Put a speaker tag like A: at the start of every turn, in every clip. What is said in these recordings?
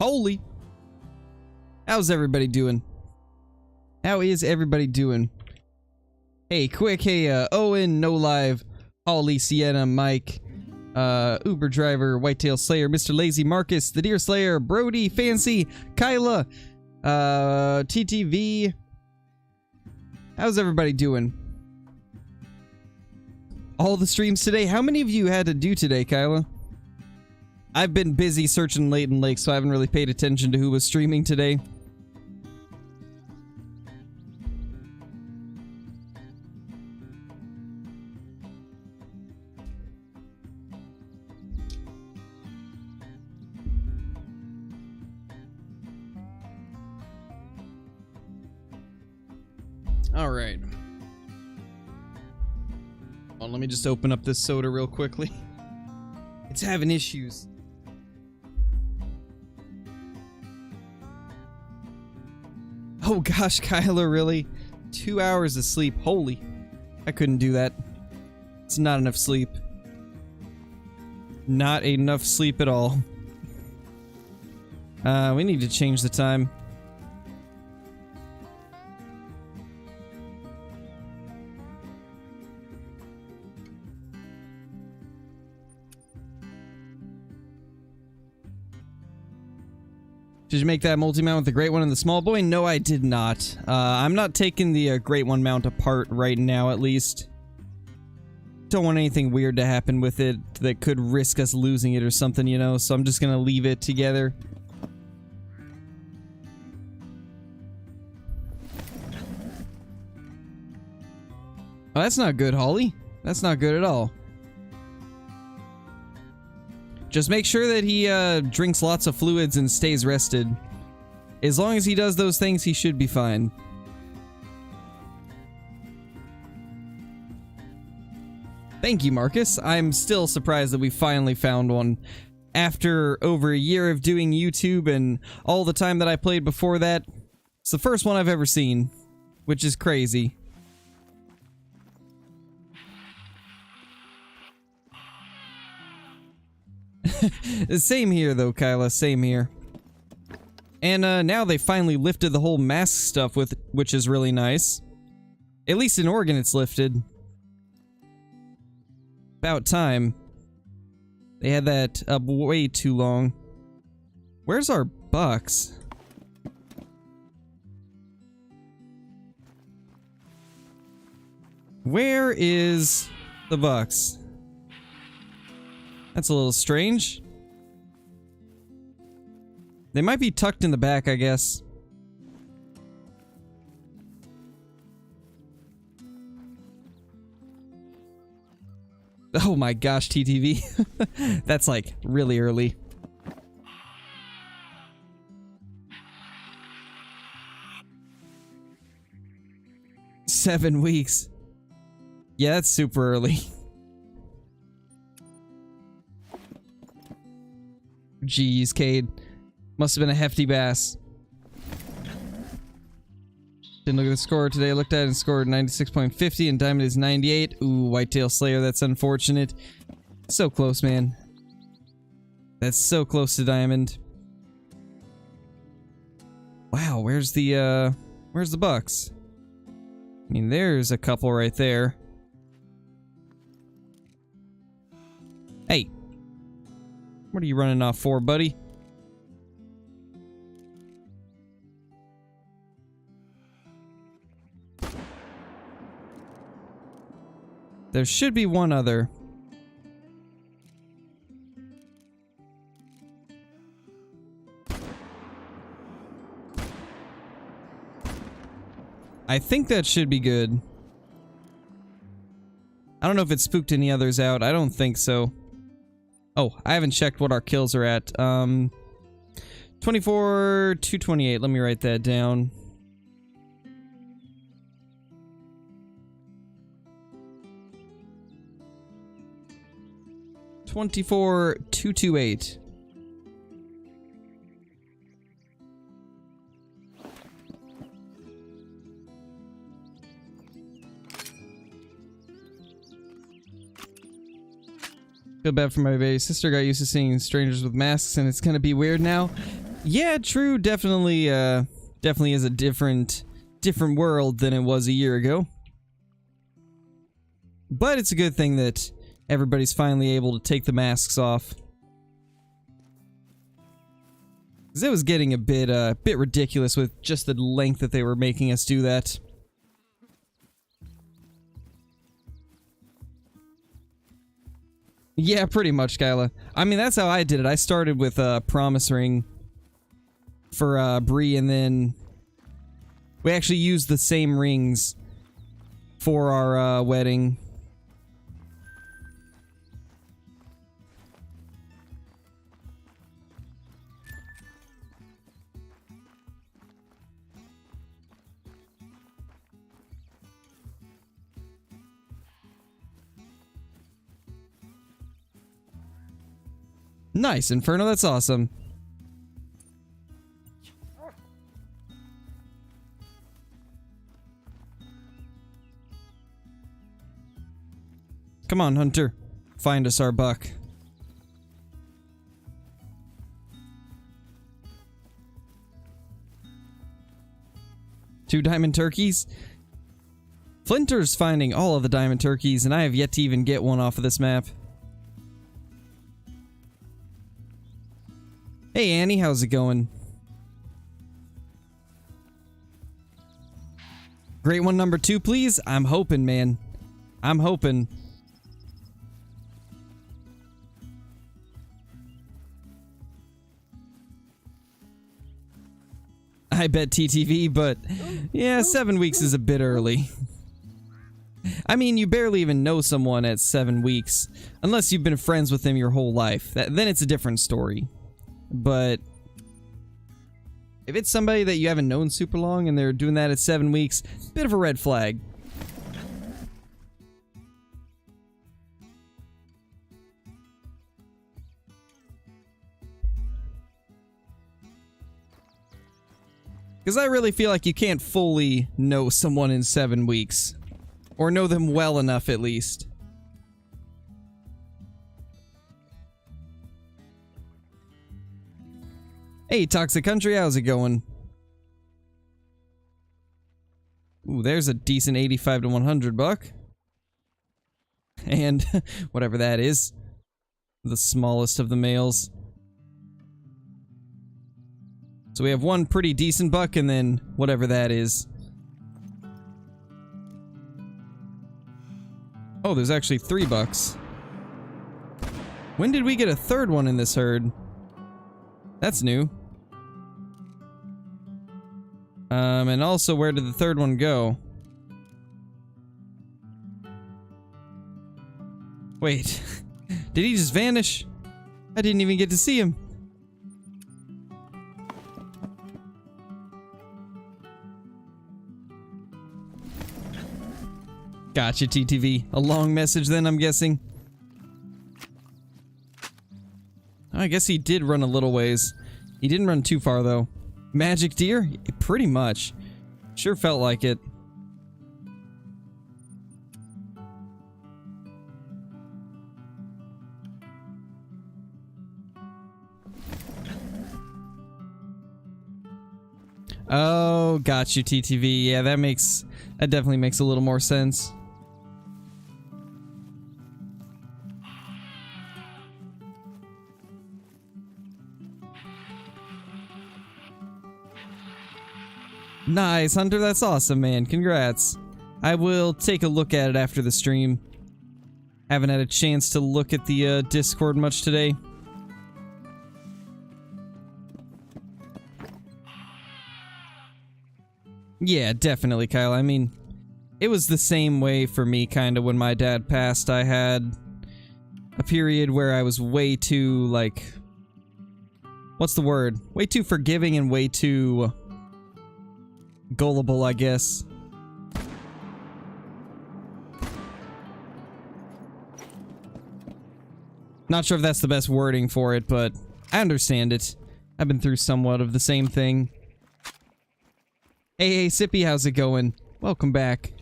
A: Holy. How's everybody doing? How is everybody doing? Hey, quick, hey, Owen, No Live, Holly, Sienna, Mike, Uber Driver, Whitetail Slayer, Mr. Lazy, Marcus, The Deer Slayer, Brody, Fancy, Kyla, TTV. How's everybody doing? All the streams today? How many of you had to do today, Kyla? I've been busy searching Leighton Lake, so I haven't really paid attention to who was streaming today. Alright. Well, let me just open up this soda real quickly. It's having issues. Oh gosh, Kyla, really? 2 hours of sleep. Holy. I couldn't do that. It's not enough sleep. Not enough sleep at all. We need to change the time. Did you make that multi-mount with the great one and the small boy? No, I did not. I'm not taking the great one mount apart right now, at least. Don't want anything weird to happen with it that could risk us losing it or something, you know, so I'm just gonna leave it together. Oh, that's not good, Holly. That's not good at all. Just make sure that he drinks lots of fluids and stays rested. As long as he does those things, he should be fine. Thank you, Marcus. I'm still surprised that we finally found one. After over a year of doing YouTube and all the time that I played before that, it's the first one I've ever seen, which is crazy. Same here, though, Kyla. Same here. And now they finally lifted the whole mask stuff, which is really nice. At least in Oregon, it's lifted. About time. They had that up way too long. Where's our bucks? Where is the bucks? That's a little strange. They might be tucked in the back, I guess. Oh my gosh, TTV. That's like really early. Seven weeks. Yeah, that's super early. Jeez, Cade. Must have been a hefty bass. Didn't look at the score today. Looked at it and scored 96.50 and Diamond is 98. Ooh, Whitetail Slayer, that's unfortunate. So close, man. That's so close to Diamond. Wow, where's the bucks? I mean, there's a couple right there. Hey. What are you running off for, buddy? There should be one other. I think that should be good. I don't know if it spooked any others out. I don't think so. Oh, I haven't checked what our kills are at. 24, 228. Let me write that down. $24, 228. Feel bad for my baby sister. Got used to seeing strangers with masks, and it's gonna be weird now. Yeah, true. Definitely, definitely is a different world than it was a year ago. But it's a good thing that everybody's finally able to take the masks off. Because it was getting a bit ridiculous with just the length that they were making us do that. Yeah, pretty much, Kyla. I mean, that's how I did it. I started with a promise ring for Bree, and then we actually used the same rings for our wedding. Nice, Inferno, that's awesome. Come on, Hunter. Find us our buck. Two diamond turkeys? Flinter's finding all of the diamond turkeys, and I have yet to even get one off of this map. Hey Annie, how's it going? Great one number 2, please? I'm hoping, man. I'm hoping. I bet TTV, but yeah, 7 weeks is a bit early. I mean, you barely even know someone at 7 weeks, unless you've been friends with them your whole life. Then it's a different story. But if it's somebody that you haven't known super long and they're doing that at 7 weeks, bit of a red flag. Because I really feel like you can't fully know someone in 7 weeks. Or know them well enough, at least. Hey, Toxic Country, how's it going? Ooh, there's a decent 85 to 100 buck. And whatever that is. The smallest of the males. So we have one pretty decent buck and then whatever that is. Oh, there's actually 3 bucks. When did we get a third one in this herd? That's new. And also, where did the third one go? Wait, did he just vanish? I didn't even get to see him. Gotcha, TTV. A long message then, I'm guessing. I guess he did run a little ways. He didn't run too far, though. Magic deer? Pretty much. Sure felt like it. Oh, got you, TTV. Yeah, that definitely makes a little more sense. Nice, Hunter, that's awesome, man. Congrats. I will take a look at it after the stream. Haven't had a chance to look at the Discord much today. Yeah, definitely, Kyle. I mean, it was the same way for me, kind of, when my dad passed. I had a period where I was way too, like... What's the word? Way too forgiving and way too... gullible, I guess. Not sure if that's the best wording for it, but I understand it. I've been through somewhat of the same thing. Hey, Sippy, how's it going? Welcome back.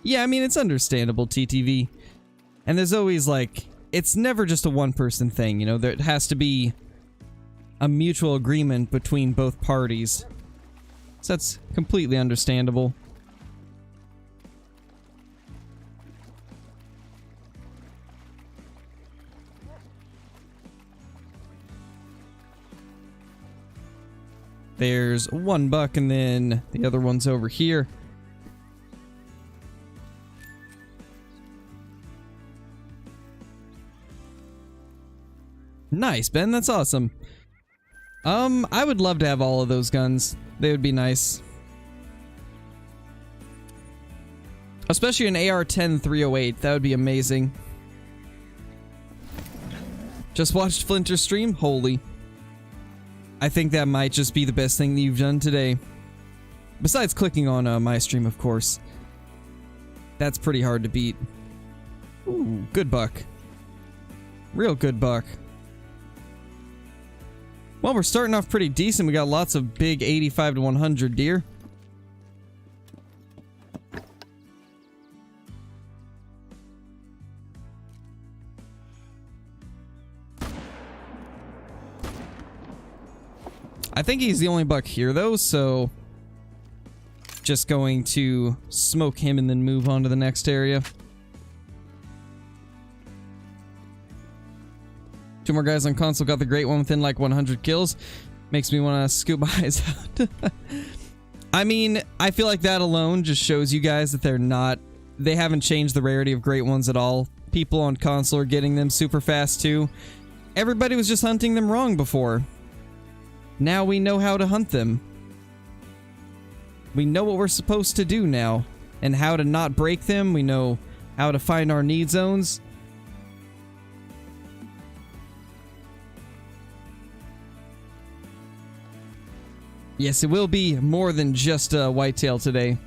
A: Yeah, I mean, it's understandable, TTV. And there's always, like, it's never just a one-person thing, you know? There has to be a mutual agreement between both parties. So that's completely understandable. There's one buck and then the other one's over here. Nice, Ben. That's awesome. I would love to have all of those guns. They would be nice. Especially an AR-10 308. That would be amazing. Just watched Flinter's stream? Holy. I think that might just be the best thing that you've done today. Besides clicking on my stream, of course. That's pretty hard to beat. Ooh, good buck. Real good buck. Well, we're starting off pretty decent. We got lots of big 85 to 100 deer. I think he's the only buck here, though, so just going to smoke him and then move on to the next area. Two more guys on console got the great one within like 100 kills. Makes me want to scoop my eyes out. I mean, I feel like that alone just shows you guys that they haven't changed the rarity of great ones at all. People on console are getting them super fast too. Everybody was just hunting them wrong before. Now we know how to hunt them. We know what we're supposed to do now, and how to not break them. We know how to find our need zones. Yes, it will be more than just whitetail today.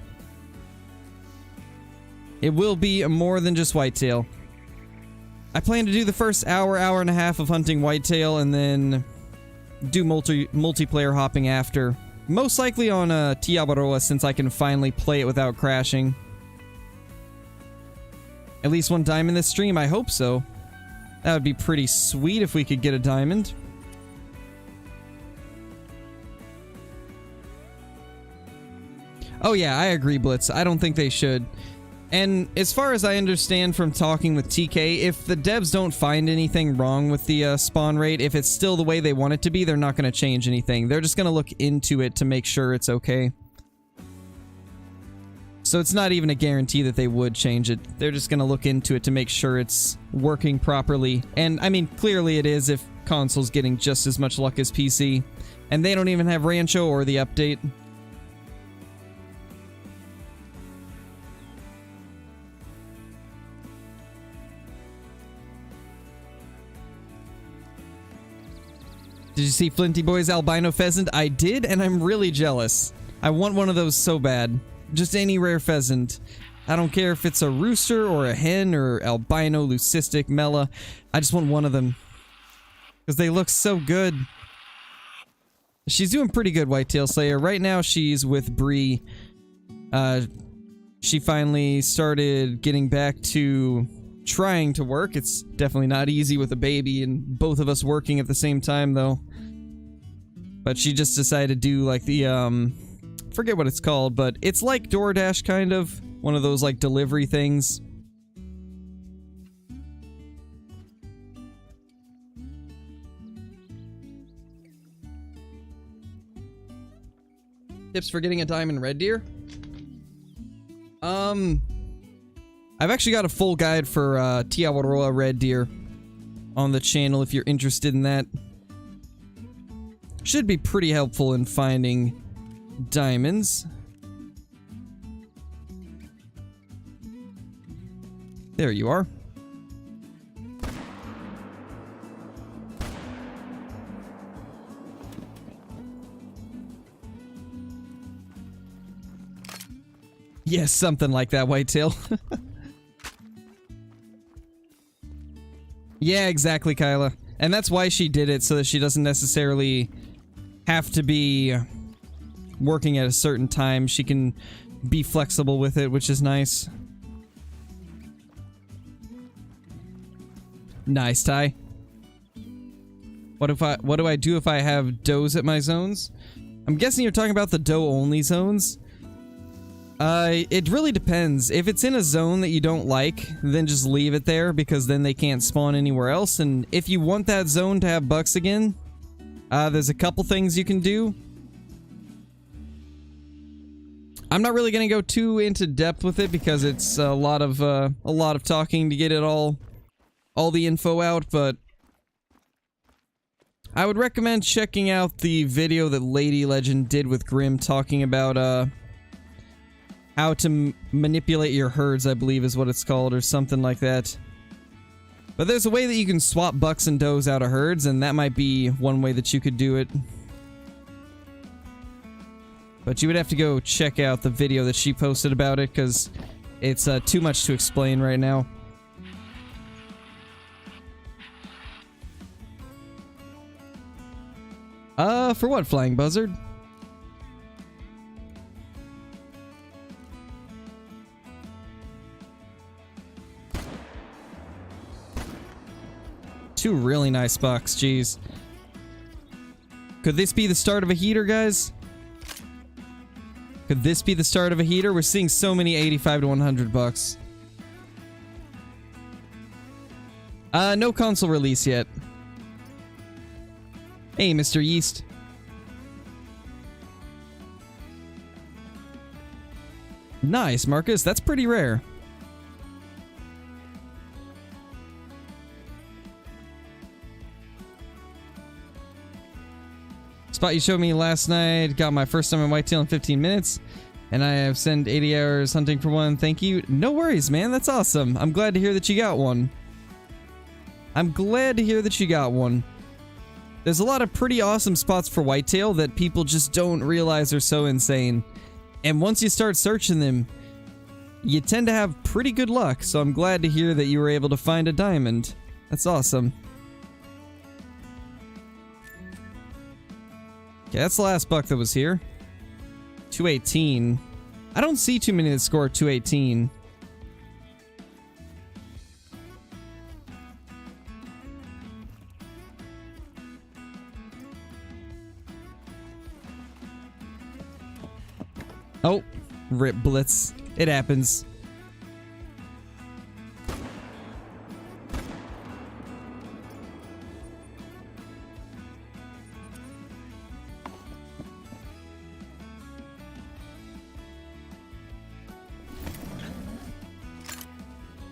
A: It will be more than just whitetail. I plan to do the first hour and a half of hunting whitetail, and then do multiplayer hopping after. Most likely on Tiabaroa, since I can finally play it without crashing. At least one diamond this stream, I hope so. That would be pretty sweet if we could get a diamond. Oh yeah, I agree, Blitz. I don't think they should. And as far as I understand from talking with TK, if the devs don't find anything wrong with the spawn rate, if it's still the way they want it to be, they're not going to change anything. They're just going to look into it to make sure it's okay. So it's not even a guarantee that they would change it. They're just going to look into it to make sure it's working properly. And I mean, clearly it is if console's getting just as much luck as PC. And they don't even have Rancho or the update. Did you see Flinty Boy's albino pheasant? I did, and I'm really jealous. I want one of those so bad. Just any rare pheasant. I don't care if it's a rooster or a hen or albino, leucistic, mela. I just want one of them. Because they look so good. She's doing pretty good, Whitetail Slayer. Right now, she's with Bree. She finally started getting back to trying to work. It's definitely not easy with a baby and both of us working at the same time, though. But she just decided to do like the, forget what it's called, but it's like DoorDash, kind of. One of those like delivery things. Tips for getting a diamond red deer? I've actually got a full guide for Tiawaroa red deer on the channel if you're interested in that. Should be pretty helpful in finding diamonds. There you are. Yes, something like that, Whitetail. Yeah, exactly, Kyla. And that's why she did it, so that she doesn't necessarily have to be working at a certain time. She can be flexible with it, which is nice. Nice, Ty. What do I do if I have does at my zones? I'm guessing you're talking about the doe only zones. It really depends. If it's in a zone that you don't like, then just leave it there, because then they can't spawn anywhere else. And if you want that zone to have bucks again, there's a couple things you can do. I'm not really gonna go too into depth with it because it's a lot of talking to get it all the info out, but I would recommend checking out the video that Lady Legend did with Grim talking about how to manipulate your herds, I believe is what it's called, or something like that. But there's a way that you can swap bucks and does out of herds, and that might be one way that you could do it. But you would have to go check out the video that she posted about it, because it's too much to explain right now. For what, Flying Buzzard? Two really nice bucks, jeez. Could this be the start of a heater, guys? Could this be the start of a heater? We're seeing so many 85 to 100 bucks. No console release yet. Hey, Mr. Yeast. Nice, Marcus. That's pretty rare. Spot you showed me last night. Got my first time in whitetail in 15 minutes. And I have spent 80 hours hunting for one. Thank you. No worries, man. That's awesome. I'm glad to hear that you got one. I'm glad to hear that you got one. There's a lot of pretty awesome spots for whitetail that people just don't realize are so insane. And once you start searching them, you tend to have pretty good luck. So I'm glad to hear that you were able to find a diamond. That's awesome. Okay, that's the last buck that was here. 218. I don't see too many that score 218. Oh, rip blitz. It happens.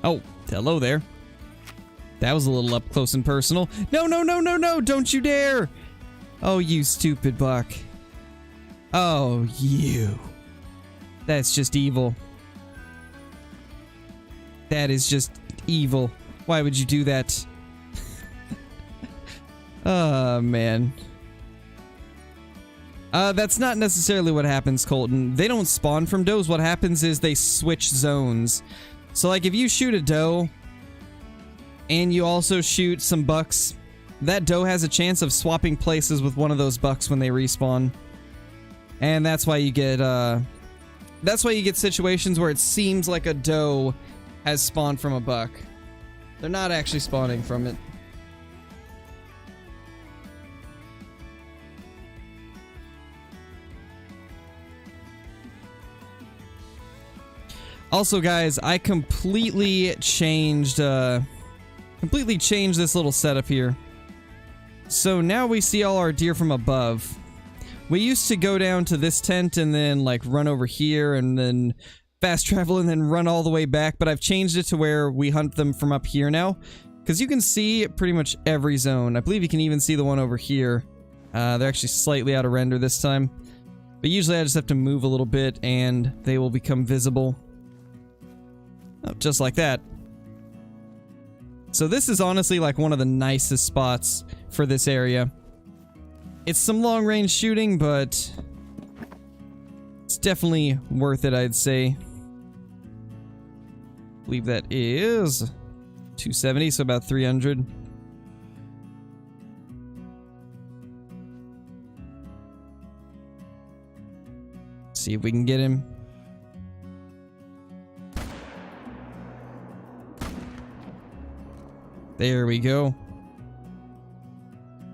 A: Oh, hello there. That was a little up close and personal. No, no, no, no, no, don't you dare! Oh, you stupid buck. Oh, you. That's just evil. That is just evil. Why would you do that? Oh, man. That's not necessarily what happens, Colton. They don't spawn from does. What happens is they switch zones. So, like, if you shoot a doe, and you also shoot some bucks, that doe has a chance of swapping places with one of those bucks when they respawn. And that's why you get, situations where it seems like a doe has spawned from a buck. They're not actually spawning from it. Also, guys, I completely changed this little setup here. So now we see all our deer from above. We used to go down to this tent and then, like, run over here and then fast travel and then run all the way back, but I've changed it to where we hunt them from up here now. Because you can see pretty much every zone. I believe you can even see the one over here. They're actually slightly out of render this time. But usually I just have to move a little bit and they will become visible. Oh, just like that. So this is honestly like one of the nicest spots for this area. It's some long-range shooting, but it's definitely worth it, I'd say. I believe that is 270, so about 300. See if we can get him. There we go.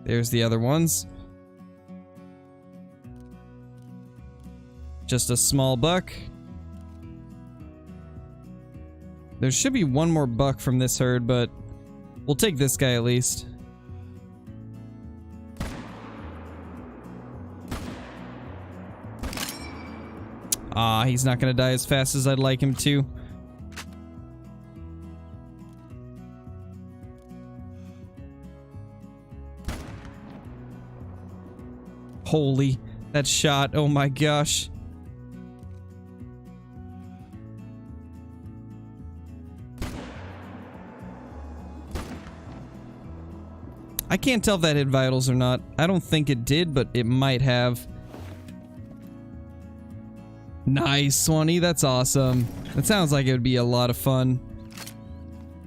A: There's the other ones. Just a small buck. There should be one more buck from this herd, but we'll take this guy at least. Ah, he's not gonna die as fast as I'd like him to. Holy, that shot, oh my gosh. I can't tell if that hit vitals or not. I don't think it did, but it might have. Nice, Swanee, that's awesome. That sounds like it would be a lot of fun.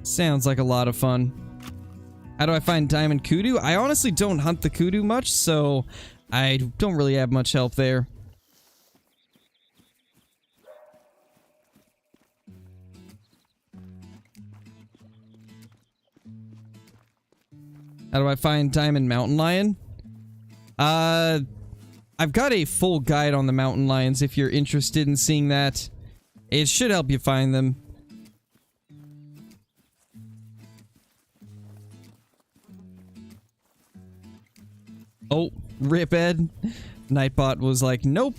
A: Sounds like a lot of fun. How do I find diamond kudu? I honestly don't hunt the kudu much, so I don't really have much help there. How do I find diamond mountain lion? I've got a full guide on the mountain lions if you're interested in seeing that. It should help you find them. Oh, rip Ed. Nightbot was like, nope.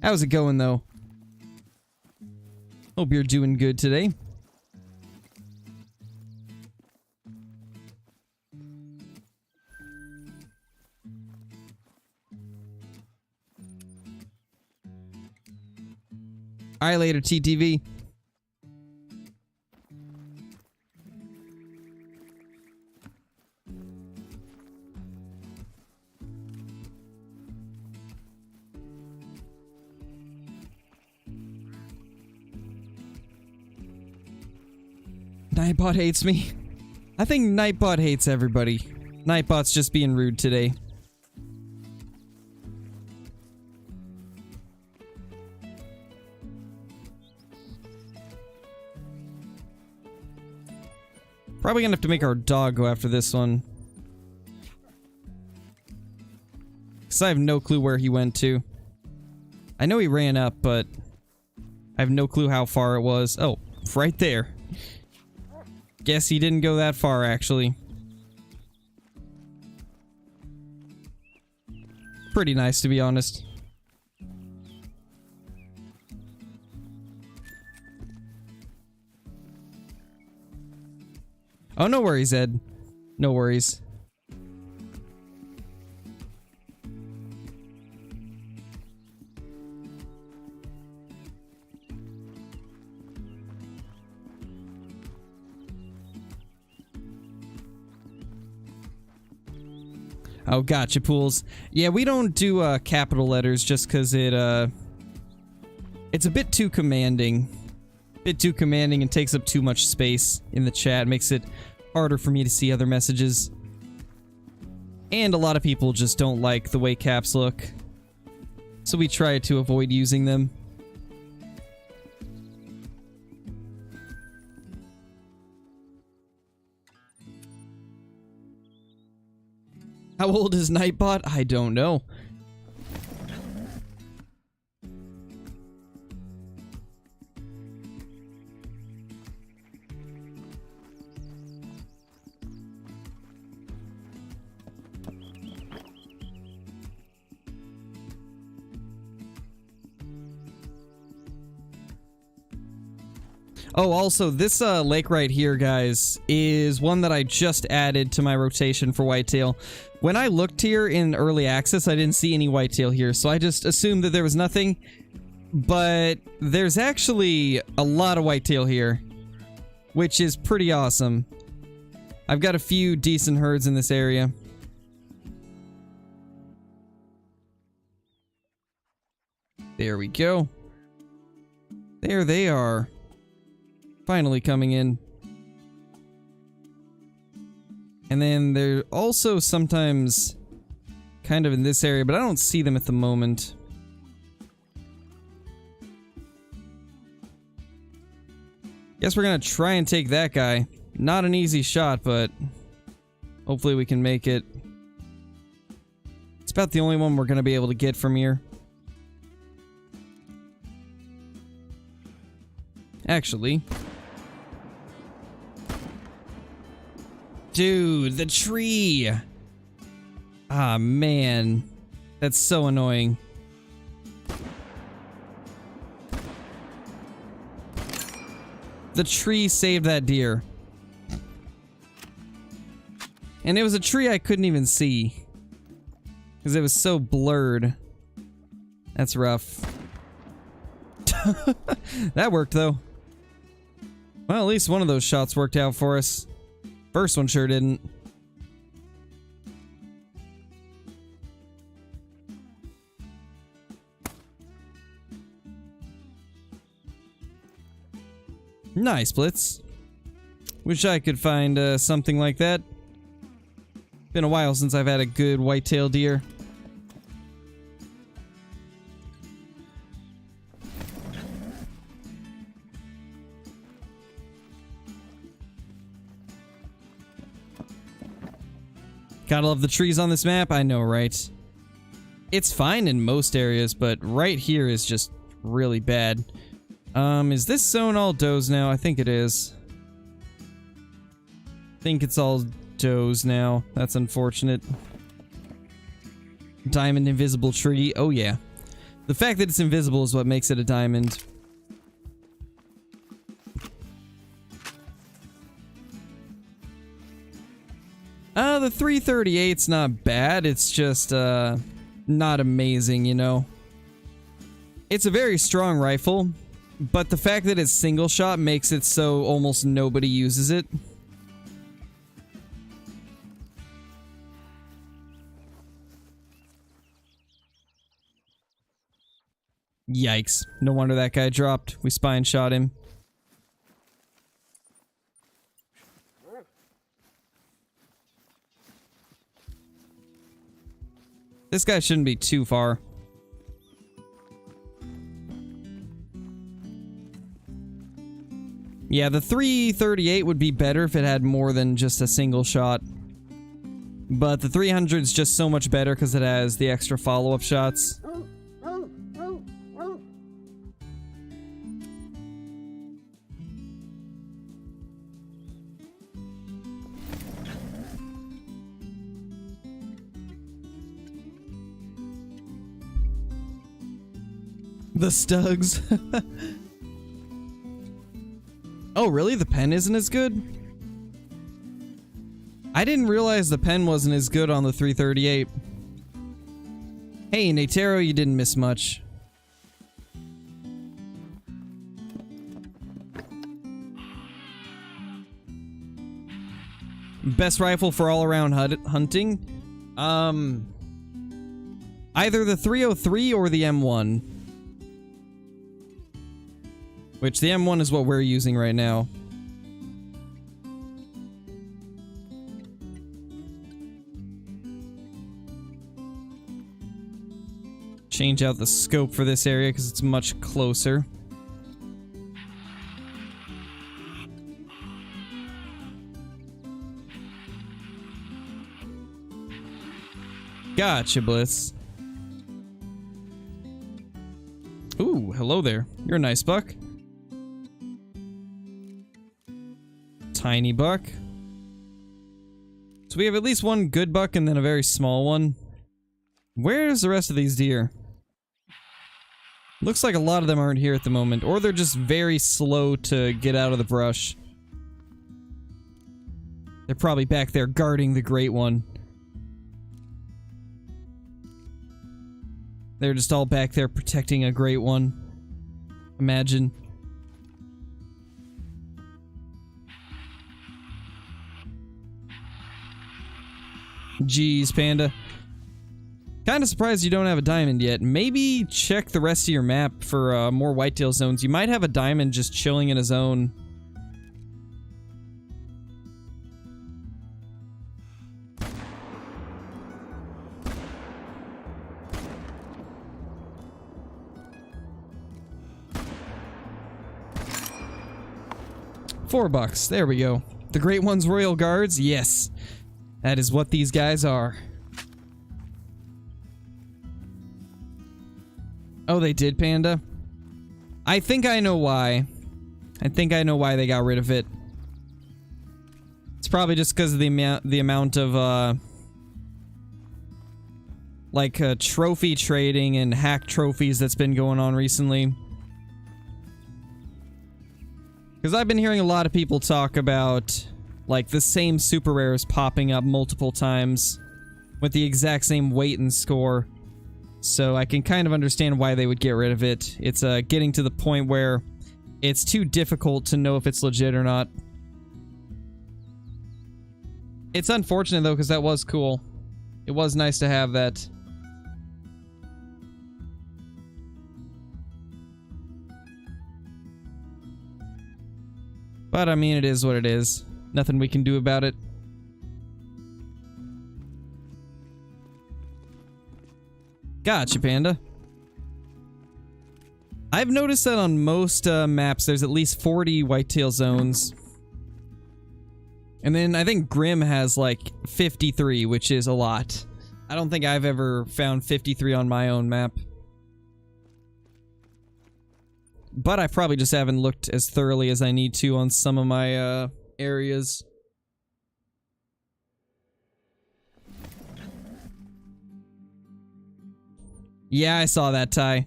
A: How's it going though? Hope you're doing good today. Alright, later, TTV. Nightbot hates me. I think Nightbot hates everybody. Nightbot's just being rude today. Probably gonna have to make our dog go after this one. Because I have no clue where he went to. I know he ran up, but I have no clue how far it was. Oh, right there. Guess he didn't go that far, actually. Pretty nice, to be honest. Oh, no worries, Ed. No worries. Oh, gotcha, Pools. Yeah, we don't do capital letters just because it's a bit too commanding. Bit too commanding and takes up too much space in the chat. Makes it harder for me to see other messages. And a lot of people just don't like the way caps look. So we try to avoid using them. How old is Nightbot? I don't know. Oh, also, this lake right here, guys, is one that I just added to my rotation for whitetail. When I looked here in early access, I didn't see any whitetail here, so I just assumed that there was nothing. But there's actually a lot of whitetail here, which is pretty awesome. I've got a few decent herds in this area. There we go. There they are. Finally coming in. And then they're also sometimes kind of in this area, but I don't see them at the moment. Guess we're gonna try and take that guy. Not an easy shot, but hopefully we can make it. It's about the only one we're gonna be able to get from here. Actually. Dude, the tree! Ah, man. That's so annoying. The tree saved that deer. And it was a tree I couldn't even see. Because it was so blurred. That's rough. That worked, though. Well, at least one of those shots worked out for us. First one sure didn't. Nice, Blitz. Wish I could find something like that. Been a while since I've had a good white-tailed deer. Gotta love the trees on this map, I know, right? It's fine in most areas, but right here is just really bad. Is this zone all does now? I think it is. I think it's all does now. That's unfortunate. Diamond invisible tree. Oh yeah. The fact that it's invisible is what makes it a diamond. The 338's not bad. It's just, not amazing, you know? It's a very strong rifle. But the fact that it's single shot makes it so almost nobody uses it. Yikes. No wonder that guy dropped. We spine shot him. This guy shouldn't be too far. Yeah, the 338 would be better if it had more than just a single shot. But the 300's just so much better because it has the extra follow-up shots. The Stugs. Oh, really? The pen isn't as good? I didn't realize the pen wasn't as good on the 338. Hey, Natero, you didn't miss much. Best rifle for all-around hunting? Either the 303 or the M1. Which, the M1 is what we're using right now. Change out the scope for this area because it's much closer. Gotcha, Blitz. Ooh, hello there. You're a nice buck. Tiny buck. So we have at least one good buck and then a very small one. Where's the rest of these deer? Looks like a lot of them aren't here at the moment, or they're just very slow to get out of the brush. They're probably back there guarding the great one. They're just all back there protecting a great one. Imagine. Jeez, Panda. Kinda surprised you don't have a diamond yet. Maybe check the rest of your map for more whitetail zones. You might have a diamond just chilling in a zone. $4. There we go. The Great One's Royal Guards? Yes. That is what these guys are. Oh, they did, Panda? I think I know why. I think I know why they got rid of it. It's probably just because of the amount of, like, trophy trading and hack trophies that's been going on recently. Because I've been hearing a lot of people talk about, like, the same super rares popping up multiple times with the exact same weight and score. So I can kind of understand why they would get rid of it. It's getting to the point where it's too difficult to know if it's legit or not. It's unfortunate, though, because that was cool. It was nice to have that. But, I mean, it is what it is. Nothing we can do about it. Gotcha, Panda. I've noticed that on most maps, there's at least 40 whitetail zones. And then I think Grim has like 53, which is a lot. I don't think I've ever found 53 on my own map. But I probably just haven't looked as thoroughly as I need to on some of my areas. Yeah, I saw that, Ty.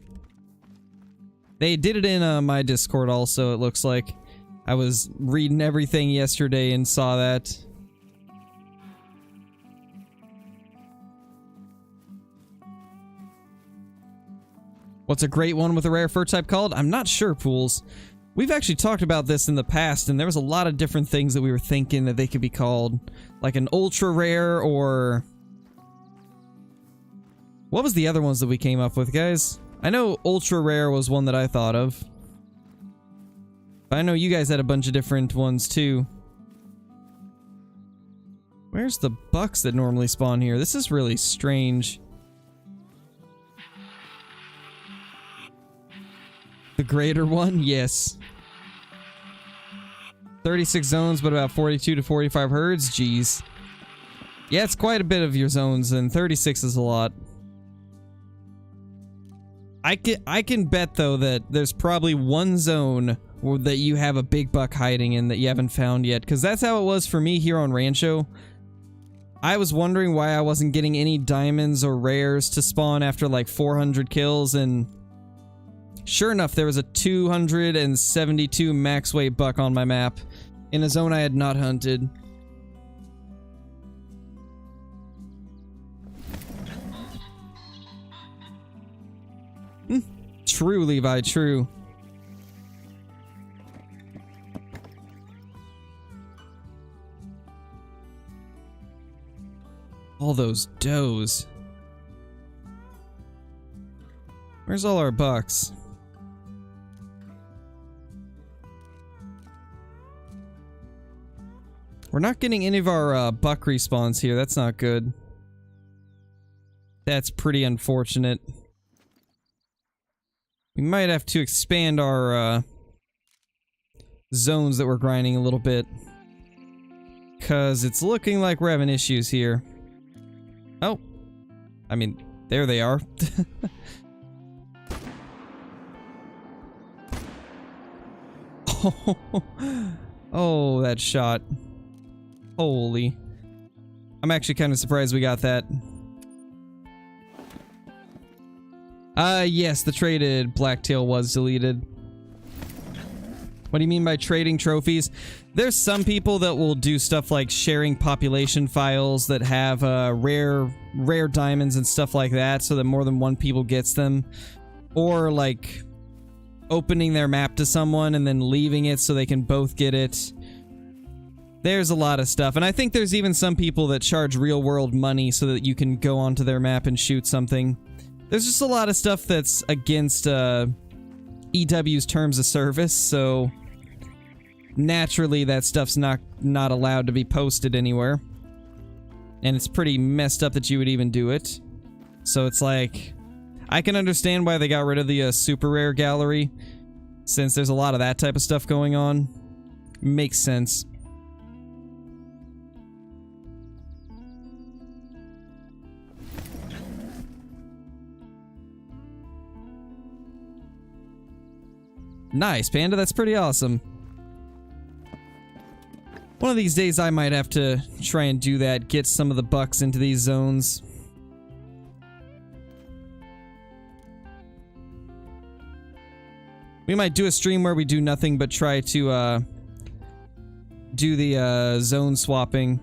A: They did it in my Discord also, it looks like. I was reading everything yesterday and saw that. What's a great one with a rare fur type called? I'm not sure, Pools. We've actually talked about this in the past, and there was a lot of different things that we were thinking that they could be called. Like an ultra rare, or... What was the other ones that we came up with, guys? I know ultra rare was one that I thought of. But I know you guys had a bunch of different ones, too. Where's the bucks that normally spawn here? This is really strange. The greater one? Yes. 36 zones, but about 42 to 45 herds? Jeez. Yeah, it's quite a bit of your zones, and 36 is a lot. I can bet, though, that there's probably one zone that you have a big buck hiding in that you haven't found yet, because that's how it was for me here on Rancho. I was wondering why I wasn't getting any diamonds or rares to spawn after like 400 kills, and sure enough, there was a 272 max weight buck on my map in a zone I had not hunted. True, Levi, true. All those does. Where's all our bucks? We're not getting any of our buck respawns here. That's not good. That's pretty unfortunate. We might have to expand our zones that we're grinding a little bit. Because it's looking like we're having issues here. Oh. I mean, there they are. Oh, that shot. Holy. I'm actually kind of surprised we got that. Yes, the traded blacktail was deleted. What do you mean by trading trophies? There's some people that will do stuff like sharing population files that have rare diamonds and stuff like that, so that more than one people gets them. Or like opening their map to someone and then leaving it so they can both get it. There's a lot of stuff, and I think there's even some people that charge real world money so that you can go onto their map and shoot something. There's just a lot of stuff that's against EW's terms of service, so naturally that stuff's not allowed to be posted anywhere. And it's pretty messed up that you would even do it. So it's like, I can understand why they got rid of the super rare gallery, since there's a lot of that type of stuff going on. Makes sense. Nice, Panda. That's pretty awesome. One of these days I might have to try and do that, get some of the bucks into these zones. We might do a stream where we do nothing but try to do the zone swapping.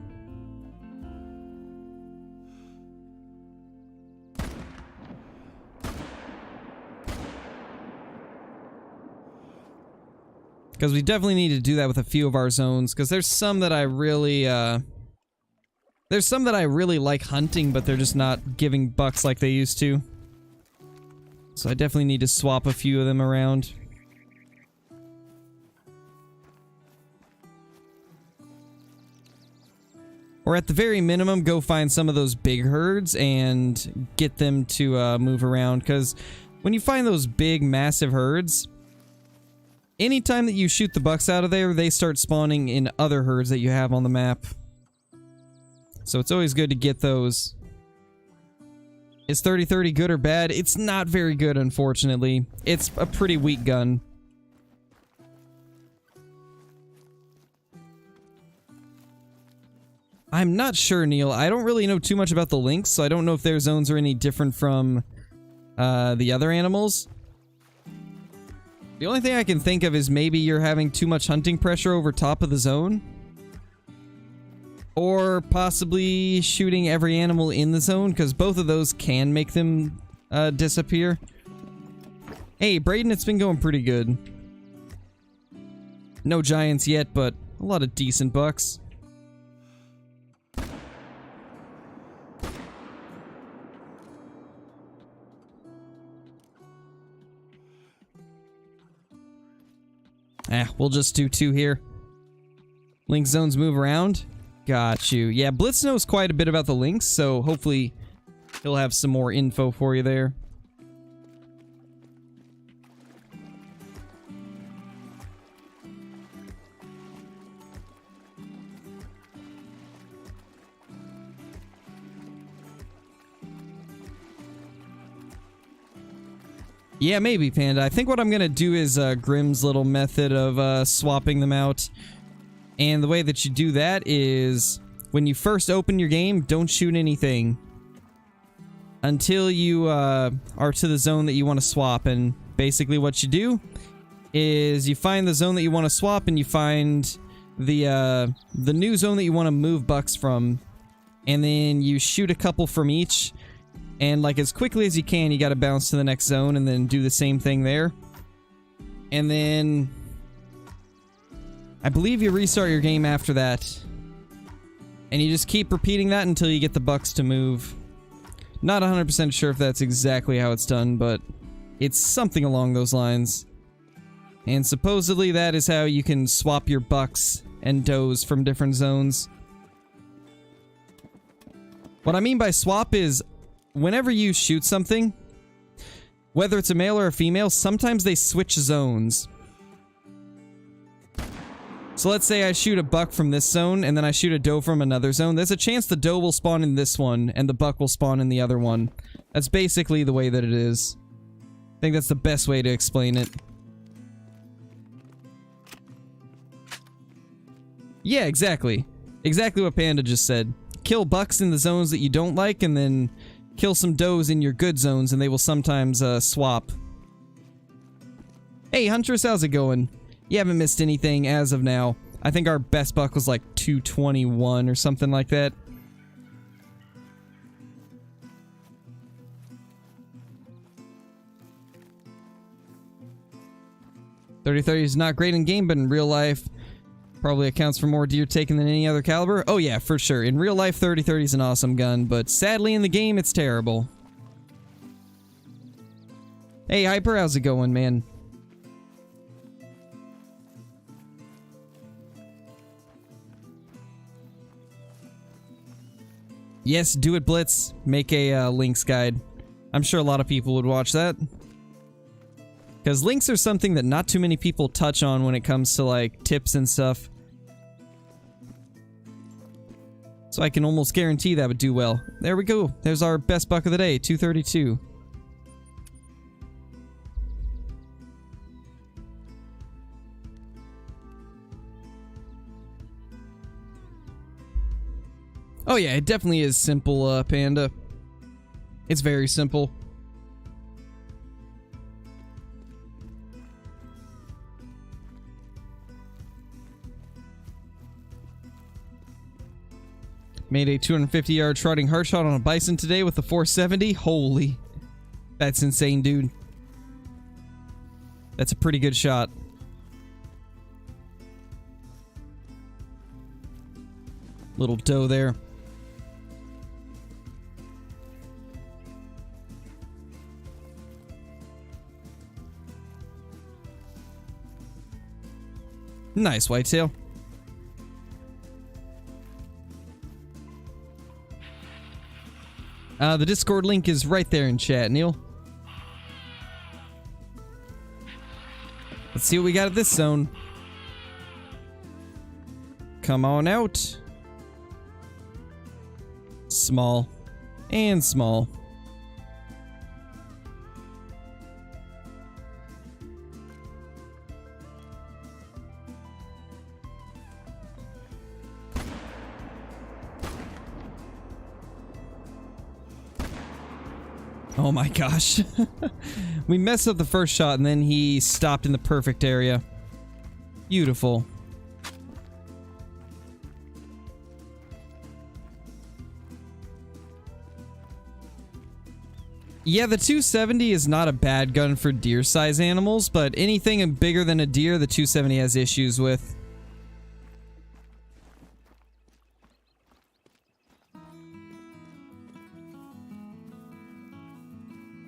A: Because we definitely need to do that with a few of our zones, because there's some that I really like hunting, but they're just not giving bucks like they used to. So I definitely need to swap a few of them around. Or at the very minimum, go find some of those big herds and get them to move around, because when you find those big, massive herds, anytime that you shoot the bucks out of there, they start spawning in other herds that you have on the map. So it's always good to get those. Is 30-30 good or bad? It's not very good, unfortunately. It's a pretty weak gun. I'm not sure, Neil. I don't really know too much about the lynx, so I don't know if their zones are any different from the other animals. The only thing I can think of is maybe you're having too much hunting pressure over top of the zone. Or possibly shooting every animal in the zone, because both of those can make them disappear. Hey, Brayden, it's been going pretty good. No giants yet, but a lot of decent bucks. We'll just do 2 here. Lynx zones move around. Got you. Yeah, Blitz knows quite a bit about the lynx, so hopefully he'll have some more info for you there. Yeah, maybe, Panda. I think what I'm gonna do is Grimm's little method of swapping them out. And the way that you do that is, when you first open your game, don't shoot anything until you are to the zone that you want to swap. And basically what you do is you find the zone that you want to swap, and you find the new zone that you want to move bucks from, and then you shoot a couple from each. And like as quickly as you can, you gotta bounce to the next zone and then do the same thing there. And then I believe you restart your game after that. And you just keep repeating that until you get the bucks to move. Not 100% sure if that's exactly how it's done, but it's something along those lines. And supposedly that is how you can swap your bucks and does from different zones. What I mean by swap is, whenever you shoot something, whether it's a male or a female, sometimes they switch zones. So let's say I shoot a buck from this zone, and then I shoot a doe from another zone. There's a chance the doe will spawn in this one, and the buck will spawn in the other one. That's basically the way that it is. I think that's the best way to explain it. Yeah, exactly. Exactly what Panda just said. Kill bucks in the zones that you don't like, and then kill some does in your good zones, and they will sometimes swap. Hey, Huntress, how's it going? You haven't missed anything as of now. I think our best buck was like 221 or something like that. .30-30 is not great in game, but in real life, probably accounts for more deer taken than any other caliber. Oh yeah, for sure. In real life, 30-30 is an awesome gun, but sadly in the game, it's terrible. Hey, Hyper, how's it going, man? Yes, do it, Blitz. Make a Lynx guide. I'm sure a lot of people would watch that. Because Lynx are something that not too many people touch on when it comes to, like, tips and stuff. So I can almost guarantee that would do well. There we go. There's our best buck of the day, 232. Oh yeah, it definitely is simple, Panda. It's very simple. Made a 250-yard trotting heart shot on a bison today with the 470. Holy. That's insane, dude. That's a pretty good shot. Little doe there. Nice whitetail. The Discord link is right there in chat, Neil. Let's see what we got at this zone. Come on out. Small. And small. Oh my gosh. We messed up the first shot and then he stopped in the perfect area. Beautiful. Yeah, the 270 is not a bad gun for deer size animals, but anything bigger than a deer, the 270 has issues with.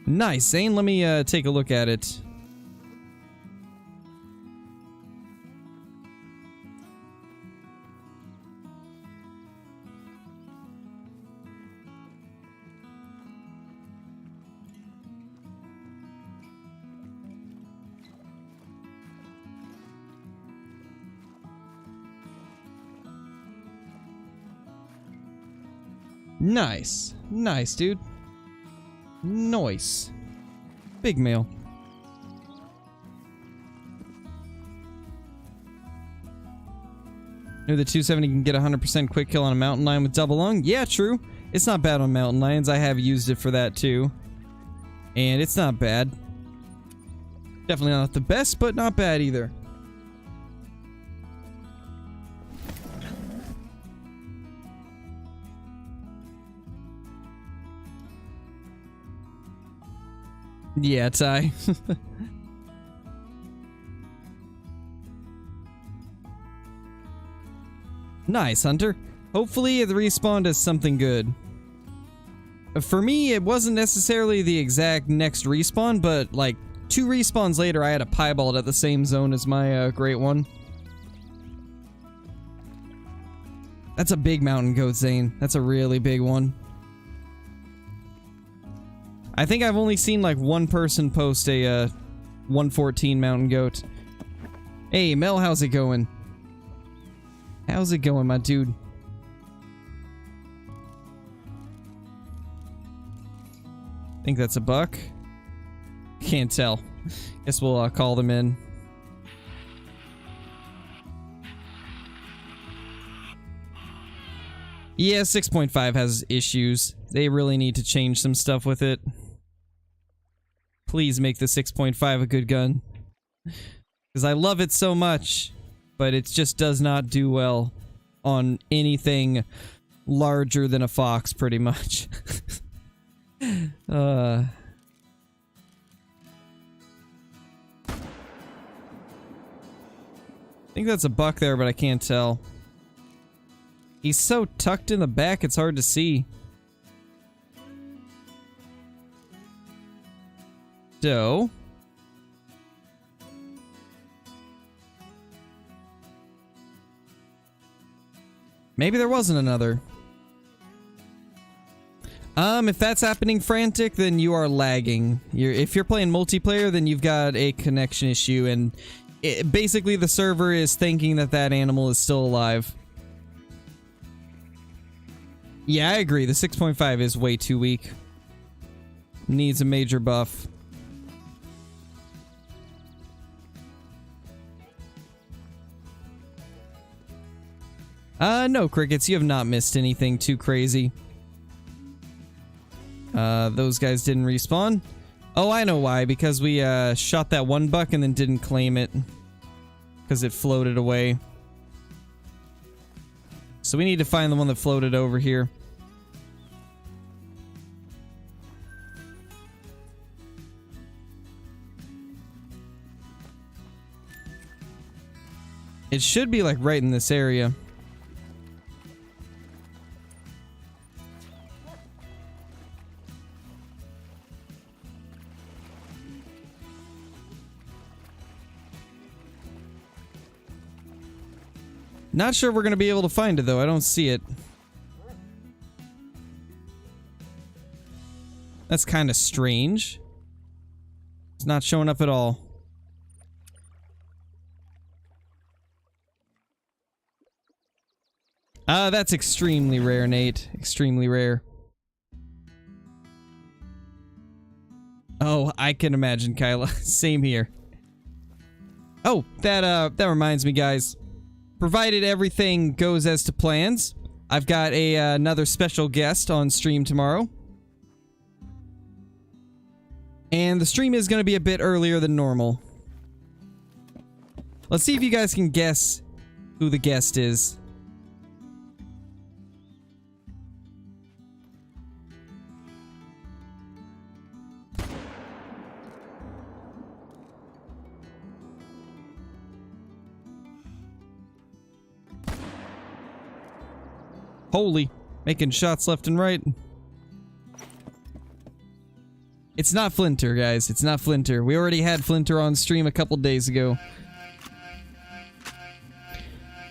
A: Nice, Zane. Let me take a look at it. Nice. Nice, dude. Nice. Big male. Knew the 270 can get 100% quick kill on a mountain lion with double lung? Yeah, true. It's not bad on mountain lions. I have used it for that too. And it's not bad. Definitely not the best, but not bad either. Yeah, Ty. Nice, Hunter. Hopefully the respawn does something good. For me, it wasn't necessarily the exact next respawn, but like 2 respawns later, I had a piebald at the same zone as my great one. That's a big mountain goat, Zane. That's a really big one. I think I've only seen like one person post a 114 mountain goat. Hey, Mel, how's it going? How's it going, my dude? Think that's a buck? Can't tell. Guess we'll call them in. Yeah, 6.5 has issues. They really need to change some stuff with it. Please make the 6.5 a good gun. Because I love it so much, but it just does not do well on anything larger than a fox, pretty much. I think that's a buck there, but I can't tell. He's so tucked in the back, it's hard to see. Doe. Maybe there wasn't another. If that's happening frantic, then you are lagging. If you're playing multiplayer, then you've got a connection issue, and basically the server is thinking that that animal is still alive. Yeah, I agree. The 6.5 is way too weak. Needs a major buff. No, Crickets, you have not missed anything too crazy. Those guys didn't respawn. Oh, I know why. Because we, shot that one buck and then didn't claim it. Because it floated away. So we need to find the one that floated over here. It should be like right in this area. Not sure we're going to be able to find it though. I don't see it. That's kind of strange. It's not showing up at all. That's extremely rare, Nate. Extremely rare. Oh, I can imagine, Kyla. Same here. Oh, that reminds me, guys. Provided everything goes as to plans, I've got another special guest on stream tomorrow. And the stream is going to be a bit earlier than normal. Let's see if you guys can guess who the guest is. Holy, making shots left and right. It's not Flinter, guys. It's not Flinter. We already had Flinter on stream a couple days ago.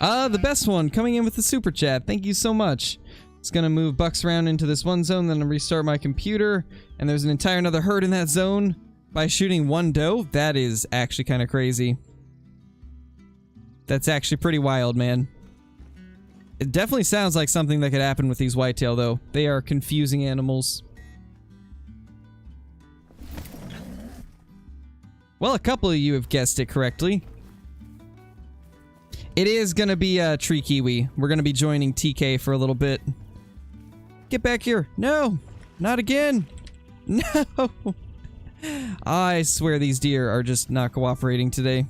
A: The best one coming in with the super chat. Thank you so much. It's gonna move bucks around into this one zone, then restart my computer, and there's an entire another herd in that zone by shooting one doe. That is actually kind of crazy. That's actually pretty wild, man. It definitely sounds like something that could happen with these whitetail, though. They are confusing animals. Well, a couple of you have guessed it correctly. It is gonna be Tree Kiwi. We're gonna be joining TK for a little bit. Get back here. No! Not again! No! I swear these deer are just not cooperating today.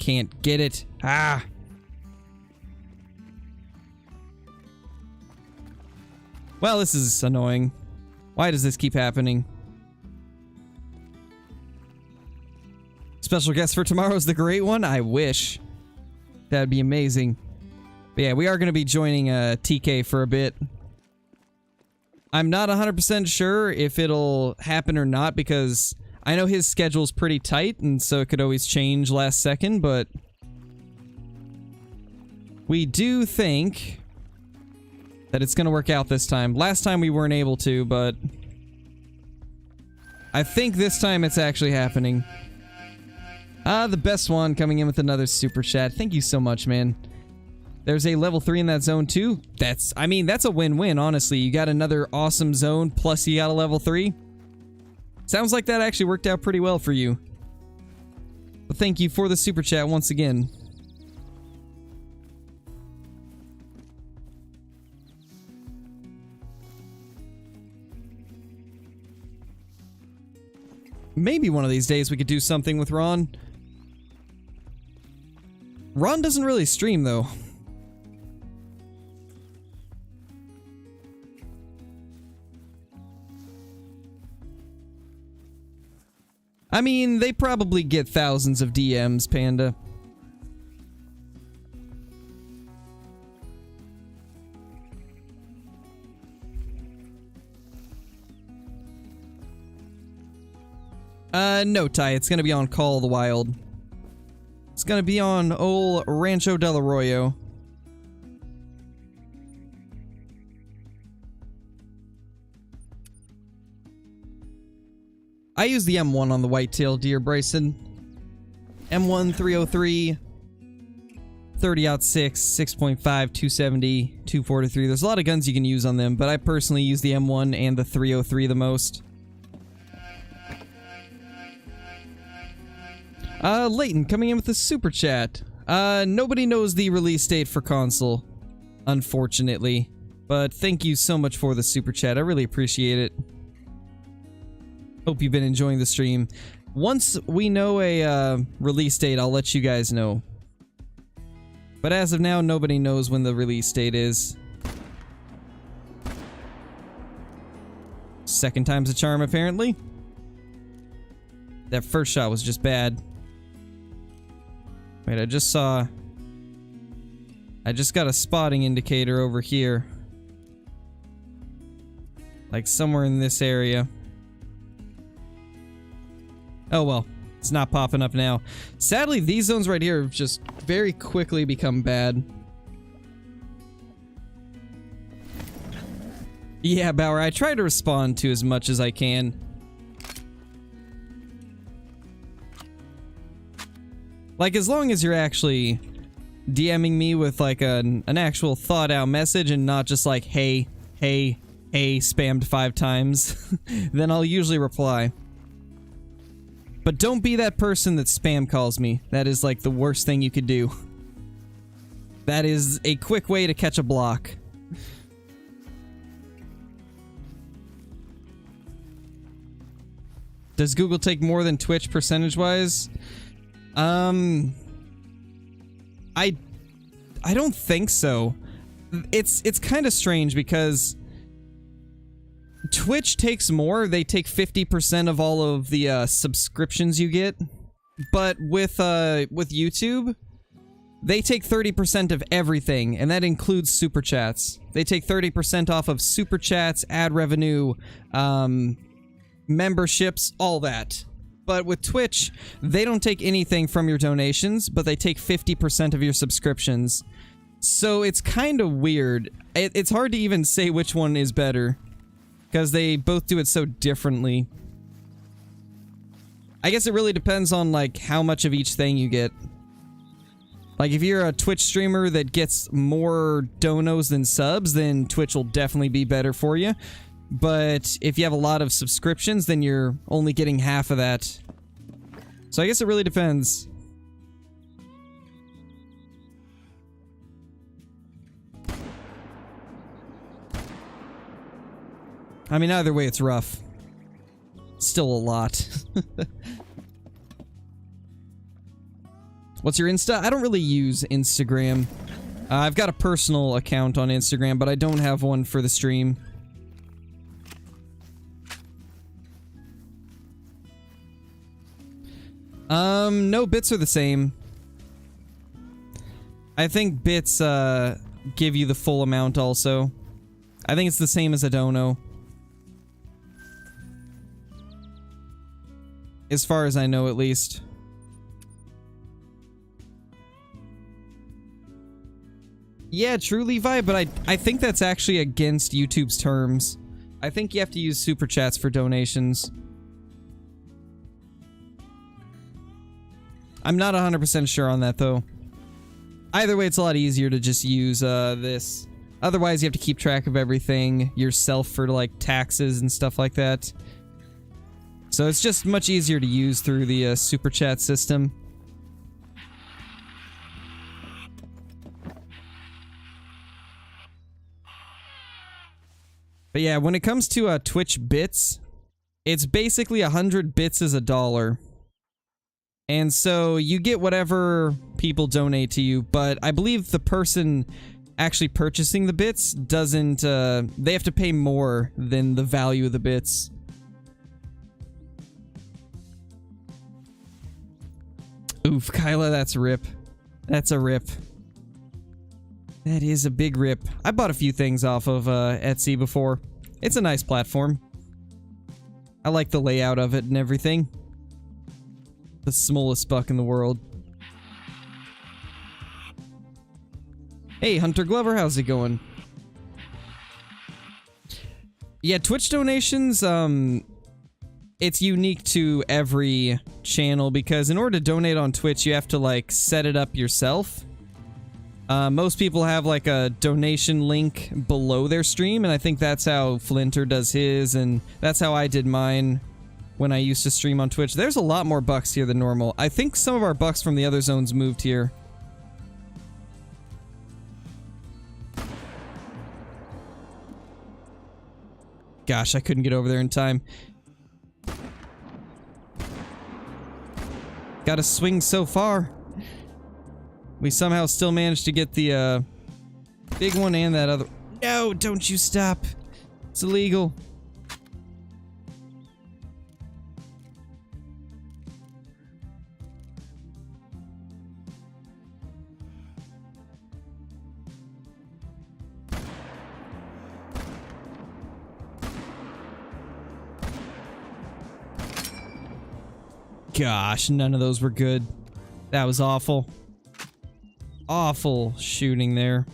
A: Can't get it. Ah! Well, this is annoying. Why does this keep happening? Special guest for tomorrow is the great one? I wish. That'd be amazing. But yeah, we are going to be joining TK for a bit. I'm not 100% sure if it'll happen or not because I know his schedule's pretty tight and so it could always change last second, but we do think that it's going to work out this time. Last time we weren't able to, but I think this time it's actually happening. The best one coming in with another super chat. Thank you so much, man. There's a level 3 in that zone too. I mean, that's a win-win, honestly. You got another awesome zone, plus you got a level 3. Sounds like that actually worked out pretty well for you. But thank you for the super chat once again. Maybe one of these days we could do something with Ron. Ron doesn't really stream, though. I mean, they probably get thousands of DMs, Panda. No, Ty, it's gonna be on Call of the Wild. It's gonna be on old Rancho del Arroyo. I use the M1 on the whitetail deer, Bryson. M1 303, 30-06, 6.5, 270, 243. There's a lot of guns you can use on them, but I personally use the M1 and the 303 the most. Leighton coming in with a super chat. Nobody knows the release date for console, unfortunately. But thank you so much for the super chat. I really appreciate it. Hope you've been enjoying the stream. Once we know a release date, I'll let you guys know. But as of now, nobody knows when the release date is. Second time's a charm, apparently. That first shot was just bad. Wait, I just got a spotting indicator over here. Like somewhere in this area. Oh well, it's not popping up now. Sadly, these zones right here have just very quickly become bad. Yeah, Bauer, I try to respond to as much as I can. Like, as long as you're actually DMing me with, like, an actual thought-out message and not just like, hey, spammed 5 times, then I'll usually reply. But don't be that person that spam calls me. That is, like, the worst thing you could do. That is a quick way to catch a block. Does Google take more than Twitch percentage-wise? I don't think so. It's kind of strange because Twitch takes more. They take 50% of all of the subscriptions you get, but with YouTube, they take 30% of everything, and that includes super chats. They take 30% off of super chats, ad revenue, memberships, all that. But with Twitch, they don't take anything from your donations, but they take 50% of your subscriptions. So it's kind of weird. It's hard to even say which one is better, because they both do it so differently. I guess it really depends on, like, how much of each thing you get. Like, if you're a Twitch streamer that gets more donos than subs, then Twitch will definitely be better for you. But if you have a lot of subscriptions, then you're only getting half of that. So I guess it really depends. I mean, either way, it's rough. Still a lot. What's your Insta? I don't really use Instagram. I've got a personal account on Instagram, but I don't have one for the stream. No, bits are the same. I think bits, give you the full amount also. I think it's the same as a dono. As far as I know, at least. Yeah, true, Levi, but I think that's actually against YouTube's terms. I think you have to use super chats for donations. I'm not 100% sure on that, though. Either way, it's a lot easier to just use this. Otherwise, you have to keep track of everything yourself for, like, taxes and stuff like that. So it's just much easier to use through the super chat system. But yeah, when it comes to Twitch bits, it's basically 100 bits is $1. And so you get whatever people donate to you, but I believe the person actually purchasing the bits doesn't, they have to pay more than the value of the bits. Oof, Kyla, that's a rip. That's a rip. That is a big rip. I bought a few things off of Etsy before. It's a nice platform. I like the layout of it and everything. The smallest buck in the world. Hey, Hunter Glover, how's it going? Yeah, Twitch donations, it's unique to every channel because in order to donate on Twitch, you have to, like, set it up yourself. Most people have, like, a donation link below their stream, and I think that's how Flinter does his, and that's how I did mine. when I used to stream on Twitch. There's a lot more bucks here than normal. I think some of our bucks from the other zones moved here. Gosh, I couldn't get over there in time. Gotta swing so far. We somehow still managed to get the big one and that other. No, don't you stop. It's illegal. Gosh, none of those were good. That was awful. Awful shooting there.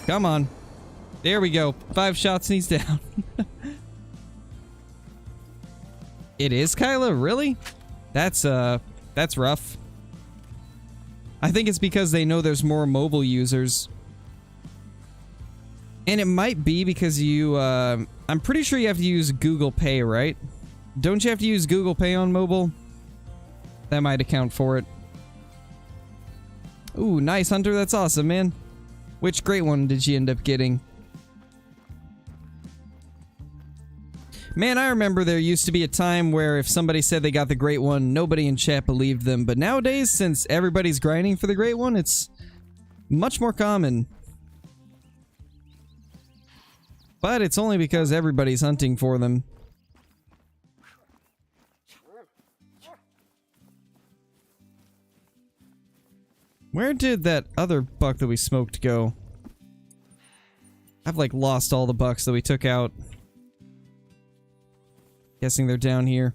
A: Come on. There we go. 5 shots and he's down. It is Kyla? Really? That's rough. I think it's because they know there's more mobile users. And it might be because you, I'm pretty sure you have to use Google Pay, right? Don't you have to use Google Pay on mobile? That might account for it. Ooh, nice, Hunter. That's awesome, man. Which great one did you end up getting? Man, I remember there used to be a time where if somebody said they got the great one, nobody in chat believed them. But nowadays, since everybody's grinding for the great one, it's much more common. But it's only because everybody's hunting for them. Where did that other buck that we smoked go? I've like lost all the bucks that we took out. Guessing they're down here.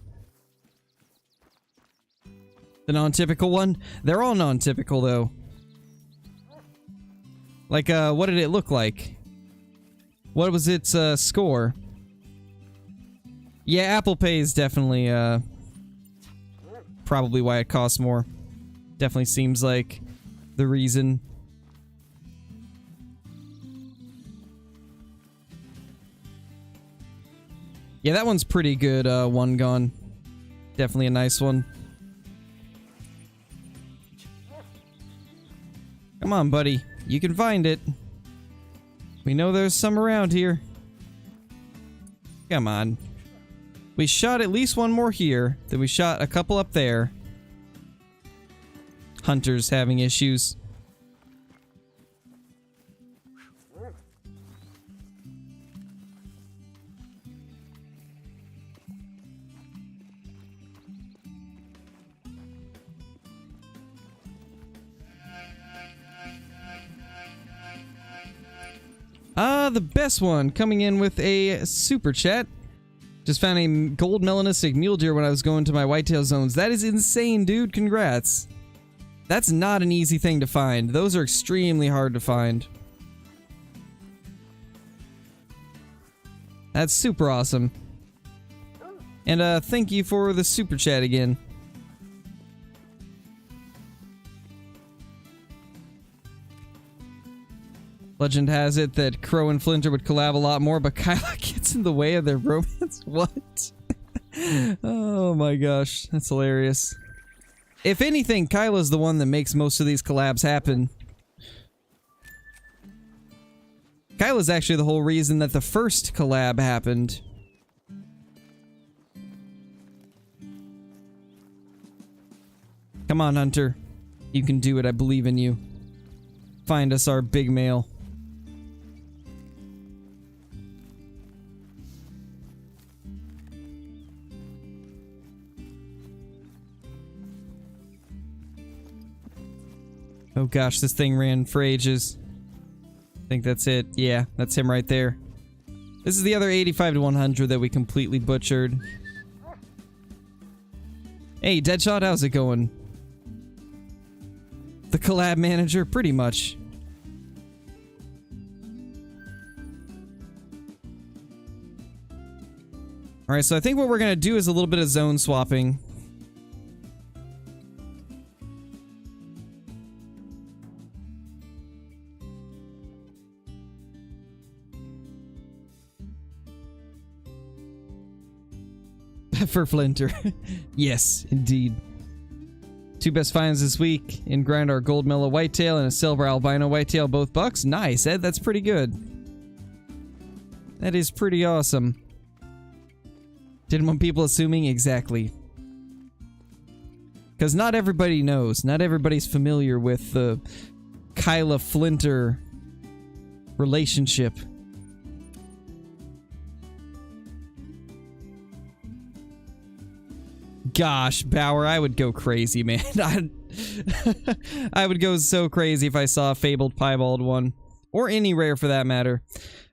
A: The non-typical one? They're all non-typical though. Like, what did it look like? What was its, score? Yeah, Apple Pay is definitely, probably why it costs more. Definitely seems like the reason. Yeah, that one's pretty good, one gone. Definitely a nice one. Come on, buddy. You can find it. We know there's some around here. Come on. We shot at least one more here. Then we shot a couple up there. Hunter's having issues. The best one coming in with a super chat. Just found a gold melanistic mule deer when I was going to my whitetail zones. That is insane, dude. Congrats. That's not an easy thing to find. Those are extremely hard to find. That's super awesome. And thank you for the super chat again. Legend has it that Crow and Flinter would collab a lot more, but Kyla gets in the way of their romance? What? Oh my gosh, that's hilarious. If anything, Kyla's the one that makes most of these collabs happen. Kyla's actually the whole reason that the first collab happened. Come on, Hunter. You can do it, I believe in you. Find us our big male. Oh gosh, this thing ran for ages. I think that's it. Yeah, that's him right there. This is the other 85 to 100 that we completely butchered. Hey, Deadshot, how's it going? The collab manager, pretty much. Alright, so I think what we're gonna do is a little bit of zone swapping. For Flinter. Yes, indeed. 2 best finds this week in grind are a gold mellow whitetail and a silver albino whitetail, both bucks. Nice, Ed, that's pretty good. That is pretty awesome. Didn't want people assuming exactly. Because not everybody knows. Not everybody's familiar with the Kyla Flinter relationship. Gosh, Bauer, I would go crazy, man. I would go so crazy if I saw a fabled piebald one. Or any rare for that matter.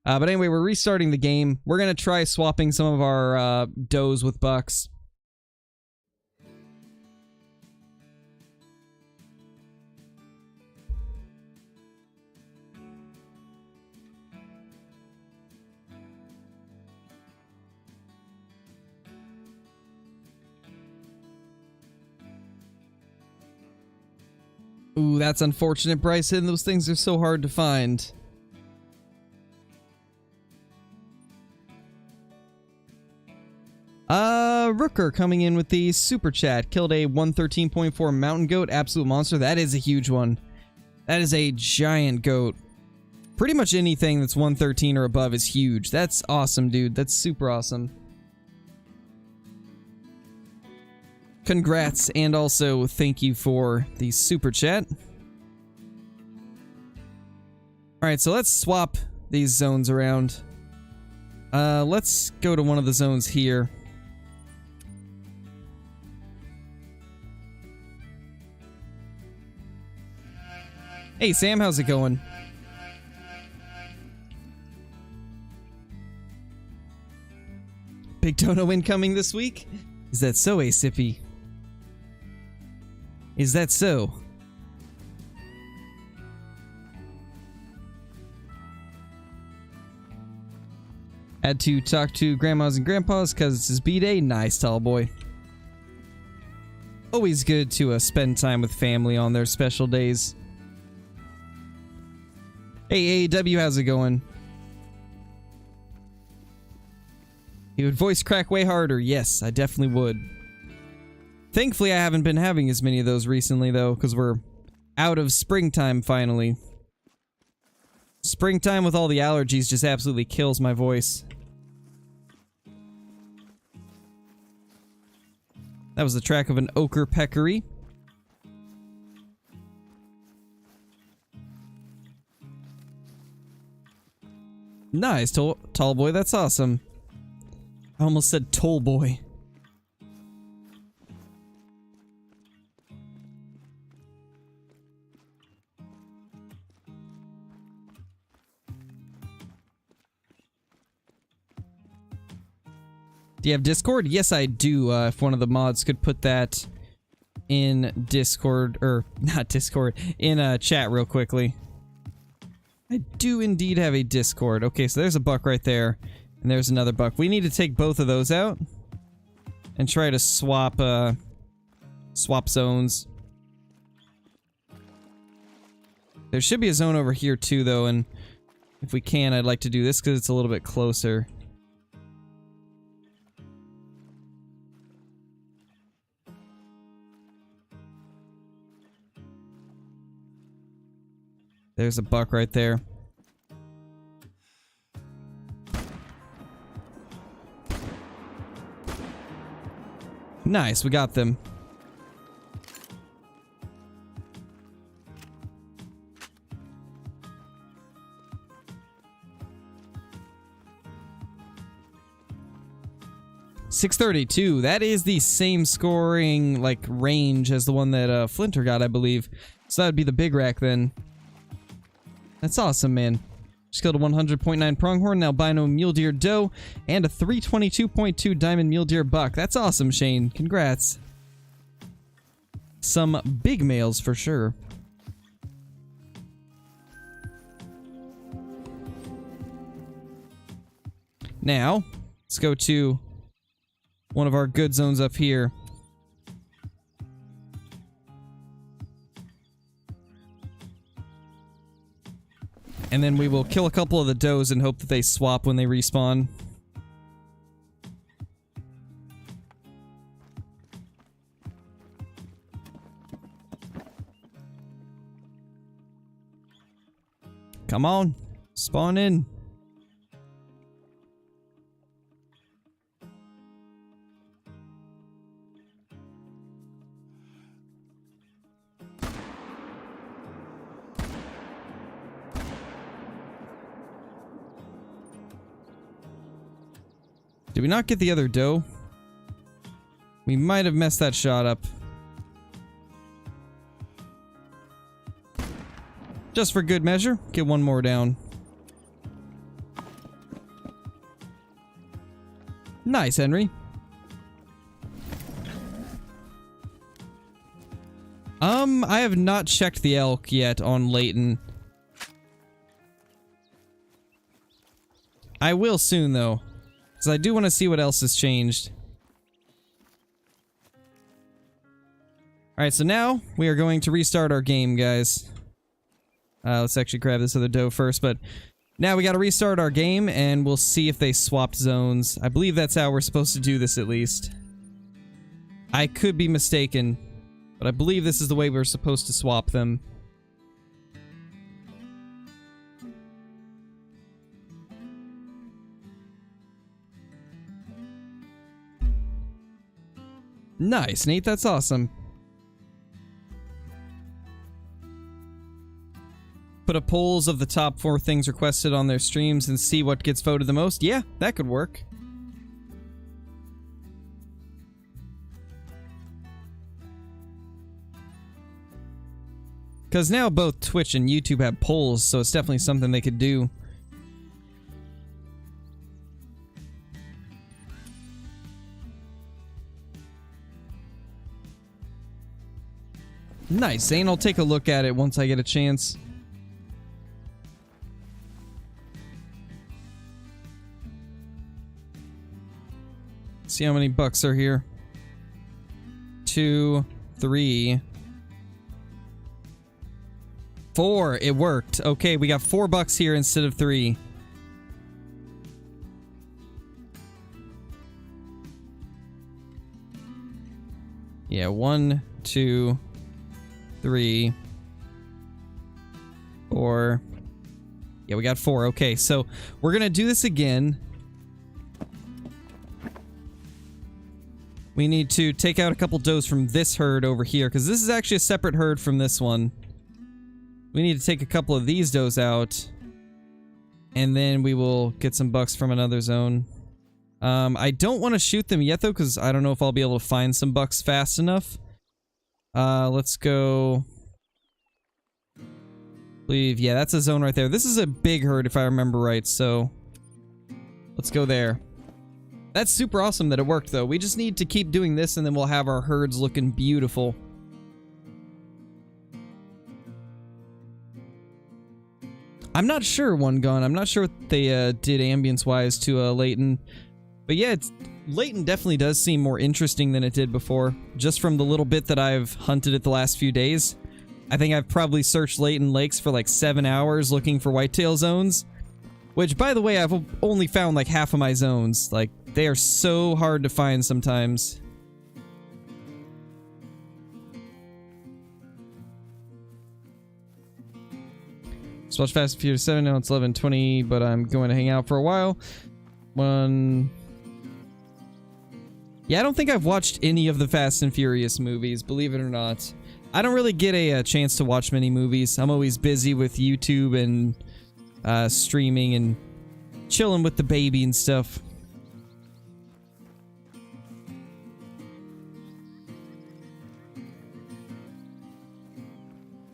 A: But anyway, we're restarting the game. We're going to try swapping some of our does with bucks. Ooh, that's unfortunate, Bryson. Those things are so hard to find. Rooker coming in with the super chat. Killed a 113.4 mountain goat. Absolute monster. That is a huge one. That is a giant goat. Pretty much anything that's 113 or above is huge. That's awesome, dude. That's super awesome. Congrats, and also thank you for the super chat. Alright, so let's swap these zones around. Let's go to one of the zones here. Hey Sam, how's it going? Big Dono incoming this week? Is that so, Asippy? Is that so? Had to talk to grandmas and grandpas because it's his B-Day. Nice, tall boy. Always good to spend time with family on their special days. Hey, AEW, how's it going? You would voice crack way harder. Yes, I definitely would. Thankfully, I haven't been having as many of those recently, though, because we're out of springtime, finally. Springtime with all the allergies just absolutely kills my voice. That was the track of an ochre peccary. Nice, tall boy, that's awesome. I almost said toll boy. Do you have Discord? Yes, I do. If one of the mods could put that in Discord, or not Discord, in chat real quickly. I do indeed have a Discord. Okay, so there's a buck right there, and there's another buck. We need to take both of those out and try to swap swap zones. There should be a zone over here too, though, and if we can, I'd like to do this because it's a little bit closer. There's a buck right there. Nice, we got them. .632. That is the same scoring, like, range as the one that Flinter got, I believe. So that would be the big rack then. That's awesome, man. Just killed a 100.9 pronghorn, albino mule deer doe, and a 322.2 diamond mule deer buck. That's awesome, Shane. Congrats. Some big males for sure. Now, let's go to one of our good zones up here. And then we will kill a couple of the does and hope that they swap when they respawn. Come on. Spawn in. Did we not get the other doe? We might have messed that shot up. Just for good measure, get one more down. Nice, Henry. I have not checked the elk yet on Layton. I will soon, though. Because I do want to see what else has changed. Alright, so now we are going to restart our game, guys. Let's actually grab this other doe first, but now we gotta restart our game, and we'll see if they swapped zones. I believe that's how we're supposed to do this, at least. I could be mistaken, but I believe this is the way we're supposed to swap them. Nice, Nate, that's awesome. Put up polls of the top 4 things requested on their streams and see what gets voted the most. Yeah, that could work. Because now both Twitch and YouTube have polls, so it's definitely something they could do. Nice, Zane. I'll take a look at it once I get a chance. See how many bucks are here. 2, 3, 4. It worked. Okay, we got 4 bucks here instead of 3. Yeah, 1, 2, 3, 4. Yeah, we got 4. Okay, so we're gonna do this again. We need to take out a couple does from this herd over here, because this is actually a separate herd from this one. We need to take a couple of these does out, and then we will get some bucks from another zone. I don't want to shoot them yet, though, because I don't know if I'll be able to find some bucks fast enough. Let's go... Yeah, that's a zone right there. This is a big herd, if I remember right, so... Let's go there. That's super awesome that it worked, though. We just need to keep doing this, and then we'll have our herds looking beautiful. I'm not sure, One Gun. I'm not sure what they did ambience-wise to Layton. But yeah, Layton definitely does seem more interesting than it did before. Just from the little bit that I've hunted it the last few days. I think I've probably searched Layton Lakes for like 7 hours looking for whitetail zones. Which, by the way, I've only found like half of my zones. Like, they are so hard to find sometimes. Just watched Fast and Furious 7, now it's 11:20, but I'm going to hang out for a while. Yeah, I don't think I've watched any of the Fast and Furious movies, believe it or not. I don't really get a chance to watch many movies. I'm always busy with YouTube and streaming and chilling with the baby and stuff.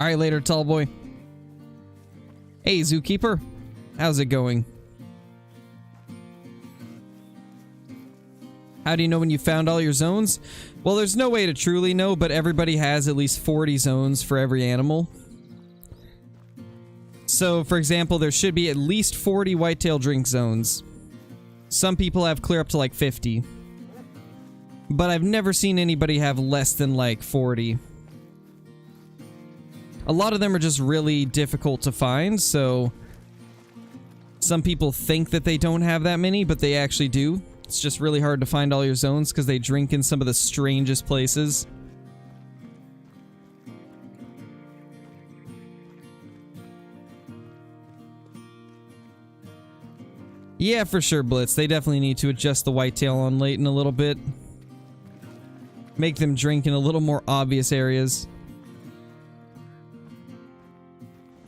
A: Alright, later, tall boy. Hey, Zookeeper. How's it going? How do you know when you found all your zones? Well, there's no way to truly know, but everybody has at least 40 zones for every animal. So, for example, there should be at least 40 whitetail drink zones. Some people have clear up to like 50. But I've never seen anybody have less than like 40. A lot of them are just really difficult to find, so... Some people think that they don't have that many, but they actually do. It's just really hard to find all your zones because they drink in some of the strangest places. Yeah, for sure, Blitz. They definitely need to adjust the whitetail on Layton a little bit. Make them drink in a little more obvious areas.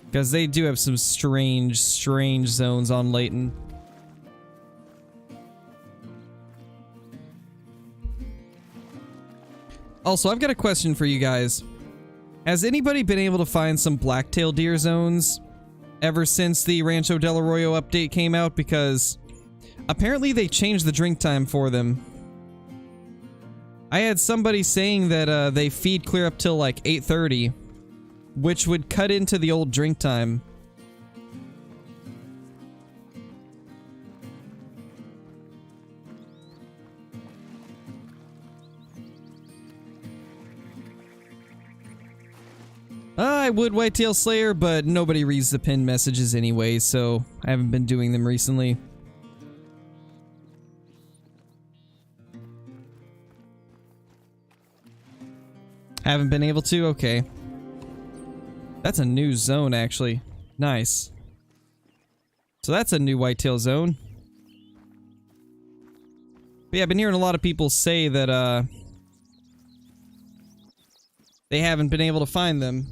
A: Because they do have some strange zones on Layton. Also, I've got a question for you guys. Has anybody been able to find some blacktail deer zones ever since the Rancho Del Arroyo update came out? Because apparently they changed the drink time for them. I had somebody saying that they feed clear up till like 8:30, which would cut into the old drink time. I would Whitetail Slayer, but nobody reads the pinned messages anyway, so I haven't been doing them recently. Haven't been able to? Okay. That's a new zone, actually. Nice. So that's a new whitetail zone. But yeah, I've been hearing a lot of people say that, they haven't been able to find them.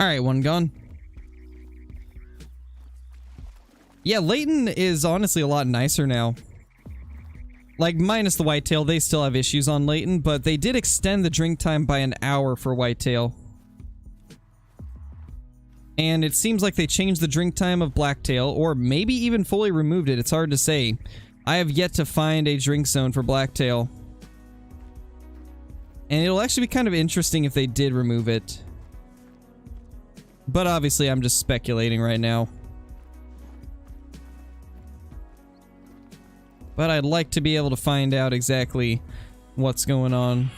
A: Alright, one gone. Yeah, Layton is honestly a lot nicer now. Like, minus the whitetail, they still have issues on Layton, but they did extend the drink time by an hour for whitetail. And it seems like they changed the drink time of blacktail, or maybe even fully removed it. It's hard to say. I have yet to find a drink zone for blacktail. And it'll actually be kind of interesting if they did remove it. But obviously, I'm just speculating right now. But I'd like to be able to find out exactly what's going on.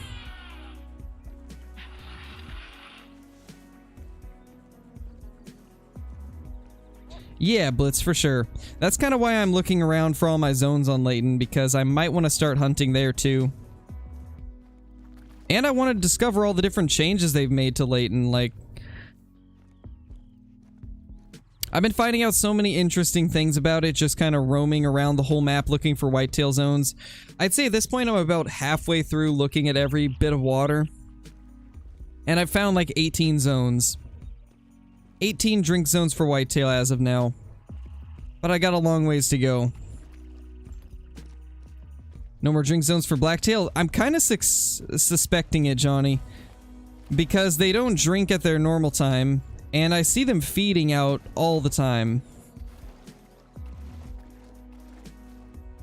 A: Yeah, Blitz, for sure. That's kind of why I'm looking around for all my zones on Layton, because I might want to start hunting there too. And I want to discover all the different changes they've made to Layton, like... I've been finding out so many interesting things about it, just kind of roaming around the whole map looking for whitetail zones. I'd say at this point I'm about halfway through looking at every bit of water. And I've found like 18 zones. 18 drink zones for whitetail as of now. But I got a long ways to go. No more drink zones for blacktail? I'm kind of suspecting it, Johnny. Because they don't drink at their normal time. And I see them feeding out all the time.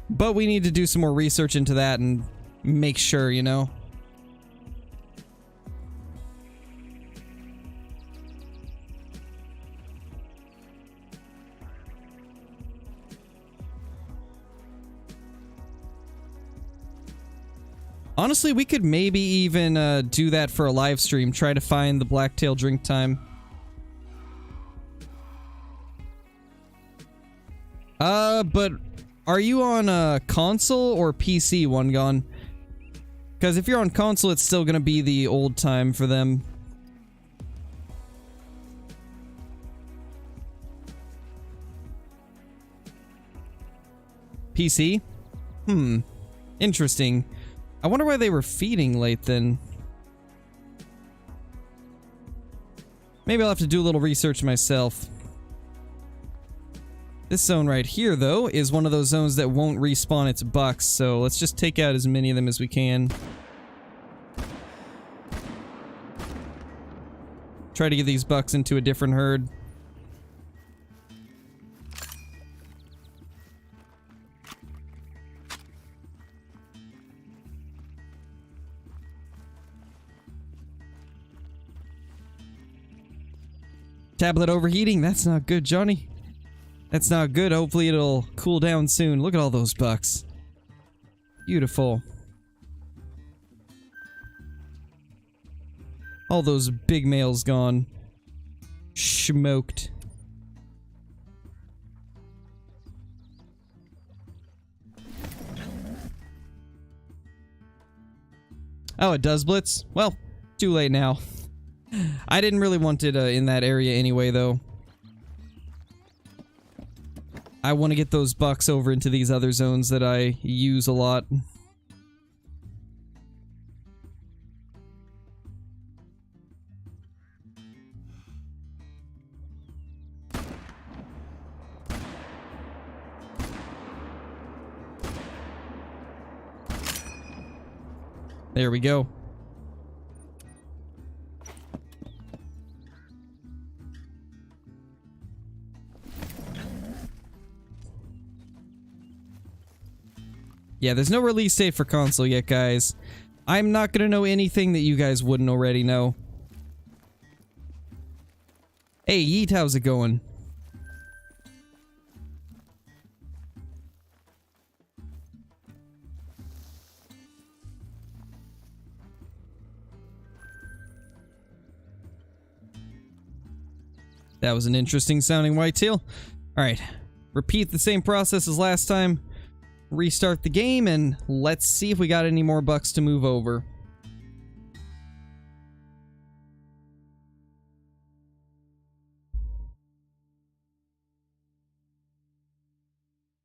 A: But we need to do some more research into that and make sure, you know? Honestly, we could maybe even do that for a live stream. Try to find the blacktail drink time. But are you on console or PC, One Gone? Because if you're on console, it's still gonna be the old time for them. PC? Interesting. I wonder why they were feeding late then. Maybe I'll have to do a little research myself. This zone right here, though, is one of those zones that won't respawn its bucks, so let's just take out as many of them as we can. Try to get these bucks into a different herd. Tablet overheating? That's not good, Johnny. That's not good. Hopefully it'll cool down soon. Look at all those bucks. Beautiful. All those big males gone. Smoked. Oh, it does blitz? Well, too late now. I didn't really want it in that area anyway, though. I want to get those bucks over into these other zones that I use a lot. There we go. Yeah, there's no release date for console yet, guys. I'm not gonna know anything that you guys wouldn't already know. Hey, Yeet, how's it going? That was an interesting sounding whitetail. Alright, repeat the same process as last time. Restart the game, and let's see if we got any more bucks to move over.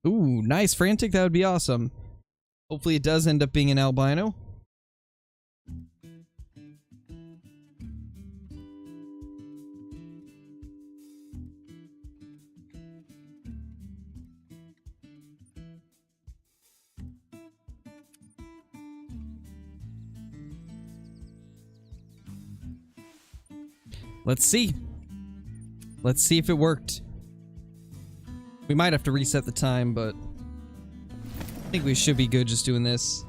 A: Ooh, nice Frantic, that would be awesome. Hopefully it does end up being an albino. Let's see. Let's see if it worked. We might have to reset the time, but I think we should be good just doing this.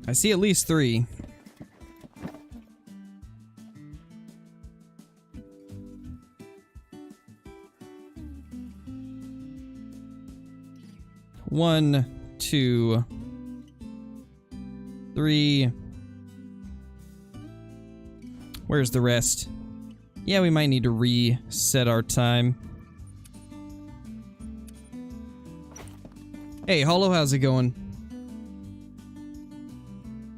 A: I see at least 3. One, 2, 3. Where's the rest? Yeah, we might need to reset our time. Hey, Hollow, how's it going?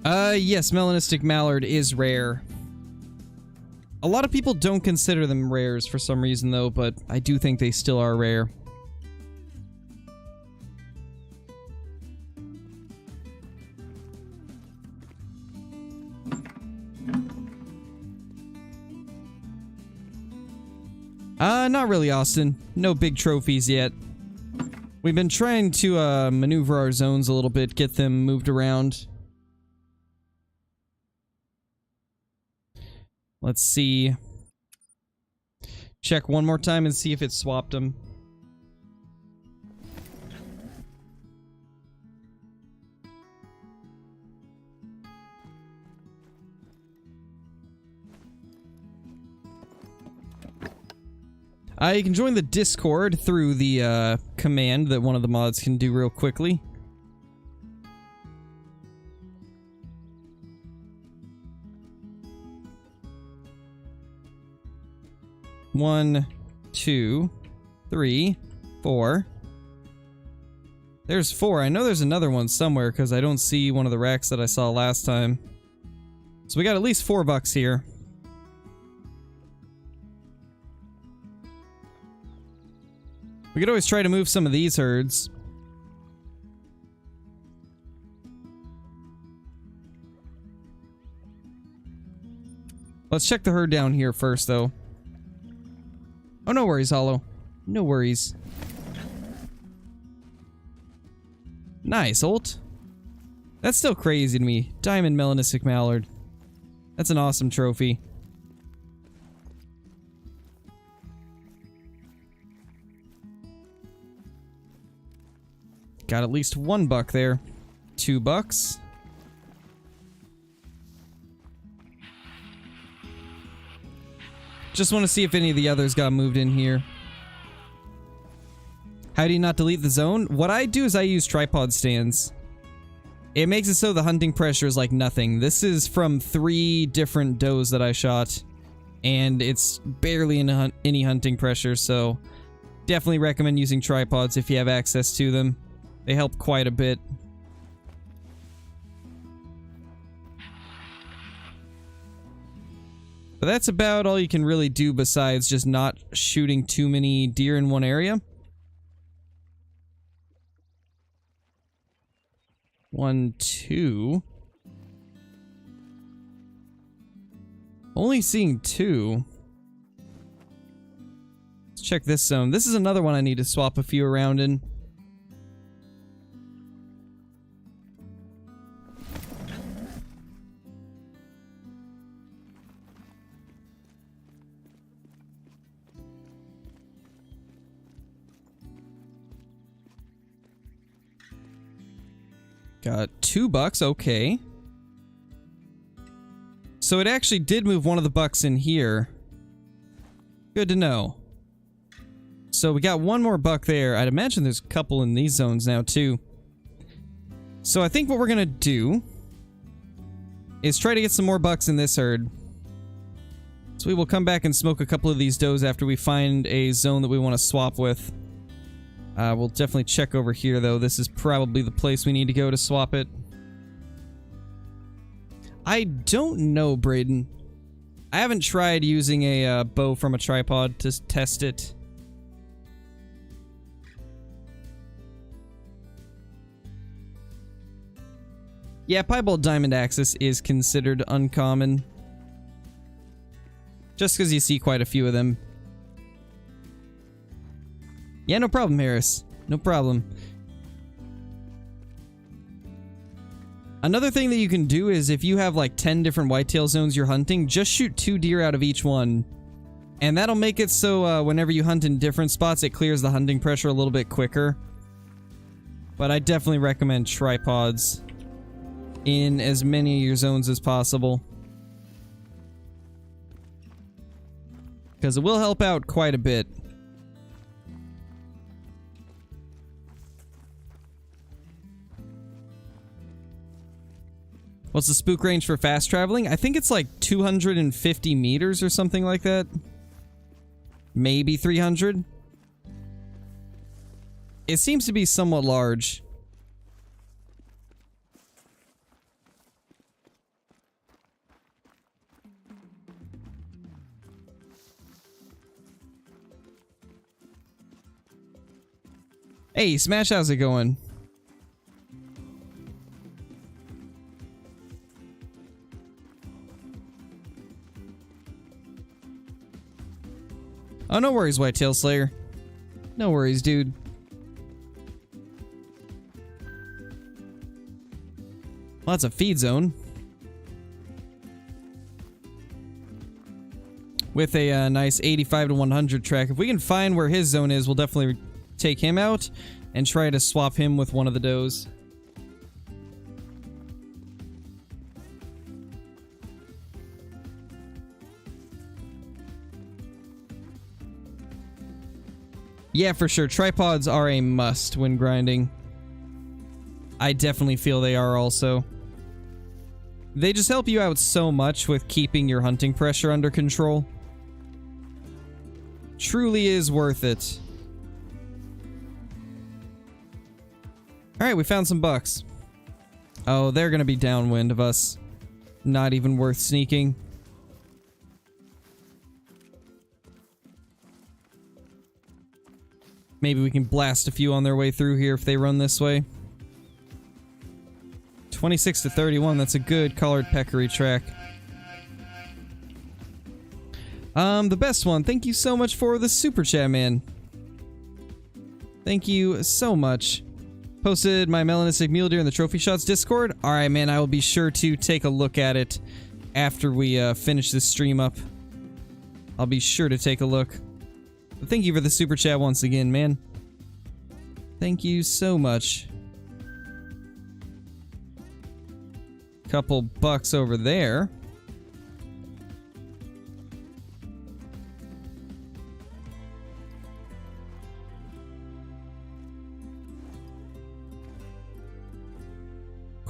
A: Yes, Melanistic Mallard is rare. A lot of people don't consider them rares for some reason, though, but I do think they still are rare. Not really, Austin. No big trophies yet. We've been trying to, maneuver our zones a little bit, get them moved around. Let's see. Check one more time and see if it swapped them. You can join the Discord through the command that one of the mods can do real quickly. One, 2, 3, 4. There's 4. I know there's another one somewhere because I don't see one of the racks that I saw last time. So we got at least 4 bucks here. We could always try to move some of these herds. Let's check the herd down here first, though. Oh, no worries, Hollow. No worries. Nice, Ult. That's still crazy to me. Diamond Melanistic Mallard. That's an awesome trophy. Got at least 1 buck there. 2 bucks. Just want to see if any of the others got moved in here. How do you not delete the zone? What I do is I use tripod stands. It makes it so the hunting pressure is like nothing. This is from 3 different does that I shot, and it's barely any hunting pressure, so definitely recommend using tripods if you have access to them. They help quite a bit. But that's about all you can really do besides just not shooting too many deer in one area. 1, 2. Only seeing 2. Let's check this zone. This is another one I need to swap a few around in. Got 2 bucks, okay. So it actually did move one of the bucks in here. Good to know. So we got 1 more buck there. I'd imagine there's a couple in these zones now too. So I think what we're gonna do is try to get some more bucks in this herd. So we will come back and smoke a couple of these does after we find a zone that we want to swap with. We'll definitely check over here, though. This is probably the place we need to go to swap it. I don't know, Braden. I haven't tried using a bow from a tripod to test it. Yeah, piebald diamond axis is considered uncommon. Just because you see quite a few of them. Yeah, no problem, Harris. No problem. Another thing that you can do is if you have like 10 different whitetail zones you're hunting, just shoot 2 deer out of each one. And that'll make it so whenever you hunt in different spots, it clears the hunting pressure a little bit quicker. But I definitely recommend tripods in as many of your zones as possible, because it will help out quite a bit. What's the spook range for fast traveling? I think it's like 250 meters or something like that. Maybe 300. It seems to be somewhat large. Hey, Smash, how's it going? Oh, no worries, Whitetail Slayer. No worries, dude. Well, that's a feed zone. With a nice 85 to 100 track. If we can find where his zone is, we'll definitely take him out and try to swap him with one of the does. Yeah, for sure. Tripods are a must when grinding. I definitely feel they are also. They just help you out so much with keeping your hunting pressure under control. Truly is worth it. Alright, we found some bucks. Oh, they're gonna be downwind of us. Not even worth sneaking. Maybe we can blast a few on their way through here if they run this way. 26 to 31, that's a good collared peccary track. The best one, thank you so much for the super chat, man. Thank you so much. Posted my melanistic mule deer in the Trophy Shots Discord. Alright, man, I will be sure to take a look at it after we finish this stream up. I'll be sure to take a look. But thank you for the super chat once again, man. Thank you so much. Couple bucks over there.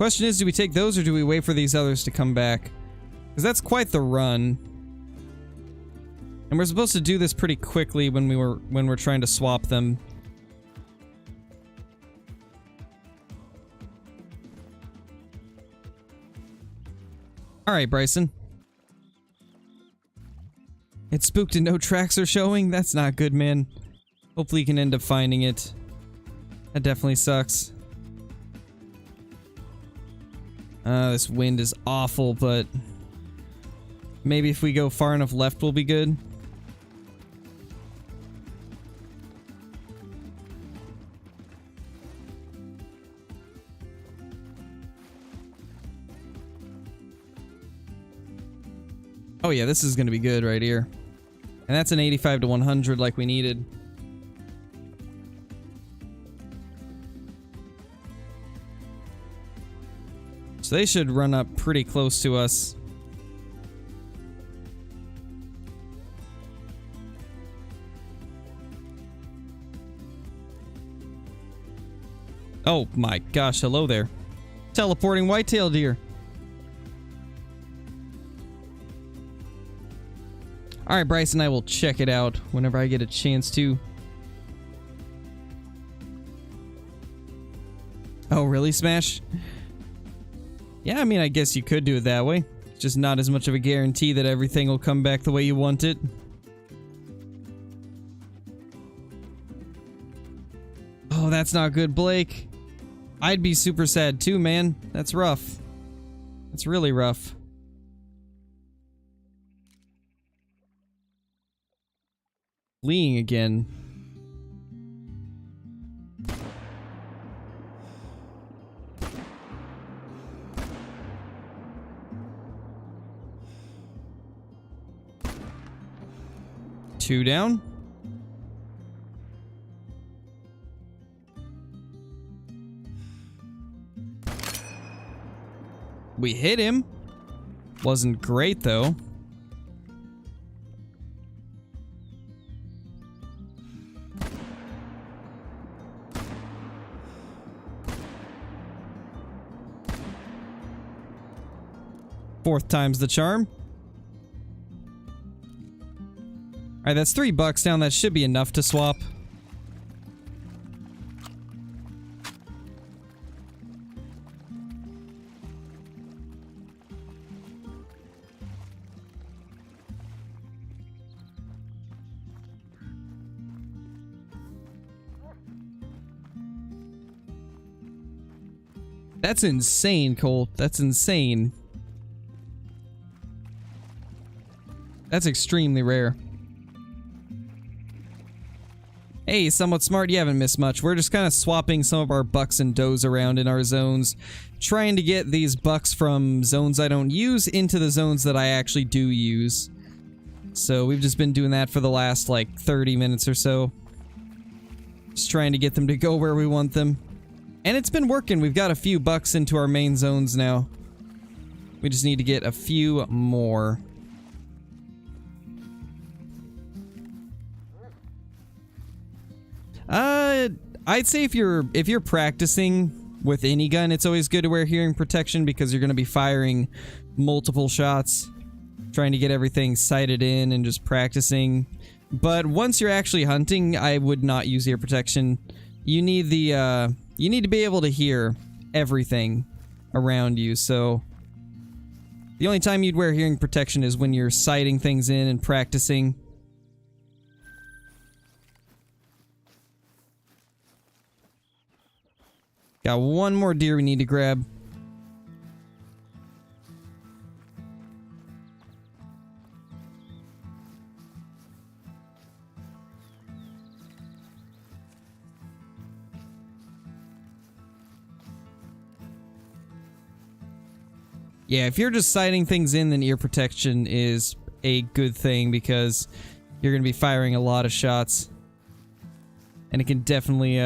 A: Question is, do we take those or do we wait for these others to come back? Because that's quite the run. And we're supposed to do this pretty quickly when we're trying to swap them. Alright, Bryson. It's spooked and no tracks are showing? That's not good, man. Hopefully you can end up finding it. That definitely sucks. This wind is awful, but maybe if we go far enough left we'll be good. Oh yeah, this is gonna be good right here. And that's an 85 to 100 like we needed. So they should run up pretty close to us. Oh my gosh, hello there. Teleporting whitetail deer. Alright, Bryce and I will check it out whenever I get a chance to. Oh, really, Smash? Yeah, I mean, I guess you could do it that way. It's just not as much of a guarantee that everything will come back the way you want it. Oh, that's not good, Blake. I'd be super sad too, man. That's rough. That's really rough. Fleeing again. Two down. We hit him. Wasn't great though. Fourth time's the charm. Alright, that's $3 down. That should be enough to swap. That's insane, Colt. That's insane. That's extremely rare. Hey, somewhat smart, you haven't missed much. We're just kind of swapping some of our bucks and does around in our zones, trying to get these bucks from zones I don't use into the zones that I actually do use. So we've just been doing that for the last, like, 30 minutes or so. Just trying to get them to go where we want them. And it's been working. We've got a few bucks into our main zones now. We just need to get a few more. I'd say if you're practicing with any gun, it's always good to wear hearing protection because you're going to be firing multiple shots, trying to get everything sighted in and just practicing. But once you're actually hunting, I would not use ear protection. You need the you need to be able to hear everything around you. So the only time you'd wear hearing protection is when you're sighting things in and practicing. Got one more deer we need to grab. Yeah, if you're just sighting things in, then ear protection is a good thing because you're going to be firing a lot of shots. And it can definitely,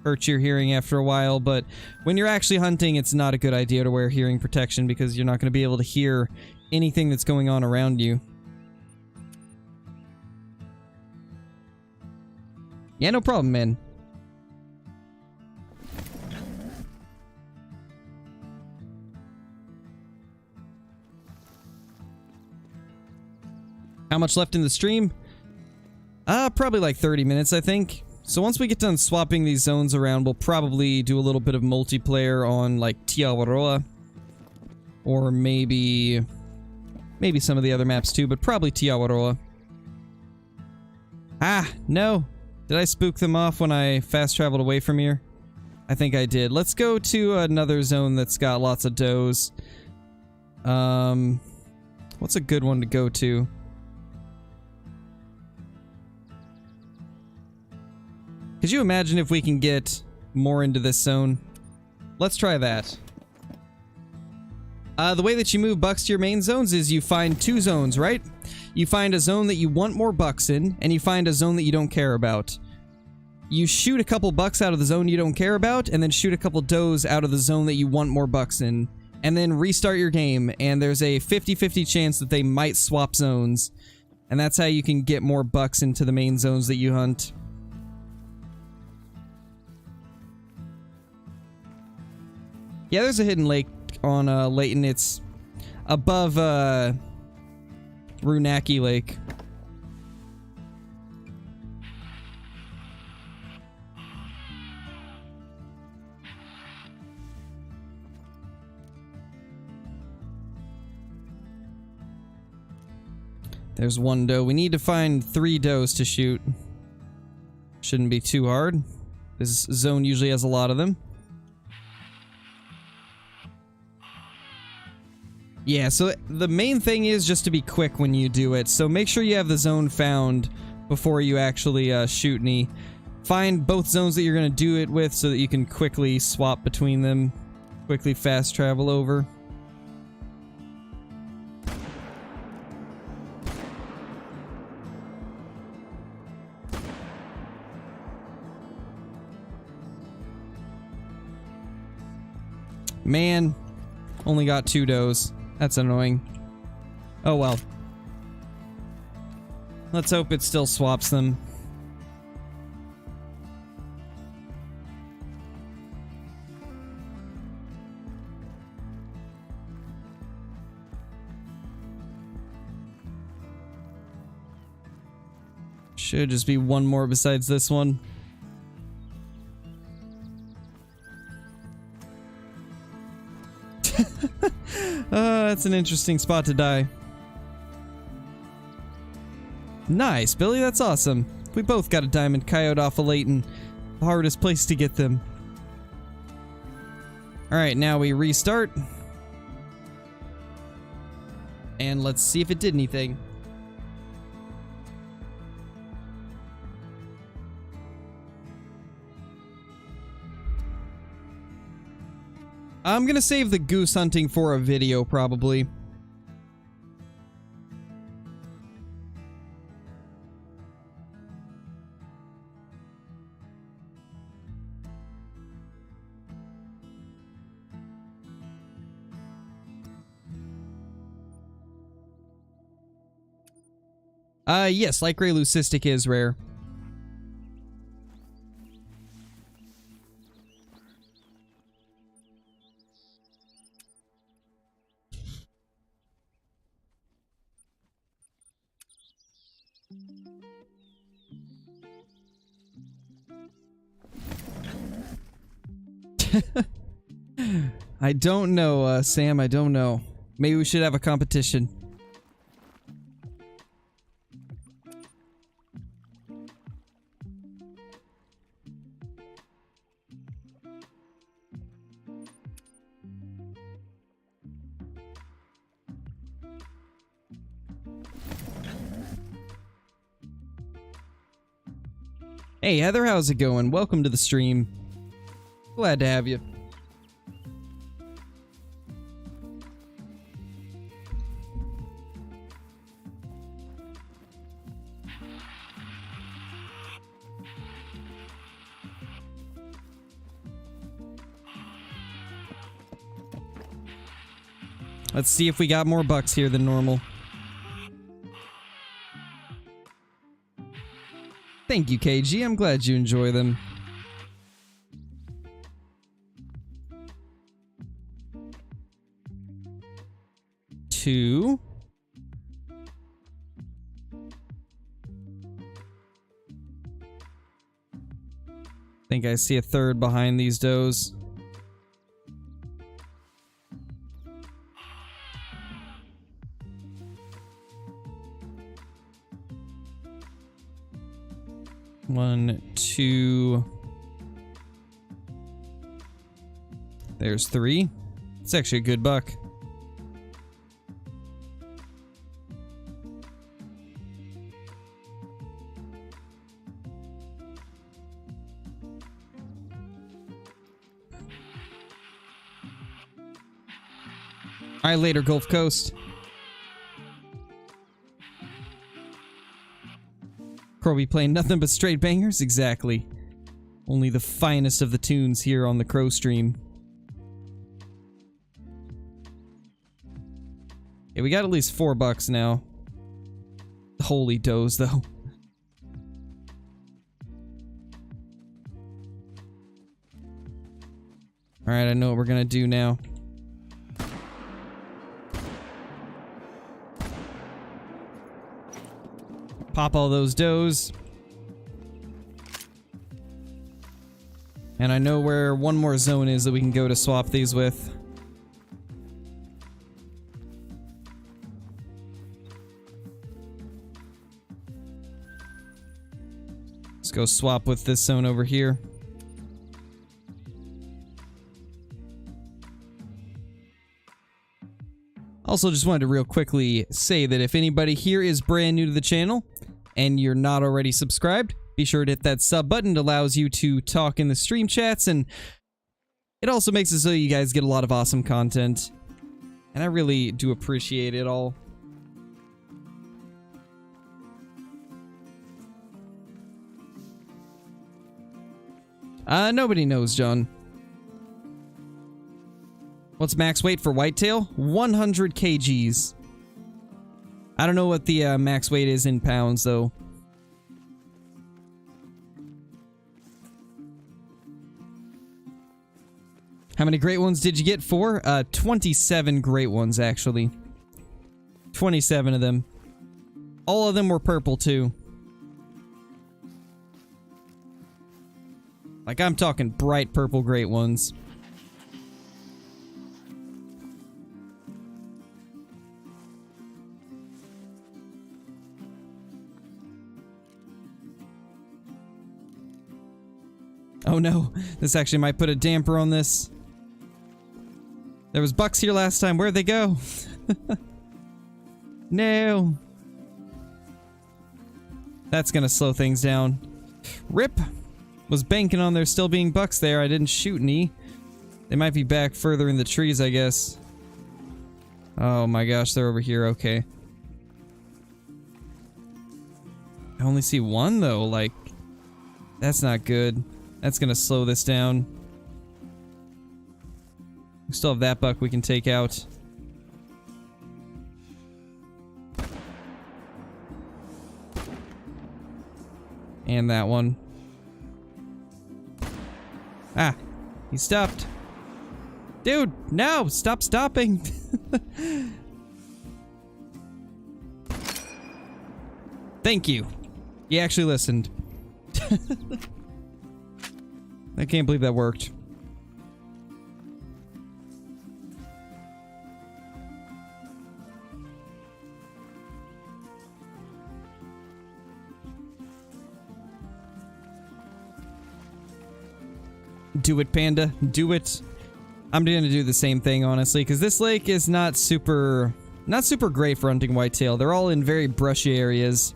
A: hurt your hearing after a while, but when you're actually hunting, it's not a good idea to wear hearing protection because you're not going to be able to hear anything that's going on around you. Yeah, no problem, man. How much left in the stream? Probably like 30 minutes, I think. So once we get done swapping these zones around, we'll probably do a little bit of multiplayer on like Tiawaroa. Or maybe some of the other maps too, but probably Tiawaroa. Ah, no. Did I spook them off when I fast traveled away from here? I think I did. Let's go to another zone that's got lots of does. What's a good one to go to? Could you imagine if we can get more into this zone? Let's try that. The way that you move bucks to your main zones is you find two zones, right? You find a zone that you want more bucks in, and you find a zone that you don't care about. You shoot a couple bucks out of the zone you don't care about, and then shoot a couple does out of the zone that you want more bucks in. And then restart your game, and there's a 50-50 chance that they might swap zones. And that's how you can get more bucks into the main zones that you hunt. Yeah, there's a hidden lake on Layton. It's above Runaki Lake. There's one doe. We need to find 3 does to shoot. Shouldn't be too hard. This zone usually has a lot of them. Yeah, so the main thing is just to be quick when you do it. So make sure you have the zone found before you actually shoot any. Find both zones that you're going to do it with so that you can quickly swap between them. Quickly fast travel over. Man, only got 2 does. That's annoying. Oh well. Let's hope it still swaps them. Should just be one more besides this one. That's an interesting spot to die. Nice, Billy, that's awesome. We both got a diamond coyote off of Layton. The hardest place to get them. Alright, now we restart. And let's see if it did anything. I'm gonna save the goose hunting for a video, probably. Yes, light gray leucistic is rare. I don't know, Sam, I don't know. Maybe we should have a competition. Hey, Heather, how's it going? Welcome to the stream. Glad to have you. Let's see if we got more bucks here than normal. Thank you, KG. I'm glad you enjoy them. Two. Think I see a third behind these does. One, two. There's three. It's actually a good buck. Alright, later, Gulf Coast. Crow playing nothing but straight bangers? Exactly. Only the finest of the tunes here on the Crow stream. Yeah, we got at least $4 now. Holy does, though. Alright, I know what we're gonna do now. Pop all those does. And I know where one more zone is that we can go to swap these with. Let's go swap with this zone over here. Also, just wanted to real quickly say that if anybody here is brand new to the channel and you're not already subscribed, be sure to hit that sub button. It allows you to talk in the stream chats, and it also makes it so you guys get a lot of awesome content. And I really do appreciate it all. Nobody knows, John. What's max weight for whitetail? 100 kgs. I don't know what the max weight is in pounds, though. How many great ones did you get for? 27 great ones, actually. 27 of them. All of them were purple, too. Like, I'm talking bright purple great ones. Oh no, this actually might put a damper on this. There was bucks here last time. Where'd they go? No. That's gonna slow things down. Rip. Was banking on there still being bucks there. I didn't shoot any. They might be back further in the trees, I guess. Oh my gosh, they're over here. Okay. I only see one though. Like, that's not good. That's gonna slow this down. We still have that buck we can take out. And that one. Ah, he stopped. Dude, no! Stop stopping! Thank you. You actually listened. I can't believe that worked. Do it, Panda. Do it. I'm gonna do the same thing, honestly, because this lake is not super great for hunting whitetail. They're all in very brushy areas.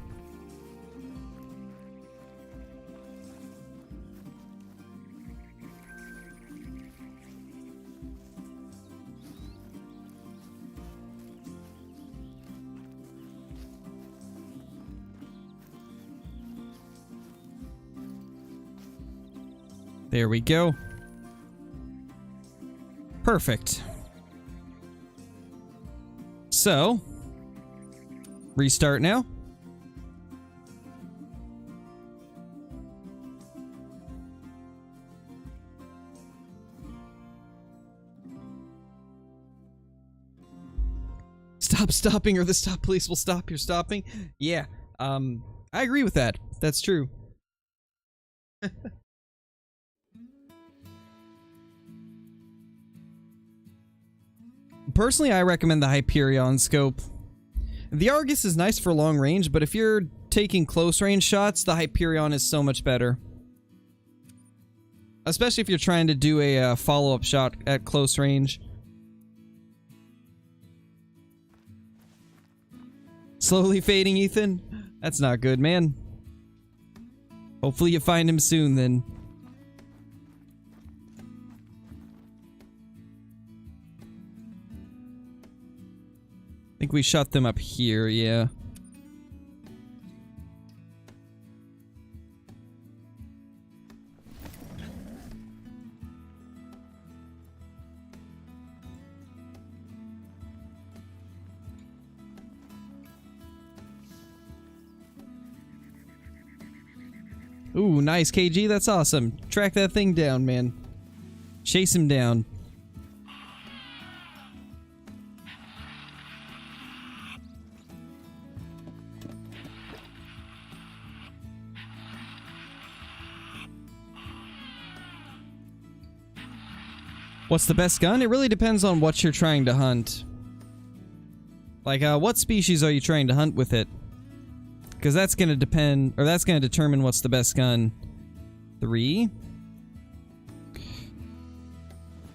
A: There we go. Perfect. So, restart now. Stop stopping or the stop police will stop your stopping. Yeah, I agree with that. That's true. Personally, I recommend the Hyperion scope. The Argus is nice for long range, but if you're taking close range shots, the Hyperion is so much better. Especially if you're trying to do a follow-up shot at close range. Slowly fading, Ethan? That's not good, man. Hopefully you find him soon, then. I think we shot them up here, yeah. Ooh, nice, KG. That's awesome. Track that thing down, man. Chase him down. What's the best gun? It really depends on what you're trying to hunt. Like, what species are you trying to hunt with it? Because that's going to depend, or that's going to determine what's the best gun. 3.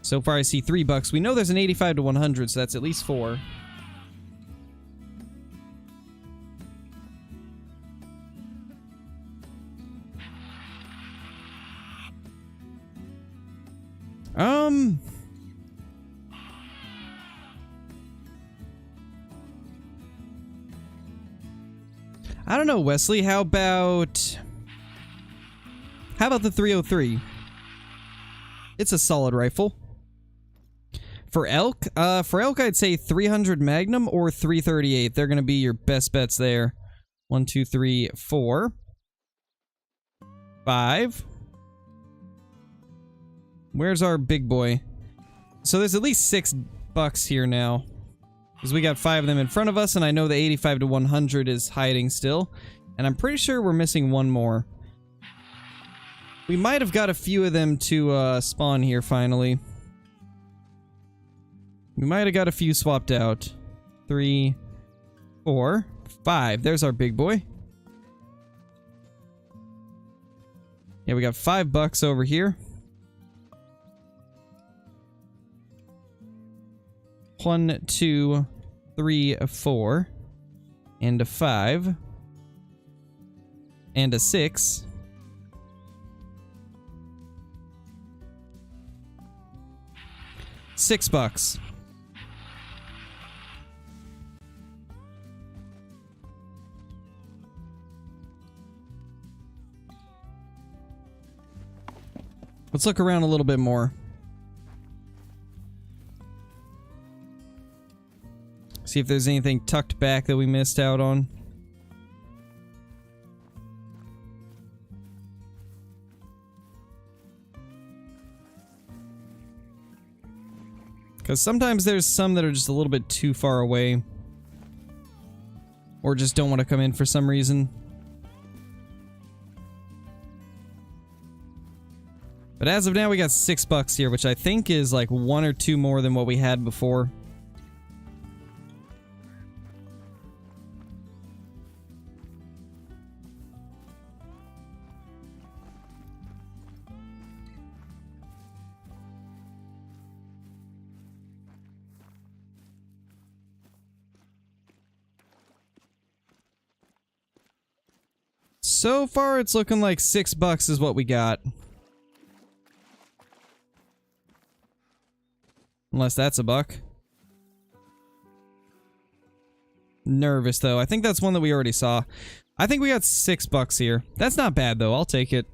A: So far I see $3. We know there's an 85 to 100, so that's at least 4. I don't know, Wesley. How about the 303? It's a solid rifle. For elk, I'd say 300 Magnum or 338. They're gonna be your best bets there. 1, 2, 3, 4, 5. Where's our big boy? So there's at least $6 here now. Because we got 5 of them in front of us, and I know the 85 to 100 is hiding still. And I'm pretty sure we're missing one more. We might have got a few of them to spawn here finally. We might have got a few swapped out. 3, 4, 5. There's our big boy. Yeah, we got $5 over here. 1, 2, 3, 4, and a 5, and a 6. $6. Let's look around a little bit more. See if there's anything tucked back that we missed out on. Because sometimes there's some that are just a little bit too far away. Or just don't want to come in for some reason. But as of now, we got $6 here, which I think is like 1 or 2 more than what we had before. So far, it's looking like $6 is what we got. Unless that's a buck. Nervous, though. I think that's one that we already saw. I think we got $6 here. That's not bad, though. I'll take it.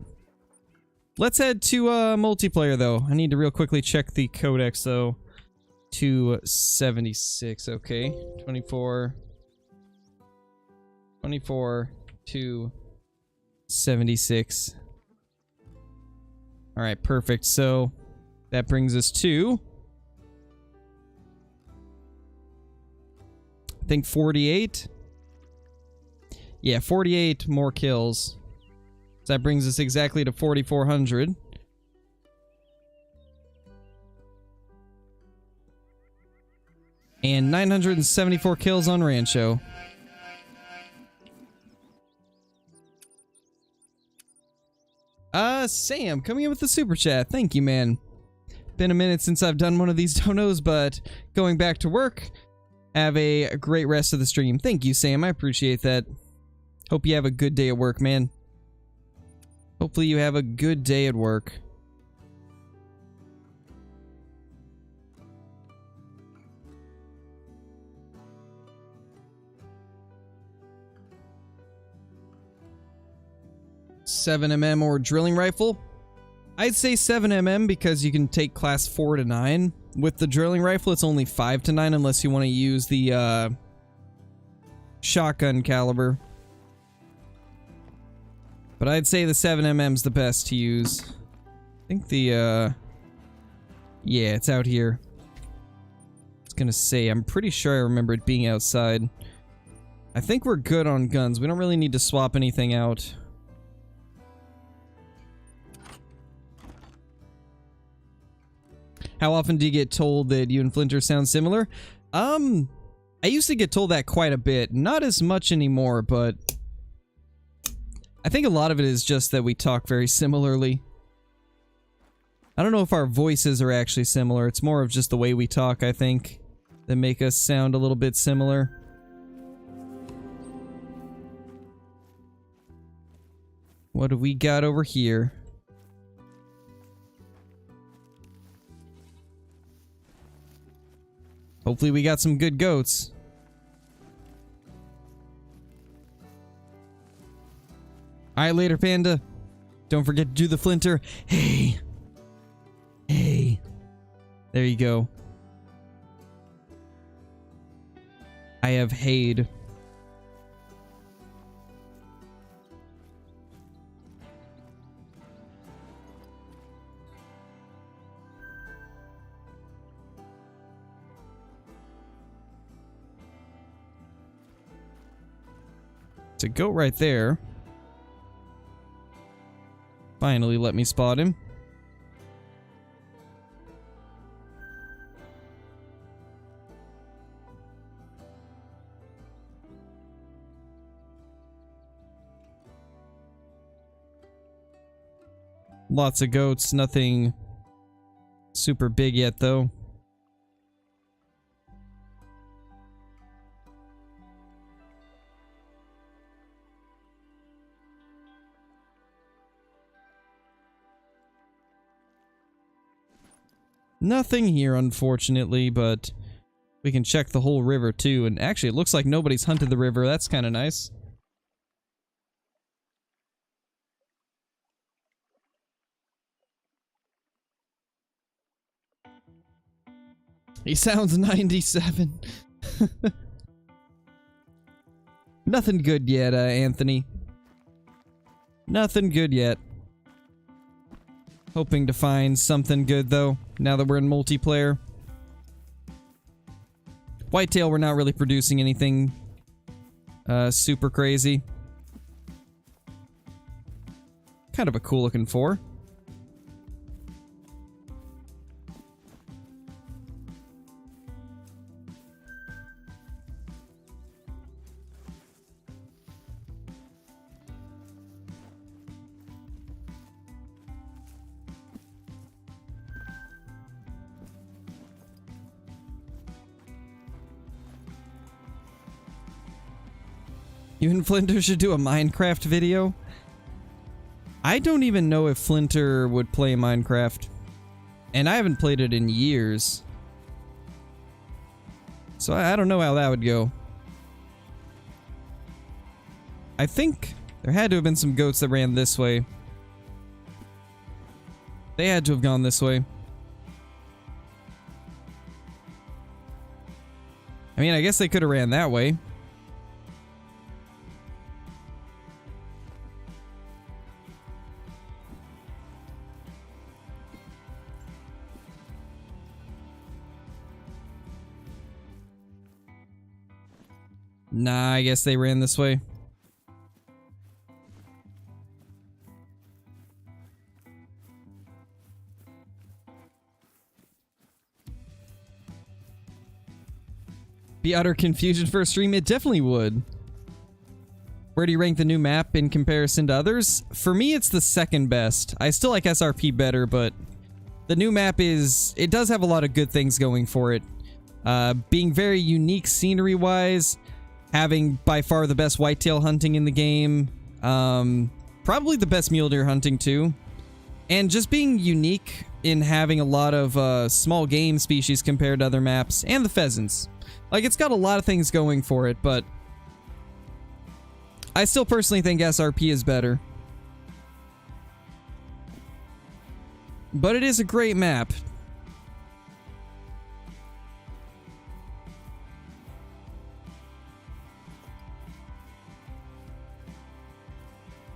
A: Let's head to multiplayer, though. I need to real quickly check the codex, though. 276, okay. 24, 276. Alright, perfect. So, that brings us to... I think 48. Yeah, 48 more kills. So that brings us exactly to 4,400. And 974 kills on Rancho. Sam, coming in with the super chat. Thank you, man. Been a minute since I've done one of these donos, but going back to work. Have a great rest of the stream. Thank you, Sam. I appreciate that. Hope you have a good day at work, man. Hopefully you have a good day at work. .7mm or drilling rifle? I'd say 7mm because you can take class 4 to 9. With the drilling rifle, it's only 5 to 9 unless you want to use the shotgun caliber. But I'd say the 7mm's the best to use. I think the yeah, it's out here. I was gonna say, I'm pretty sure I remember it being outside. I think we're good on guns. We don't really need to swap anything out. How often do you get told that you and Flinter sound similar? I used to get told that quite a bit. Not as much anymore, but I think a lot of it is just that we talk very similarly. I don't know if our voices are actually similar. It's more of just the way we talk, I think, that make us sound a little bit similar. What do we got over here? Hopefully we got some good goats. Alright, later, Panda. Don't forget to do the Flinter. Hey. Hey. There you go. I have hayed. It's a goat right there. Finally let me spot him. Lots of goats, nothing super big yet though. Nothing here, unfortunately, but we can check the whole river too, and actually it looks like nobody's hunted the river. That's kind of nice. He sounds 97. Nothing good yet, Anthony. Nothing good yet. Hoping to find something good, though, now that we're in multiplayer. Whitetail, we're not really producing anything super crazy. Kind of a cool looking 4. You and Flinter should do a Minecraft video. I don't even know if Flinter would play Minecraft. And I haven't played it in years. So I don't know how that would go. I think there had to have been some goats that ran this way. They had to have gone this way. I mean, I guess they could have ran that way. Nah, I guess they ran this way. be utter confusion for a stream? It definitely would. Where do you rank the new map in comparison to others? For me, it's the second best. I still like SRP better, but the new map it does have a lot of good things going for it. Being very unique scenery-wise, having by far the best whitetail hunting in the game, probably the best mule deer hunting too, and just being unique in having a lot of small game species compared to other maps, and the pheasants. Like, it's got a lot of things going for it, but I still personally think SRP is better. But it is a great map.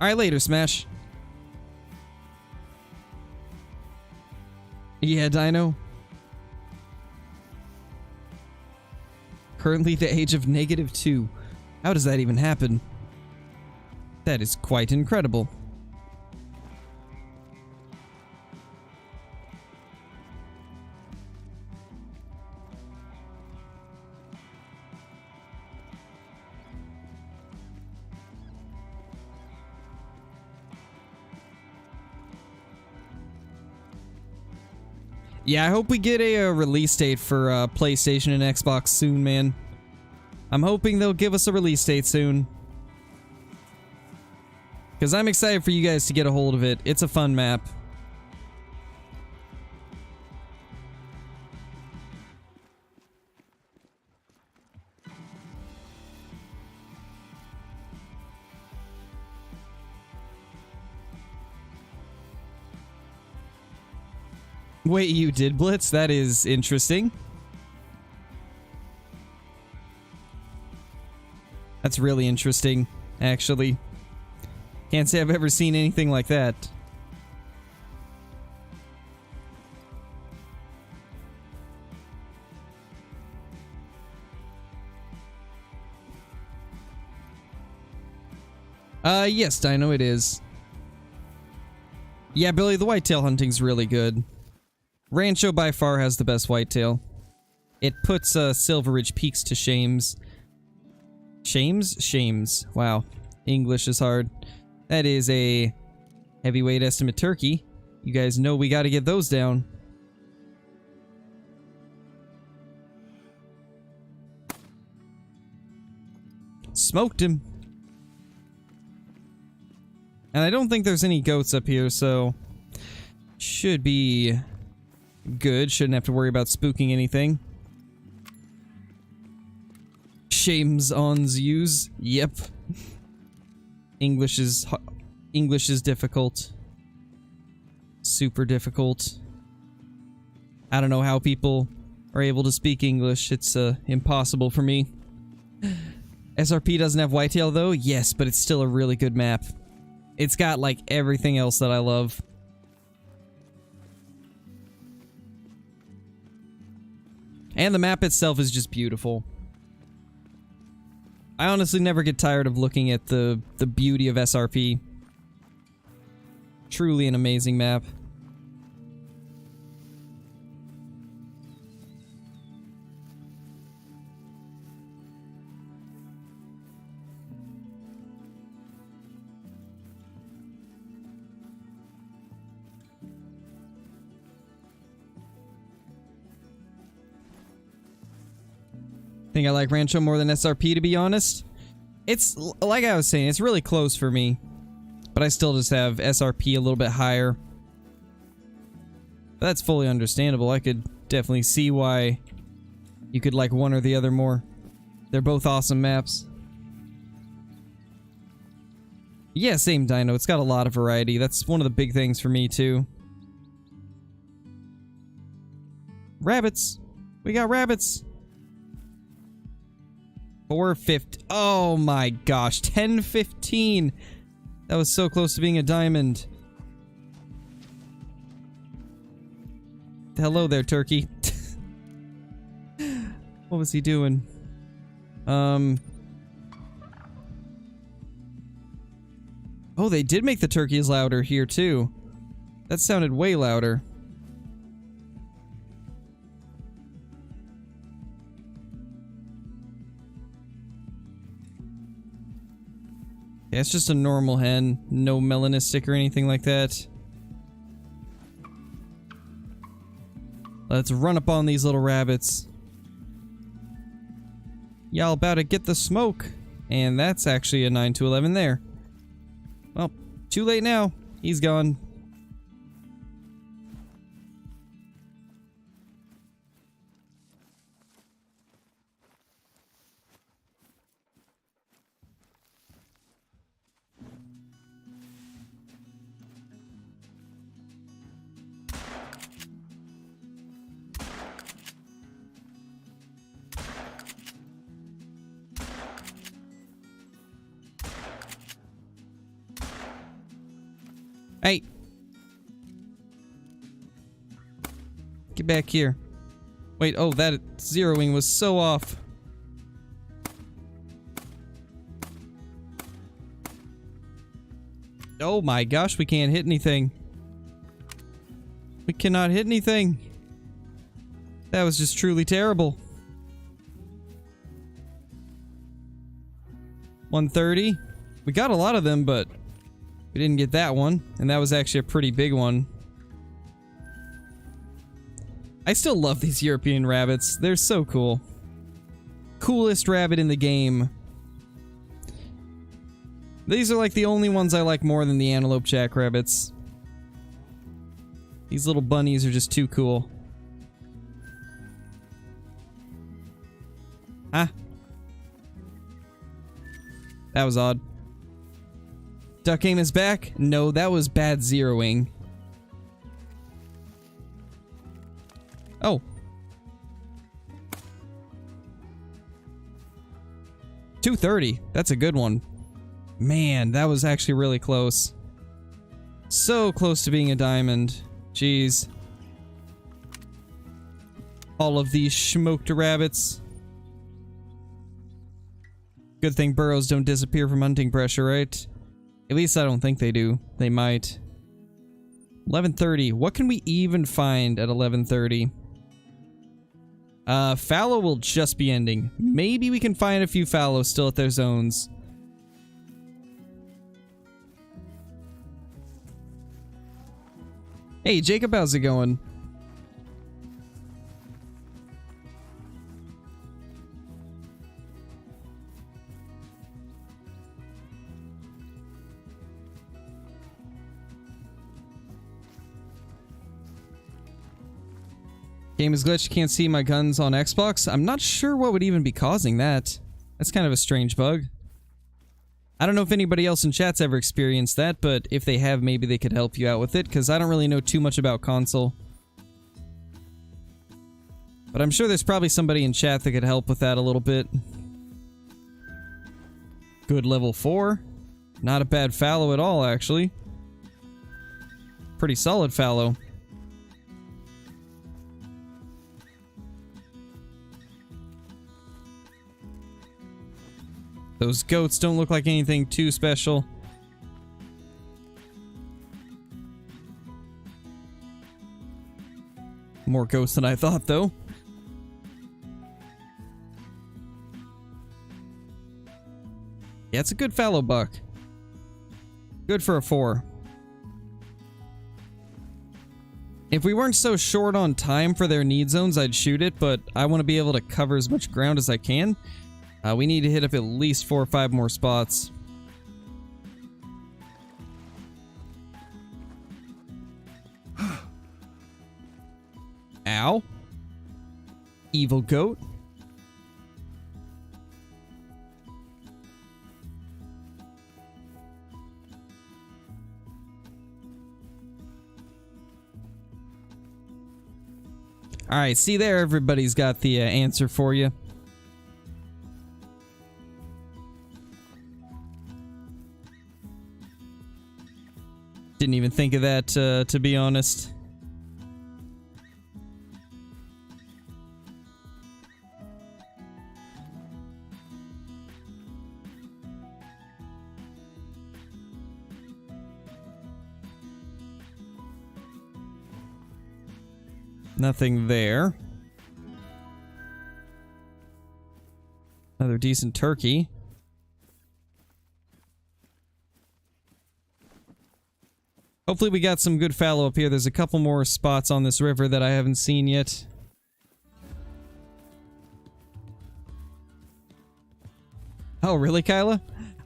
A: Alright, later, Smash. Yeah, Dino. Currently the age of -2. How does that even happen? That is quite incredible. Yeah, I hope we get a release date for PlayStation and Xbox soon, man. I'm hoping they'll give us a release date soon. Because I'm excited for you guys to get a hold of it. It's a fun map. Wait, you did Blitz? That is interesting. That's really interesting, actually. Can't say I've ever seen anything like that. Yes, Dino, it is. Yeah, Billy, the whitetail hunting's really good. Rancho by far has the best whitetail. It puts Silver Ridge Peaks to shames. Shames? Shames. Wow. English is hard. That is a heavyweight estimate turkey. You guys know we gotta get those down. Smoked him. And I don't think there's any goats up here, so should be good. Shouldn't have to worry about spooking anything. Shames ons use. Yep. English is difficult. Super difficult. I don't know how people are able to speak English. It's impossible for me. SRP doesn't have whitetail though? Yes, but it's still a really good map. It's got like everything else that I love. And the map itself is just beautiful. I honestly never get tired of looking at the beauty of SRP. Truly an amazing map. Think I like Rancho more than SRP, to be honest. It's, like I was saying, it's really close for me. But I still just have SRP a little bit higher. But that's fully understandable. I could definitely see why you could like one or the other more. They're both awesome maps. Yeah, same Dino. It's got a lot of variety. That's one of the big things for me, too. Rabbits. We got rabbits. 450. Oh my gosh. 1015. That was so close to being a diamond. Hello there, turkey. What was he doing? Oh, they did make the turkeys louder here, too. That sounded way louder. Yeah, it's just a normal hen. No melanistic or anything like that. Let's run up on these little rabbits. Y'all about to get the smoke. And that's actually a 9 to 11 there. Well, too late now. He's gone. Hey! Get back here. Wait, oh, that zeroing was so off. Oh my gosh, we can't hit anything. We cannot hit anything. That was just truly terrible. 130. We got a lot of them, but we didn't get that one, and that was actually a pretty big one. I still love these European rabbits. They're so cool. Coolest rabbit in the game. These are like the only ones I like more than the antelope jackrabbits. These little bunnies are just too cool. Huh? That was odd. Duck aim is back? No, that was bad zeroing. Oh. 230. That's a good one. Man, that was actually really close. So close to being a diamond. Jeez. All of these smoked rabbits. Good thing burrows don't disappear from hunting pressure, right? At least I don't think they do. They might. 11:30. What can we even find at 11:30? Fallow will just be ending. Maybe we can find a few fallow still at their zones. Hey, Jacob, how's it going? Game is glitched, can't see my guns on Xbox. I'm not sure what would even be causing that. That's kind of a strange bug. I don't know if anybody else in chat's ever experienced that, but if they have, maybe they could help you out with it, because I don't really know too much about console. But I'm sure there's probably somebody in chat that could help with that a little bit. Good level 4. Not a bad fallow at all, actually. Pretty solid fallow. Those goats don't look like anything too special. More ghosts than I thought, though. Yeah, it's a good fallow buck. Good for a 4. If we weren't so short on time for their need zones, I'd shoot it, but I want to be able to cover as much ground as I can. We need to hit up at least 4 or 5 more spots. Ow. Evil goat. Alright, see there, everybody's got the answer for you. Didn't even think of that, to be honest. Nothing there. Another decent turkey. Hopefully we got some good fallow up here. There's a couple more spots on this river that I haven't seen yet. Oh, really, Kyla?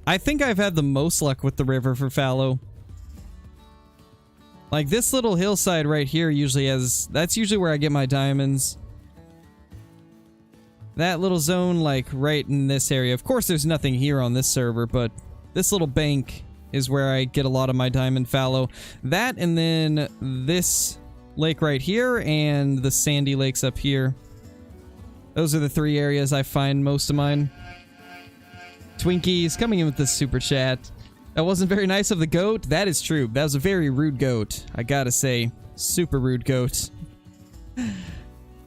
A: I think I've had the most luck with the river for fallow. Like, this little hillside right here usually has... That's usually where I get my diamonds. That little zone, like, right in this area. Of course, there's nothing here on this server, but this little bank is where I get a lot of my diamond fallow. That, and then this lake right here, and the sandy lakes up here. Those are the three areas I find most of mine. Twinkies coming in with this super chat. That wasn't very nice of the goat. That is true. That was a very rude goat. I gotta say. Super rude goat.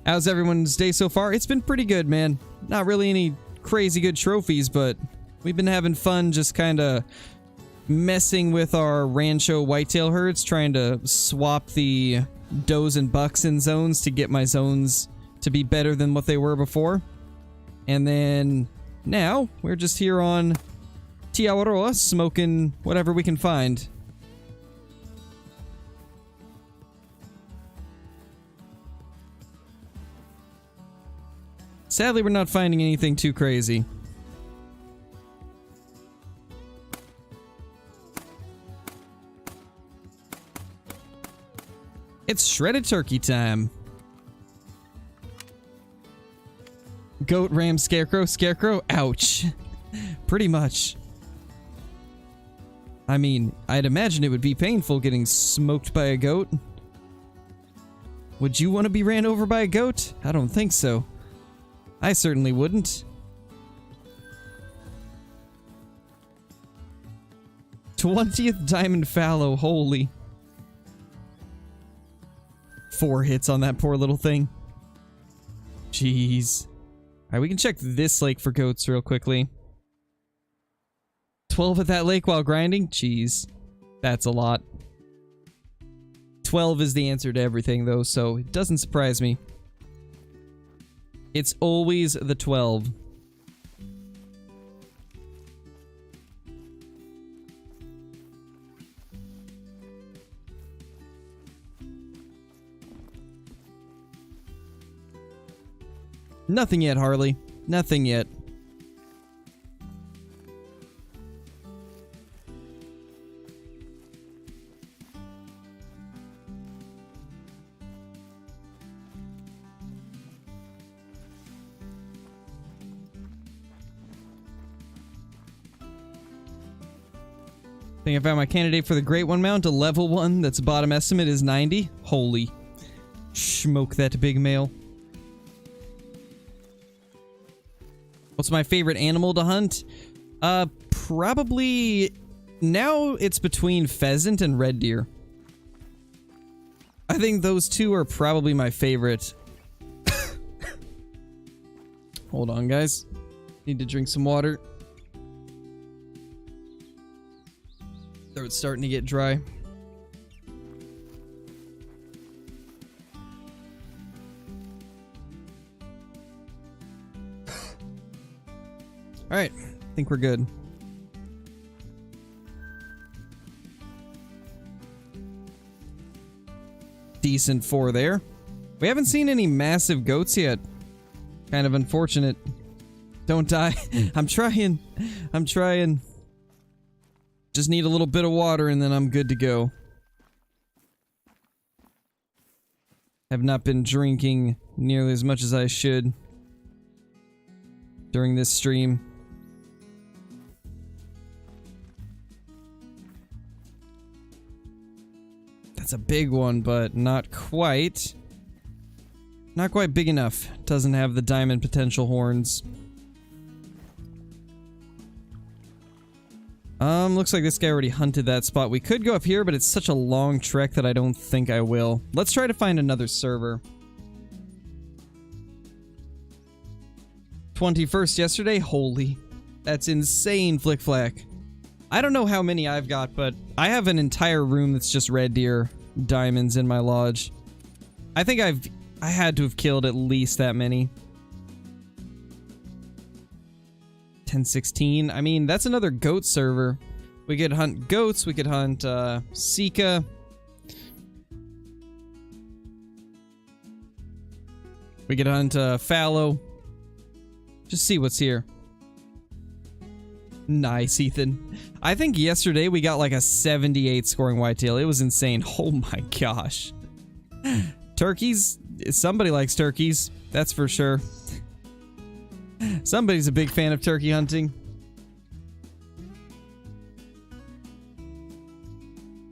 A: How's everyone's day so far? It's been pretty good, man. Not really any crazy good trophies, but we've been having fun just kind of messing with our Rancho whitetail herds, trying to swap the does and bucks in zones to get my zones to be better than what they were before. And then now we're just here on Tiawaroa smoking whatever we can find. Sadly, we're not finding anything too crazy. It's shredded turkey time. Goat, ram, scarecrow, scarecrow. Ouch. Pretty much. I mean, I'd imagine it would be painful getting smoked by a goat. Would you want to be ran over by a goat? I don't think so. I certainly wouldn't. 20th diamond fallow, holy. 4 hits on that poor little thing. Jeez. Alright, we can check this lake for goats real quickly. 12 at that lake while grinding? Jeez. That's a lot. 12 is the answer to everything, though, so it doesn't surprise me. It's always the 12. Nothing yet, Harley. Nothing yet. I think I found my candidate for the Great One mount, a level 1 that's bottom estimate is 90. Holy. Smoke that big male. What's my favorite animal to hunt? Probably... Now it's between pheasant and red deer. I think those two are probably my favorite. Hold on, guys. Need to drink some water. Throat's starting to get dry. Alright, I think we're good. Decent 4 there. We haven't seen any massive goats yet. Kind of unfortunate. Don't die. I'm trying. I'm trying. Just need a little bit of water and then I'm good to go. Have not been drinking nearly as much as I should during this stream. That's a big one, but not quite. Not quite big enough. Doesn't have the diamond potential horns. Looks like this guy already hunted that spot. We could go up here, but it's such a long trek that I don't think I will. Let's try to find another server. 21st yesterday? Holy. That's insane, Flick Flack. I don't know how many I've got, but I have an entire room that's just red deer diamonds in my lodge. I think I had to have killed at least that many. 1016. I mean, that's another goat server. We could hunt goats, we could hunt Sika. We get on to fallow. Just see what's here. Nice, Ethan. I think yesterday we got like a 78 scoring whitetail. It was insane. Oh my gosh. Turkeys? Somebody likes turkeys. That's for sure. Somebody's a big fan of turkey hunting.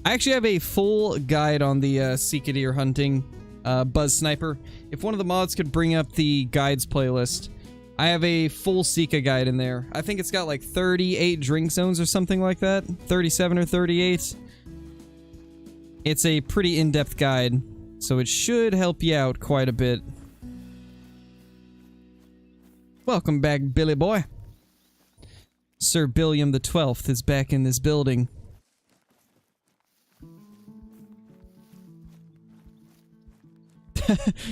A: I actually have a full guide on the Sika deer hunting Buzz Sniper. If one of the mods could bring up the guides playlist, I have a full Sika guide in there. I think it's got like 38 drink zones or something like that. 37 or 38. It's a pretty in-depth guide, so it should help you out quite a bit. Welcome back, Billy boy. Sir Billiam the 12th is back in this building.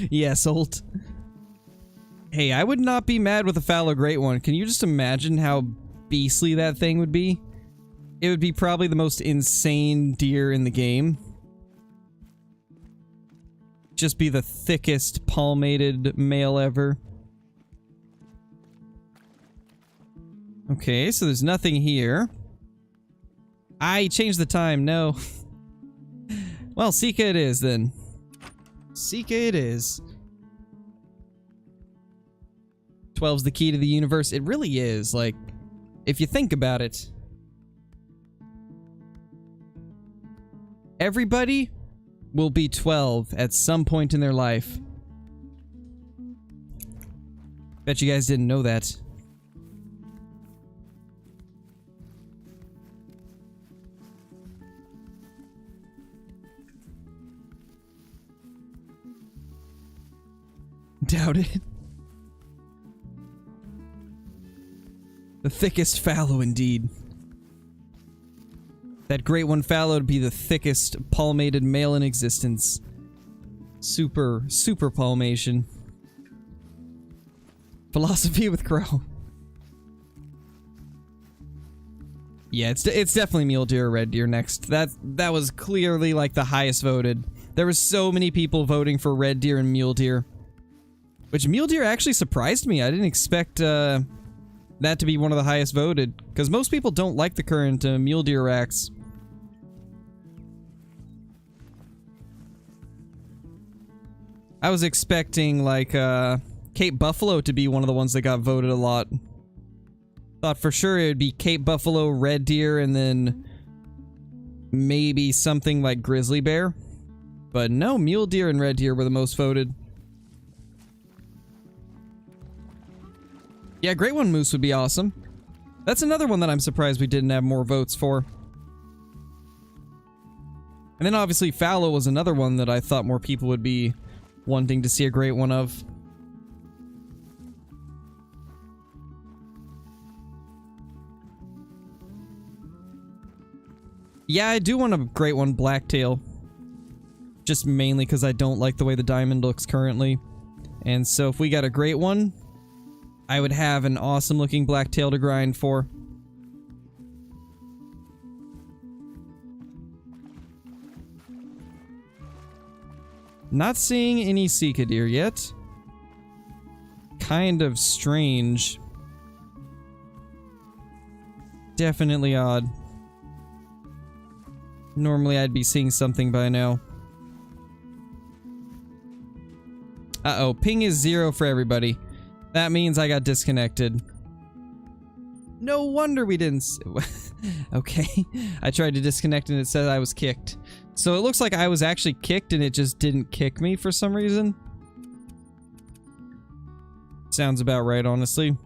A: Yes, old. Hey, I would not be mad with a fallow great one. Can you just imagine how beastly that thing would be? It would be probably the most insane deer in the game. Just be the thickest palmated male ever. Okay, so there's nothing here. I changed the time, no. Well, Sika it is then. Sika it is. 12's the key to the universe. It really is, like, if you think about it. Everybody will be 12 at some point in their life. Bet you guys didn't know that. Doubt it. The thickest fallow indeed. That great one fallow would be the thickest palmated male in existence. Super palmation. Philosophy with Crow. Yeah, it's definitely mule deer or red deer next. That was clearly like the highest voted. There were so many people voting for red deer and mule deer. Which mule deer actually surprised me. I didn't expect that to be one of the highest voted. Because most people don't like the current mule deer racks. I was expecting like Cape Buffalo to be one of the ones that got voted a lot. Thought for sure it would be Cape Buffalo, red deer, and then maybe something like grizzly bear. But no, mule deer and red deer were the most voted. Yeah, Great One Moose would be awesome. That's another one that I'm surprised we didn't have more votes for. And then obviously fallow was another one that I thought more people would be wanting to see a great one of. Yeah, I do want a great one blacktail. Just mainly because I don't like the way the diamond looks currently. And so if we got a great one, I would have an awesome looking blacktail to grind for. Not seeing any Sika deer yet. Kind of strange. Definitely odd. Normally I'd be seeing something by now. Uh-oh, ping is 0 for everybody. That means I got disconnected. No wonder we didn't okay. I tried to disconnect and it said I was kicked. So it looks like I was actually kicked and it just didn't kick me for some reason. Sounds about right, honestly.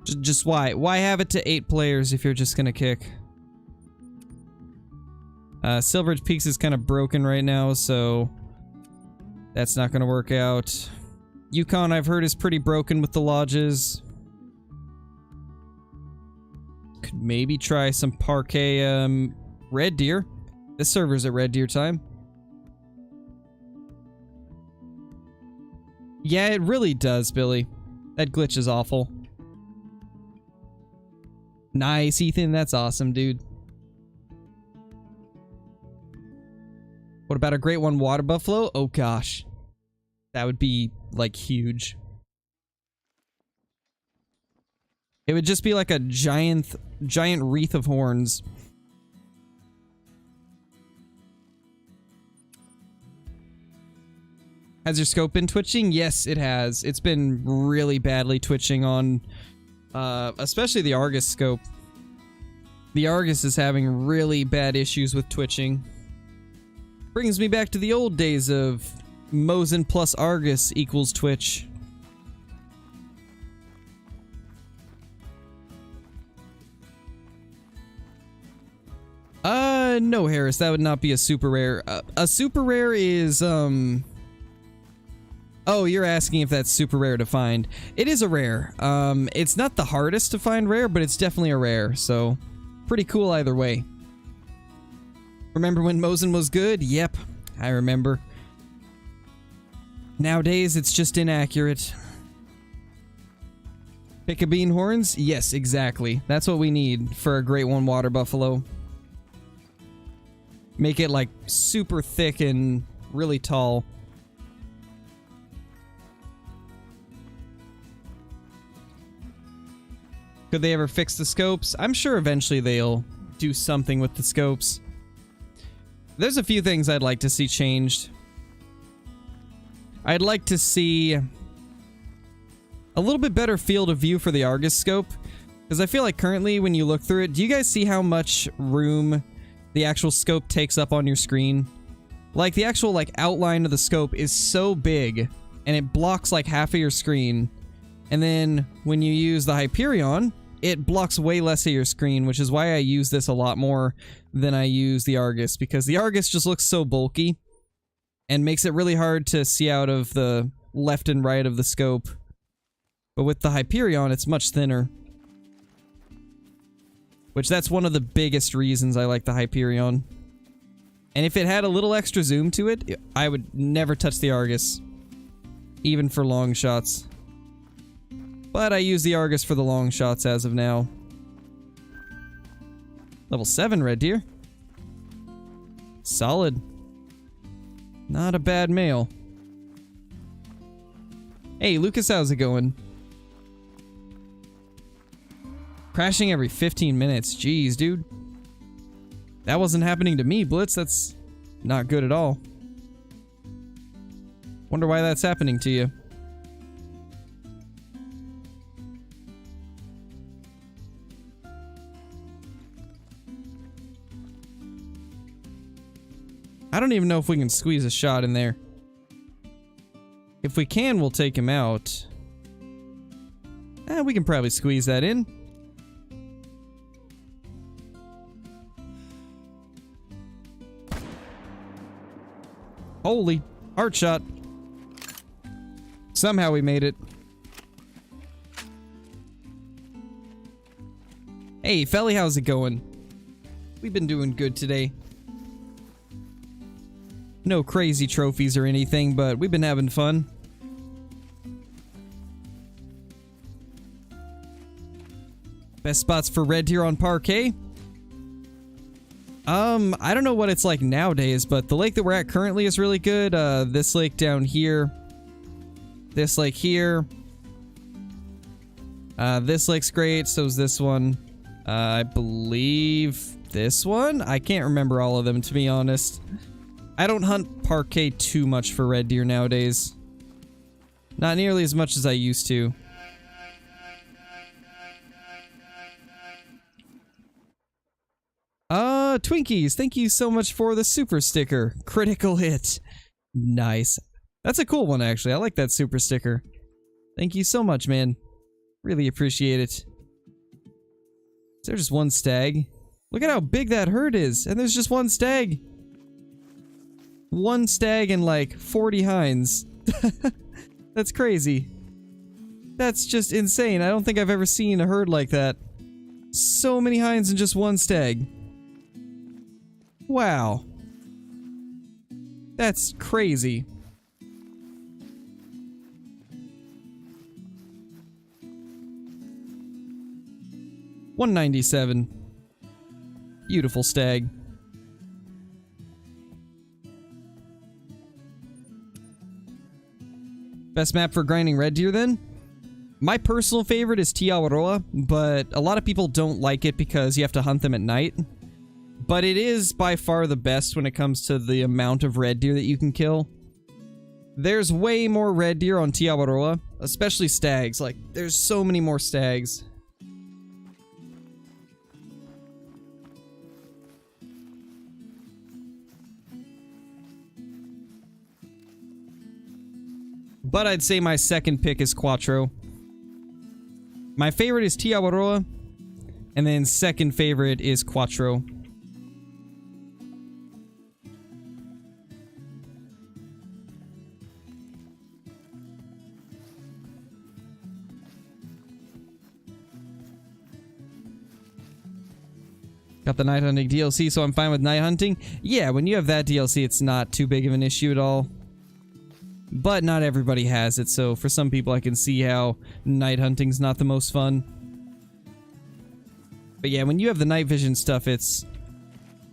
A: Just why? Why have it to 8 players if you're just gonna kick? Silveridge Peaks is kind of broken right now, so that's not gonna work out. Yukon, I've heard, is pretty broken with the lodges. Could maybe try some Parquet, red deer. This server's at red deer time. Yeah, it really does, Billy. That glitch is awful. Nice, Ethan. That's awesome, dude. What about a great one water buffalo? Oh gosh. That would be, like, huge. It would just be like a giant wreath of horns. Has your scope been twitching? Yes, it has. It's been really badly twitching on, especially the Argus scope. The Argus is having really bad issues with twitching. Brings me back to the old days of Mosin plus Argus equals Twitch. No, Harris, that would not be a super rare. A super rare is, oh, you're asking if that's super rare to find. It is a rare. It's not the hardest to find rare, but it's definitely a rare, so pretty cool either way. Remember when Mosin was good? Yep, I remember. Nowadays, it's just inaccurate. Pick a bean horns? Yes, exactly. That's what we need for a Great One Water Buffalo. Make it, like, super thick and really tall. Could they ever fix the scopes? I'm sure eventually they'll do something with the scopes. There's a few things I'd like to see changed. I'd like to see a little bit better field of view for the Argus scope, because I feel like currently when you look through it, do you guys see how much room the actual scope takes up on your screen? Like, the actual, like, outline of the scope is so big, and it blocks, like, half of your screen. And then, when you use the Hyperion, it blocks way less of your screen, which is why I use this a lot more than I use the Argus, because the Argus just looks so bulky, and makes it really hard to see out of the left and right of the scope. But with the Hyperion, it's much thinner. Which, that's one of the biggest reasons I like the Hyperion. And if it had a little extra zoom to it, I would never touch the Argus. Even for long shots. But I use the Argus for the long shots as of now. Level 7 red deer. Solid. Not a bad male. Hey, Lucas, how's it going? Crashing every 15 minutes. Jeez, dude. That wasn't happening to me, Blitz. That's not good at all. Wonder why that's happening to you. I don't even know if we can squeeze a shot in there. If we can, we'll take him out. We can probably squeeze that in. Holy, heart shot. Somehow we made it. Hey, Felly, how's it going? We've been doing good today. No crazy trophies or anything, but we've been having fun. Best spots for red deer on Parquet? I don't know what it's like nowadays, but the lake that we're at currently is really good. This lake down here. This lake here. This lake's great, so is this one. I believe this one? I can't remember all of them, to be honest. I don't hunt Parquet too much for red deer nowadays. Not nearly as much as I used to. Twinkies, thank you so much for the super sticker. Critical hit. Nice. That's a cool one, actually. I like that super sticker. Thank you so much, man. Really appreciate it. Is there just one stag? Look at how big that herd is, and there's just one stag. One stag and like 40 hinds. That's crazy. That's just insane. I don't think I've ever seen a herd like that. So many hinds and just one stag. Wow. That's crazy. $197. Beautiful stag. Best map for grinding red deer then? My personal favorite is Te Awaroa, but a lot of people don't like it because you have to hunt them at night. But it is by far the best when it comes to the amount of red deer that you can kill. There's way more red deer on Te Awaroa, especially stags. Like, there's so many more stags. But I'd say my second pick is Quattro. My favorite is Te Awaroa, and then second favorite is Quattro. Got the night hunting DLC, so I'm fine with night hunting. Yeah, when you have that DLC, it's not too big of an issue at all. But not everybody has it, so for some people I can see how night hunting's not the most fun. But yeah, when you have the night vision stuff, it's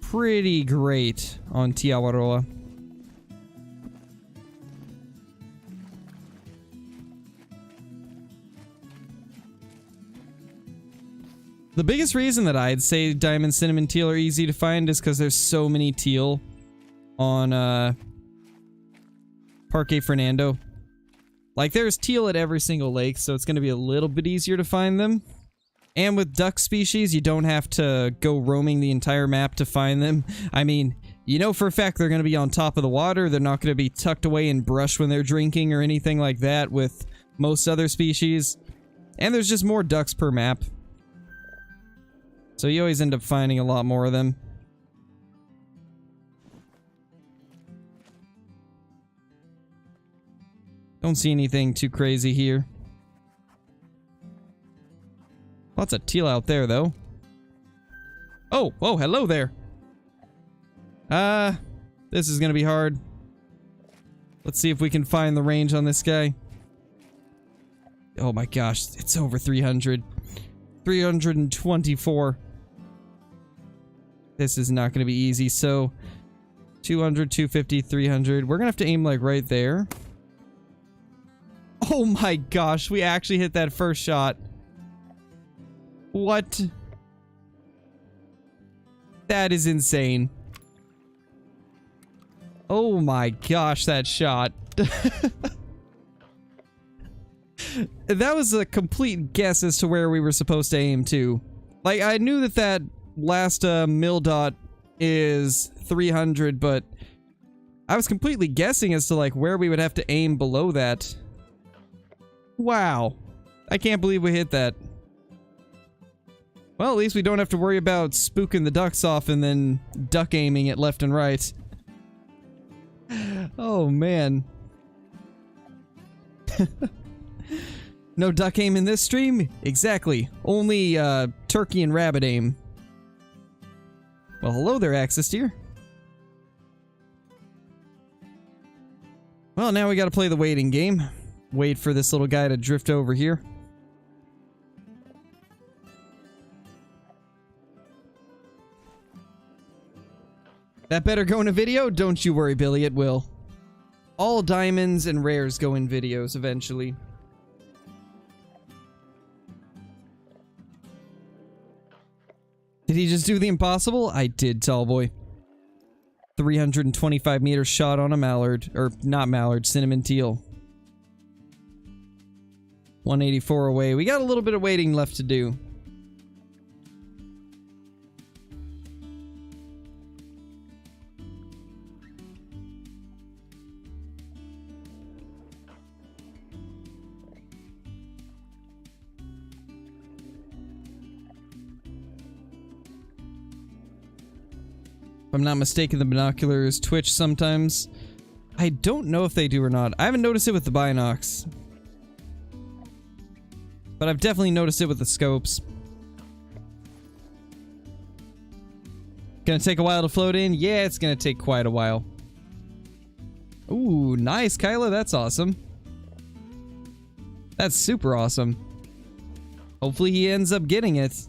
A: pretty great on Te Awaroa. The biggest reason that I'd say diamond, cinnamon, teal are easy to find is because there's so many teal on Parque Fernando. Like, there's teal at every single lake, so it's going to be a little bit easier to find them. And with duck species, you don't have to go roaming the entire map to find them. I mean, you know for a fact they're going to be on top of the water. They're not going to be tucked away in brush when they're drinking or anything like that with most other species. And there's just more ducks per map. So you always end up finding a lot more of them. Don't see anything too crazy here. Lots of teal out there, though. Oh, oh, hello there. This is gonna be hard. Let's see if we can find the range on this guy. Oh my gosh, it's over 300. 324. This is not gonna be easy, so 200, 250, 300. We're gonna have to aim like right there. Oh my gosh, we actually hit that first shot. What? That is insane. Oh my gosh, that shot. That was a complete guess as to where we were supposed to aim to. Like, I knew that that last mill dot is 300, but I was completely guessing as to like where we would have to aim below that. Wow. I can't believe we hit that. Well, at least we don't have to worry about spooking the ducks off and then duck aiming it left and right. Oh, man. No duck aim in this stream? Exactly. Only, turkey and rabbit aim. Well, hello there, Axis Deer. Well, now we gotta play the waiting game. Wait for this little guy to drift over here. That better go in a video? Don't you worry, Billy, it will. All diamonds and rares go in videos eventually. Did he just do the impossible? I did, Tallboy. 325 meter shot on a mallard. Or, not mallard, cinnamon teal. 184 away. We got a little bit of waiting left to do. If I'm not mistaken, the binoculars twitch sometimes. I don't know if they do or not. I haven't noticed it with the binocs. But I've definitely noticed it with the scopes. Gonna take a while to float in? Yeah, it's gonna take quite a while. Ooh, nice, Kyla. That's awesome. That's super awesome. Hopefully he ends up getting it.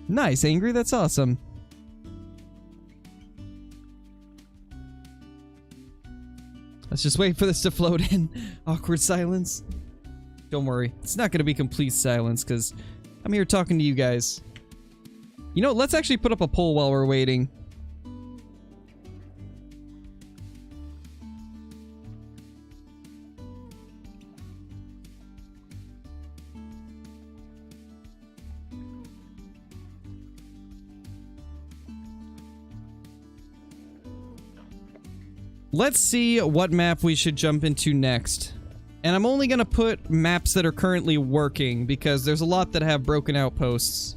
A: Nice, Angry. That's awesome. Let's just wait for this to float in. Awkward silence. Don't worry. It's not going to be complete silence because I'm here talking to you guys. You know, let's actually put up a poll while we're waiting. Let's see what map we should jump into next. And I'm only going to put maps that are currently working because there's a lot that have broken outposts.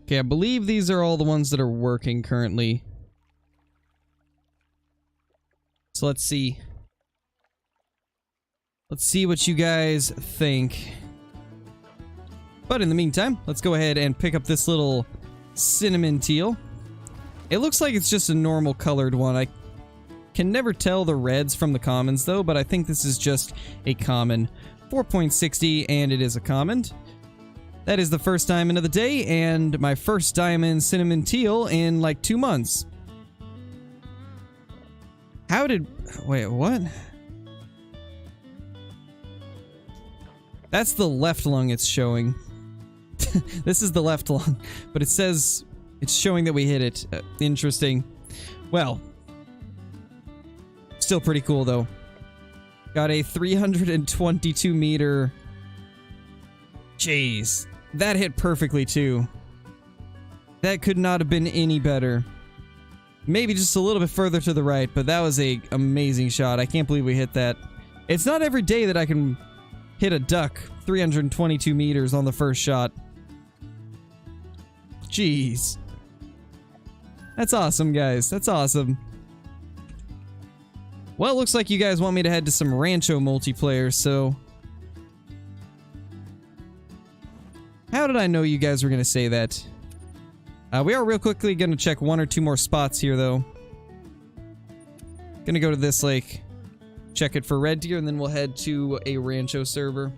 A: Okay, I believe these are all the ones that are working currently. So let's see. Let's see what you guys think. But in the meantime, let's go ahead and pick up this little cinnamon teal. It looks like it's just a normal colored one. I can never tell the reds from the commons though, but I think this is just a common. 4.60, and it is a common. That is the first diamond of the day, and my first diamond cinnamon teal in like 2 months. How did... Wait, what? That's the left lung it's showing. This is the left lung, but it says it's showing that we hit it. Interesting. Well, still pretty cool though. Got a 322 meter. Jeez, that hit perfectly too. That could not have been any better. Maybe just a little bit further to the right, but that was a amazing shot. I can't believe we hit that. It's not every day that I can hit a duck 322 meters on the first shot. Jeez. That's awesome, guys. That's awesome. Well, it looks like you guys want me to head to some Rancho multiplayer, so... How did I know you guys were going to say that? We are real quickly going to check 1 or 2 more spots here, though. Gonna go to this lake, check it for red deer, and then we'll head to a Rancho server.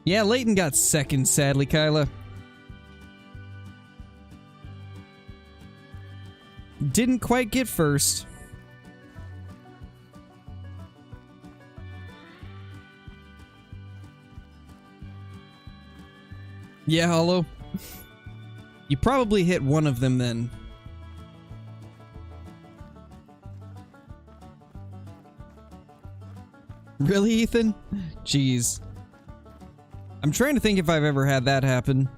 A: Yeah, Leighton got second, sadly, Kyla. Didn't quite get first. Yeah, Hollow. You probably hit one of them then. Really, Ethan? Jeez. I'm trying to think if I've ever had that happen.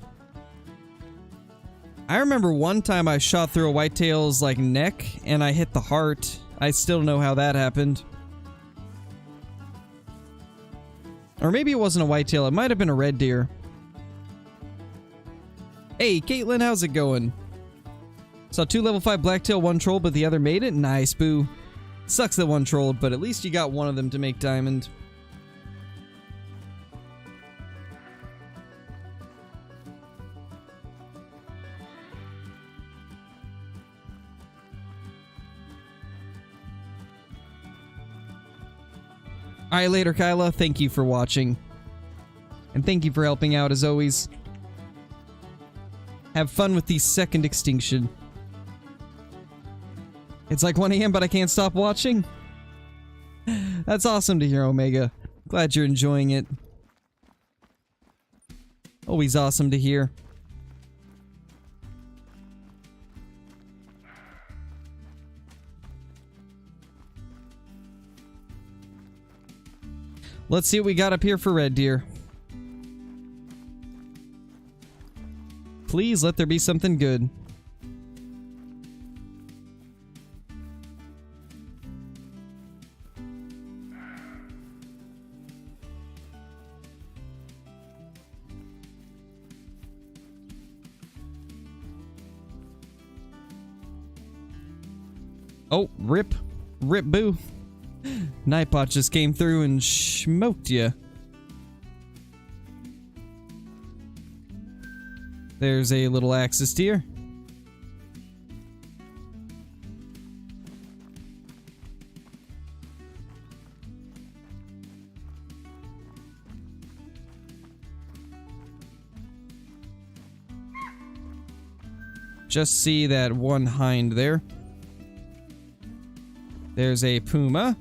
A: I remember one time I shot through a whitetail's like neck and I hit the heart. I still don't know how that happened. Or maybe it wasn't a whitetail, it might have been a red deer. Hey, Caitlin, how's it going? Saw 2 level 5 blacktail, 1 troll, but the other made it? Nice, boo. Sucks that 1 trolled, but at least you got one of them to make diamond. Alright, later, Kyla. Thank you for watching. And thank you for helping out, as always. Have fun with the second extinction. It's like 1 AM, but I can't stop watching. That's awesome to hear, Omega. Glad you're enjoying it. Always awesome to hear. Let's see what we got up here for red deer. Please let there be something good. Oh, rip. Rip boo. Nightbot just came through and smoked ya. There's a little axis deer. Just see that one hind there. There's a puma.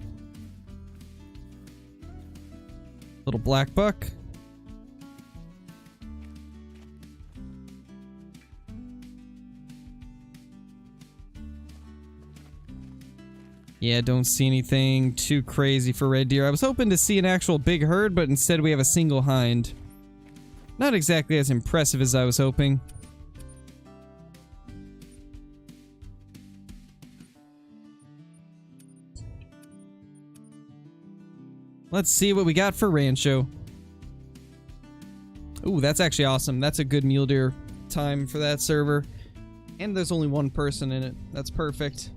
A: Little black buck. Yeah, don't see anything too crazy for red deer. I was hoping to see an actual big herd, but instead we have a single hind. Not exactly as impressive as I was hoping. Let's see what we got for Rancho. Ooh, that's actually awesome. That's a good mule deer time for that server. And there's only one person in it. That's perfect.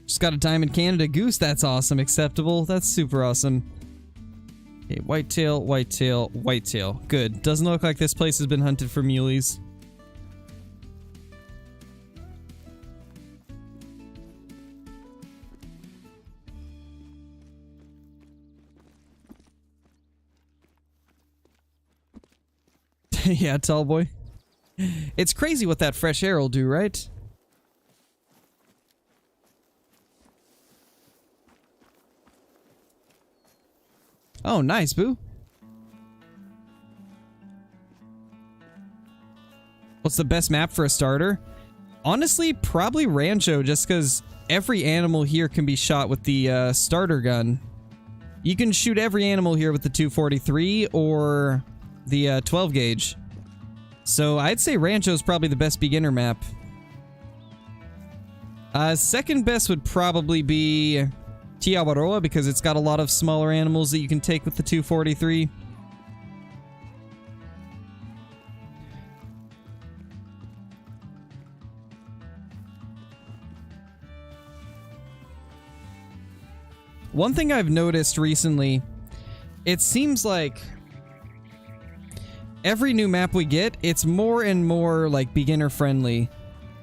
A: Just got a Diamond Canada goose. That's awesome. Acceptable. That's super awesome. Okay, whitetail, whitetail, whitetail. Good. Doesn't look like this place has been hunted for muleys. Yeah, tall boy. It's crazy what that fresh air will do, right? Oh, nice, Boo. What's the best map for a starter? Honestly, probably Rancho, just because every animal here can be shot with the starter gun. You can shoot every animal here with the 243 or the 12 gauge. So I'd say Rancho is probably the best beginner map. Second best would probably be Tiawaroa, because it's got a lot of smaller animals that you can take with the 243. One thing I've noticed recently, it seems like every new map we get, it's more and more like beginner friendly.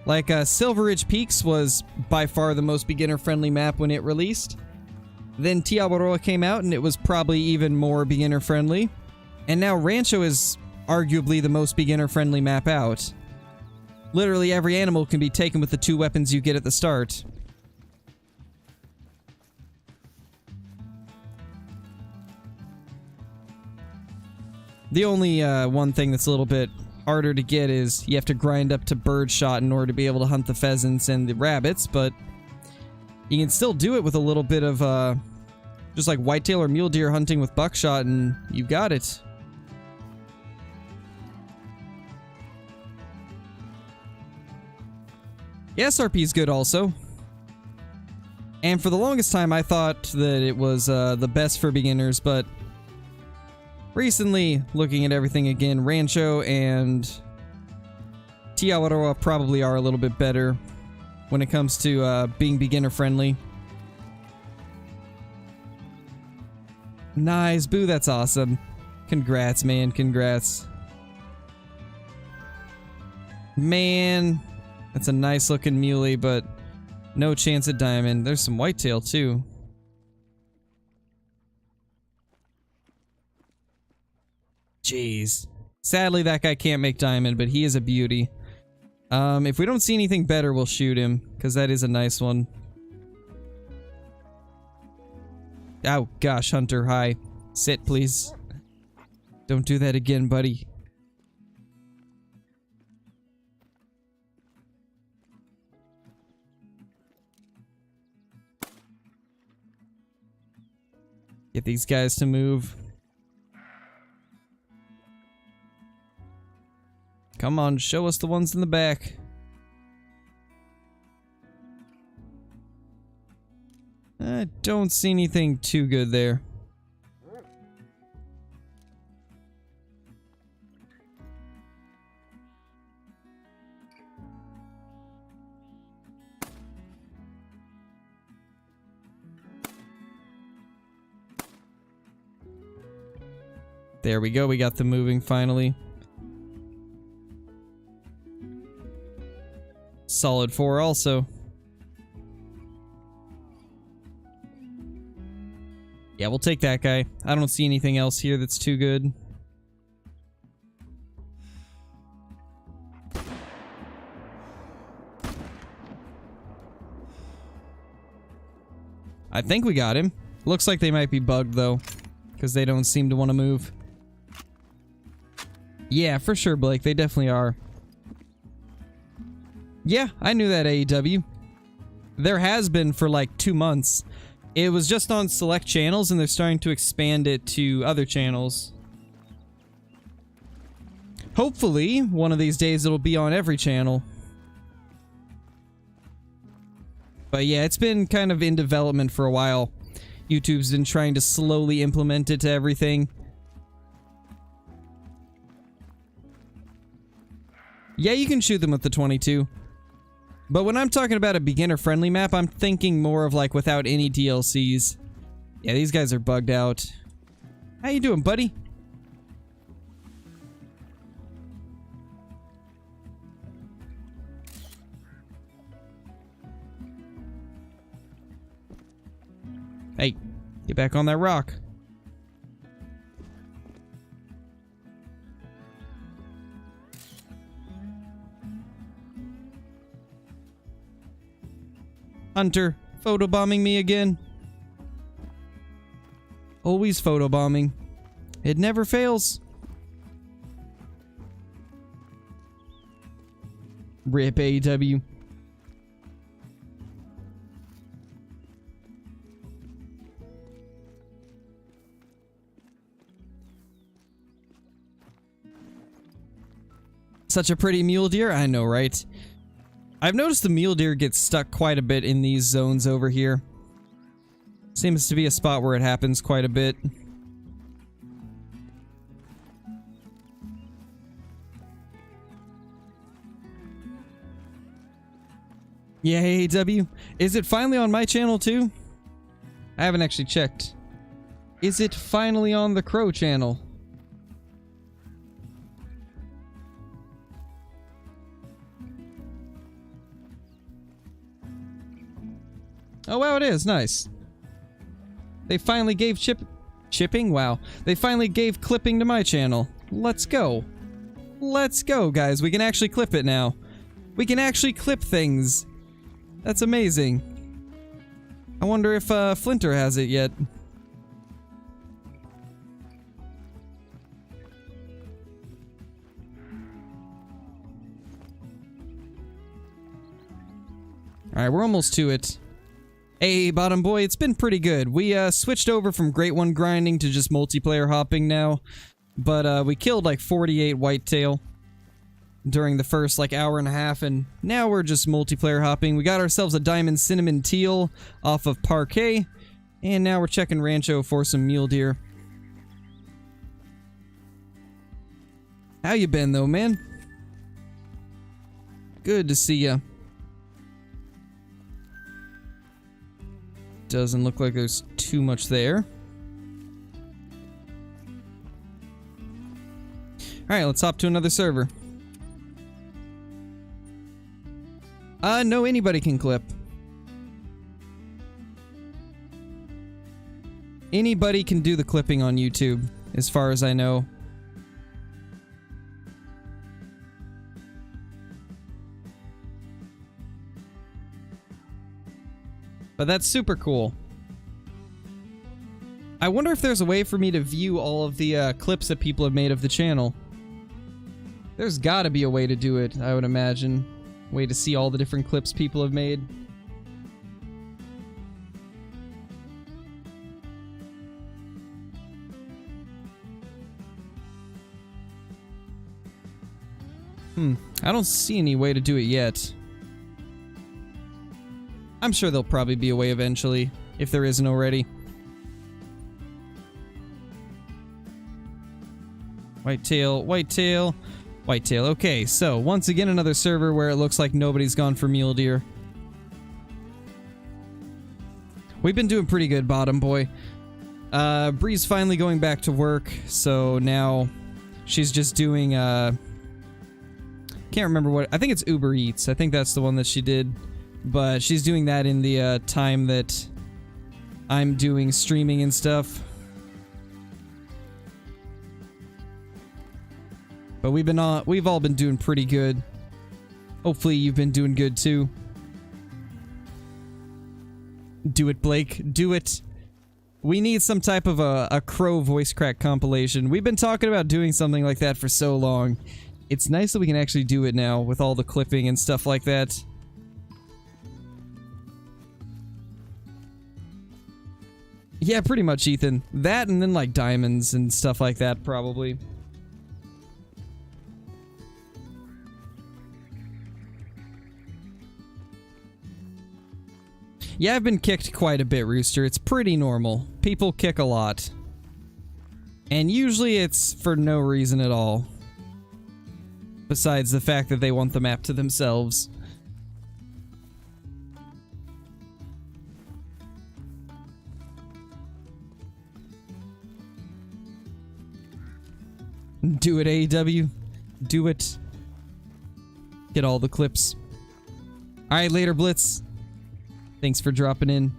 A: Like Silver Ridge Peaks was by far the most beginner friendly map when it released. Then Tiawaroa came out and it was probably even more beginner friendly. And now Rancho is arguably the most beginner friendly map out. Literally every animal can be taken with the 2 weapons you get at the start. The only one thing that's a little bit harder to get is you have to grind up to bird shot in order to be able to hunt the pheasants and the rabbits, but you can still do it with a little bit of just like whitetail or mule deer hunting with buckshot, and you got it. Yeah, SRP is good also. And for the longest time I thought that it was the best for beginners, but recently, looking at everything again, Rancho and Tiawaroa probably are a little bit better when it comes to being beginner friendly. Nice, Boo, that's awesome. Congrats, man, congrats. Man, that's a nice looking muley, but no chance at diamond. There's some whitetail too. Jeez. Sadly, that guy can't make diamond, but he is a beauty. If we don't see anything better, we'll shoot him, because that is a nice one. Oh, gosh, Hunter, hi. Sit, please. Don't do that again, buddy. Get these guys to move. Come on, show us the ones in the back. I don't see anything too good there. There we go. We got them moving finally. Solid 4 also. Yeah, we'll take that guy. I don't see anything else here that's too good. I think we got him. Looks like they might be bugged though, because they don't seem to want to move. Yeah, for sure, Blake. They definitely are. Yeah, I knew that, AEW. There has been for like 2 months. It was just on select channels, and they're starting to expand it to other channels. Hopefully, one of these days it'll be on every channel. But yeah, it's been kind of in development for a while. YouTube's been trying to slowly implement it to everything. Yeah, you can shoot them with the 22. But when I'm talking about a beginner-friendly map, I'm thinking more of like without any DLCs. Yeah, these guys are bugged out. How you doing, buddy? Hey, get back on that rock. Hunter, photobombing me again. Always photobombing. It never fails. RIP AEW. Such a pretty mule deer, I know, right? I've noticed the mule deer gets stuck quite a bit in these zones over here. Seems to be a spot where it happens quite a bit. Yeah, AEW. Is it finally on my channel too? I haven't actually checked. Is it finally on the Crow channel? Oh wow, it is. Nice. They finally gave chipping? Wow. They finally gave clipping to my channel. Let's go. Let's go, guys. We can actually clip it now. We can actually clip things. That's amazing. I wonder if Flinter has it yet. Alright, we're almost to it. Hey, Bottom Boy, it's been pretty good. We switched over from Great One grinding to just multiplayer hopping now. But we killed like 48 whitetail during the first like hour and a half, and now we're just multiplayer hopping. We got ourselves a diamond cinnamon teal off of Parquet, and now we're checking Rancho for some mule deer. How you been though, man? Good to see ya. Doesn't look like there's too much there. Alright, let's hop to another server. No, anybody can clip. Anybody can do the clipping on YouTube, as far as I know. But that's super cool. I wonder if there's a way for me to view all of the clips that people have made of the channel. There's gotta be a way to do it, I would imagine. Way to see all the different clips people have made. I don't see any way to do it yet. I'm sure there'll probably be a way eventually, if there isn't already. Whitetail, whitetail, whitetail. Okay, so once again another server where it looks like nobody's gone for mule deer. We've been doing pretty good, Bottom Boy. Bree's finally going back to work, so now she's just doing, can't remember what, I think it's Uber Eats. I think that's the one that she did, but she's doing that in the, time that I'm doing streaming and stuff. But we've all been doing pretty good. Hopefully you've been doing good too. Do it, Blake. Do it. We need some type of a Crow voice crack compilation. We've been talking about doing something like that for so long. It's nice that we can actually do it now with all the clipping and stuff like that. Yeah, pretty much, Ethan. That and then like diamonds and stuff like that, probably. Yeah, I've been kicked quite a bit, Rooster. It's pretty normal. People kick a lot. And usually it's for no reason at all. Besides the fact that they want the map to themselves. Do it, AEW. Do it. Get all the clips. Alright, later, Blitz. Thanks for dropping in.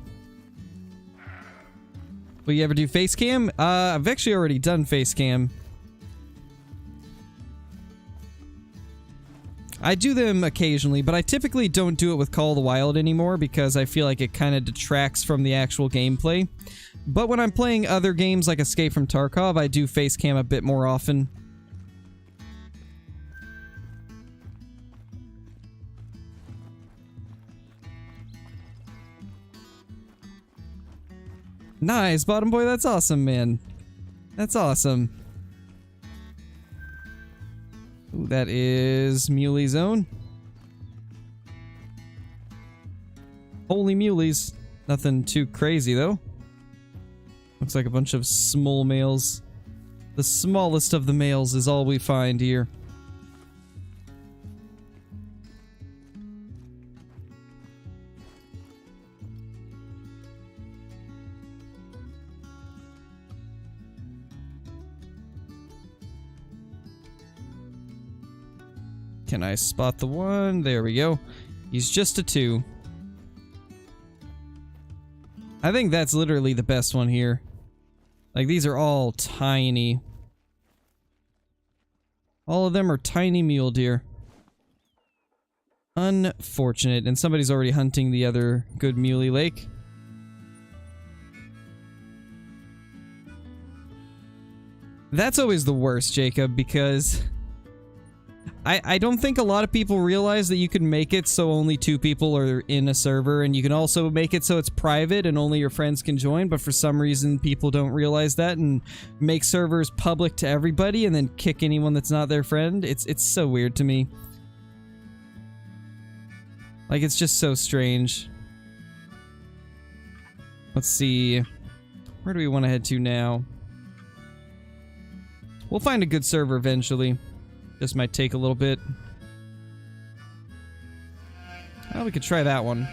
A: Will you ever do face cam? I've actually already done face cam. I do them occasionally, but I typically don't do it with Call of the Wild anymore because I feel like it kind of detracts from the actual gameplay. But when I'm playing other games like Escape from Tarkov, I do face cam a bit more often. Nice, Bottom Boy, that's awesome, man. That's awesome. Ooh, that is Muley Zone. Holy muleys. Nothing too crazy, though. Looks like a bunch of small males. The smallest of the males is all we find here. Can I spot the one? There we go. He's just a 2. I think that's literally the best one here. Like, these are all tiny. All of them are tiny mule deer. Unfortunate. And somebody's already hunting the other good muley lake. That's always the worst, Jacob, because I don't think a lot of people realize that you can make it so only 2 people are in a server, and you can also make it so it's private and only your friends can join, but for some reason people don't realize that and make servers public to everybody and then kick anyone that's not their friend. It's so weird to me. Like, it's just so strange. Let's see. Where do we want to head to now? We'll find a good server eventually. This might take a little bit. Oh, we could try that one.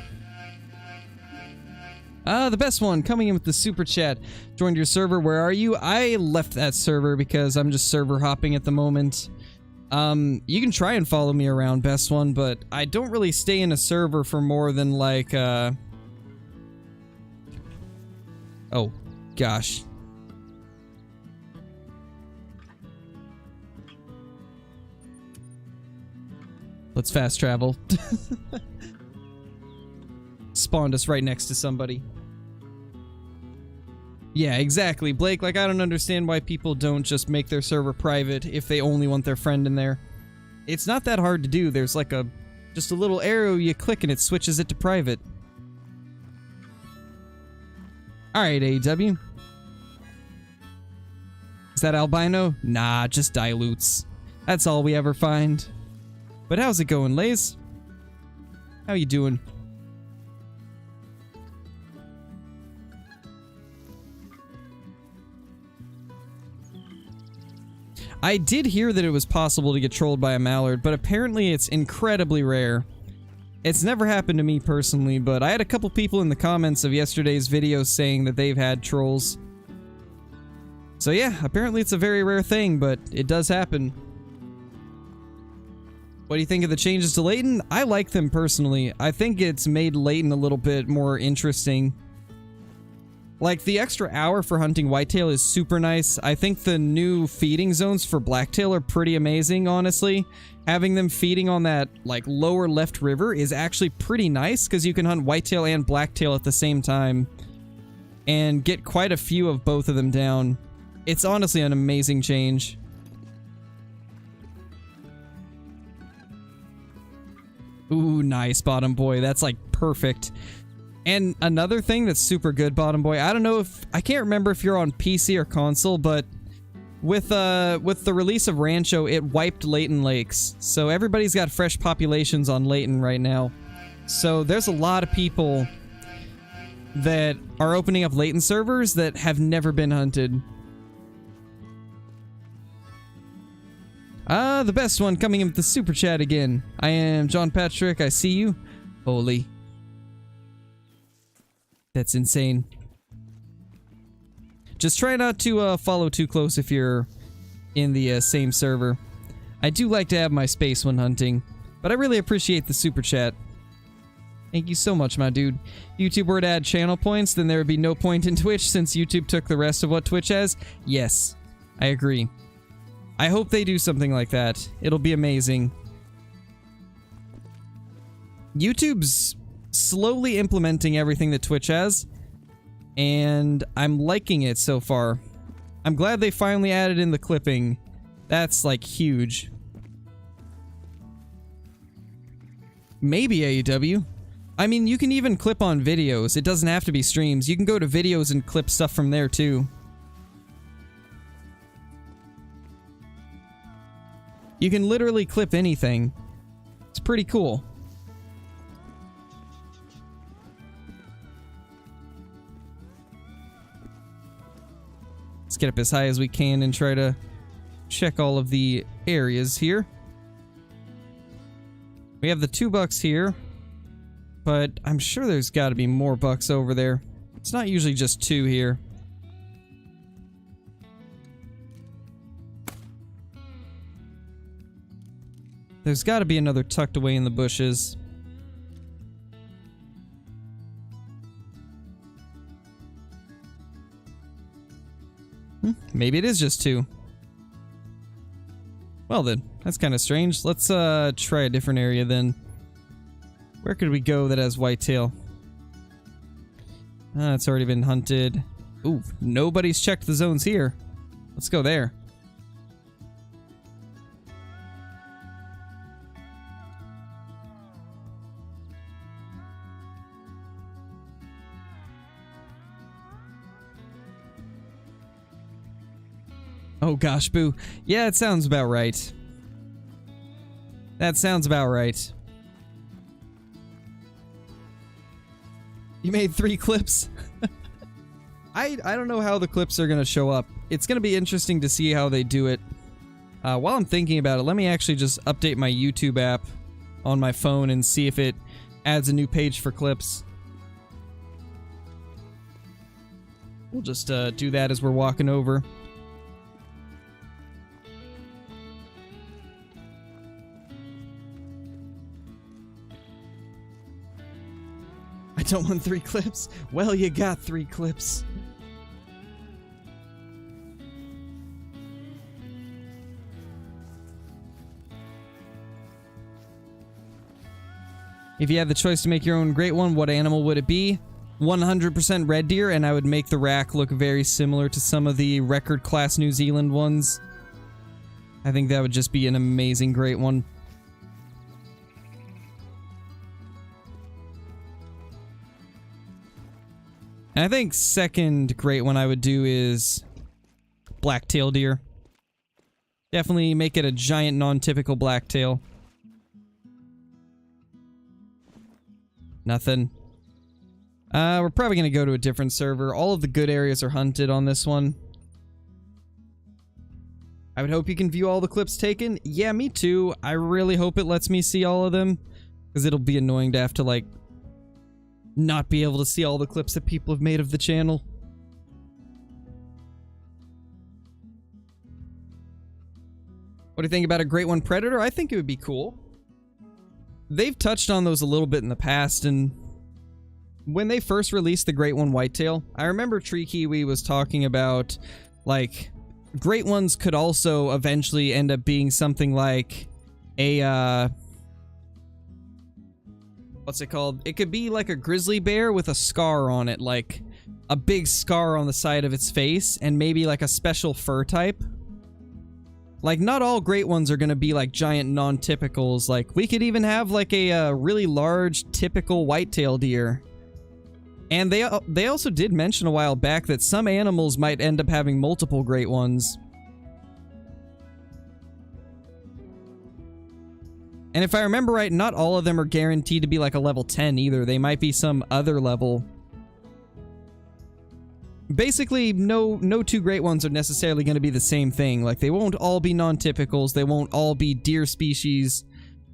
A: The best one, coming in with the super chat. Joined your server, where are you? I left that server because I'm just server hopping at the moment. You can try and follow me around, best one, but I don't really stay in a server for more than like, oh, gosh. Let's fast travel. Spawned us right next to somebody. Yeah, exactly, Blake. Like, I don't understand why people don't just make their server private if they only want their friend in there. It's not that hard to do. There's like just a little arrow you click and it switches it to private. Alright, AEW. Is that albino? Nah, just dilutes. That's all we ever find. But how's it going, Lays? How you doing? I did hear that it was possible to get trolled by a mallard, but apparently it's incredibly rare. It's never happened to me personally, but I had a couple people in the comments of yesterday's video saying that they've had trolls. So yeah, apparently it's a very rare thing, but it does happen. What do you think of the changes to Layton? I like them personally. I think it's made Layton a little bit more interesting. Like, the extra hour for hunting whitetail is super nice. I think the new feeding zones for blacktail are pretty amazing, honestly. Having them feeding on that, like, lower left river is actually pretty nice, because you can hunt whitetail and blacktail at the same time. And get quite a few of both of them down. It's honestly an amazing change. Ooh, nice, Bottom Boy. That's, like, perfect. And another thing that's super good, Bottom Boy, I don't know if... I can't remember if you're on PC or console, but with the release of Rancho, it wiped Layton Lakes. So everybody's got fresh populations on Layton right now. So there's a lot of people that are opening up Layton servers that have never been hunted. The best one coming in with the super chat again. I am John Patrick, I see you. Holy. That's insane. Just try not to follow too close if you're in the same server. I do like to have my space when hunting, but I really appreciate the super chat. Thank you so much, my dude. YouTube were to add channel points, then there would be no point in Twitch since YouTube took the rest of what Twitch has. Yes, I agree. I hope they do something like that. It'll be amazing. YouTube's slowly implementing everything that Twitch has, and I'm liking it so far. I'm glad they finally added in the clipping. That's, like, huge. Maybe AEW. I mean, you can even clip on videos. It doesn't have to be streams. You can go to videos and clip stuff from there, too. You can literally clip anything. It's pretty cool. Let's get up as high as we can and try to check all of the areas here. We have the 2 bucks here, but I'm sure there's got to be more bucks over there. It's not usually just 2 here. There's got to be another tucked away in the bushes. Maybe it is just 2. Well then, that's kind of strange. Let's try a different area then. Where could we go that has whitetail? It's already been hunted. Ooh, nobody's checked the zones here. Let's go there. Oh gosh, boo. Yeah, it sounds about right. That sounds about right. You made 3 clips? I don't know how the clips are gonna show up. It's gonna be interesting to see how they do it. While I'm thinking about it, let me actually just update my YouTube app on my phone and see if it adds a new page for clips. We'll just do that as we're walking over. I don't want 3 clips. Well, you got 3 clips. If you had the choice to make your own great one, what animal would it be? 100% red deer, and I would make the rack look very similar to some of the record class New Zealand ones. I think that would just be an amazing great one. And I think second great one I would do is blacktail deer. Definitely make it a giant non-typical blacktail. Nothing. We're probably gonna go to a different server. All of the good areas are hunted on this one. I would hope you can view all the clips taken. Yeah, me too. I really hope it lets me see all of them, because it'll be annoying to have to, like, not be able to see all the clips that people have made of the channel. What do you think about a Great One Predator? I think it would be cool. They've touched on those a little bit in the past, and when they first released the Great One Whitetail, I remember Tree Kiwi was talking about, like, Great Ones could also eventually end up being something like a, what's it called? It could be like a grizzly bear with a scar on it, like a big scar on the side of its face, and maybe like a special fur type. Like, not all Great Ones are gonna be like giant non-typicals. Like, we could even have like a really large typical whitetail deer. And they also did mention a while back that some animals might end up having multiple Great Ones. And if I remember right, not all of them are guaranteed to be like a level 10 either. They might be some other level. Basically, no two Great Ones are necessarily going to be the same thing. Like, they won't all be non-typicals. They won't all be deer species.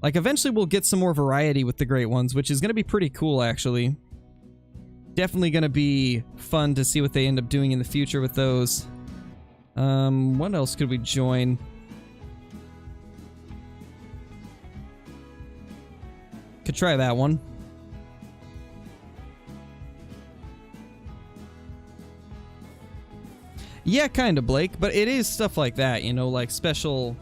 A: Like, eventually we'll get some more variety with the Great Ones, which is going to be pretty cool, actually. Definitely going to be fun to see what they end up doing in the future with those. What else could we join? Could try that one. Yeah, kind of, Blake, but it is stuff like that, you know, like special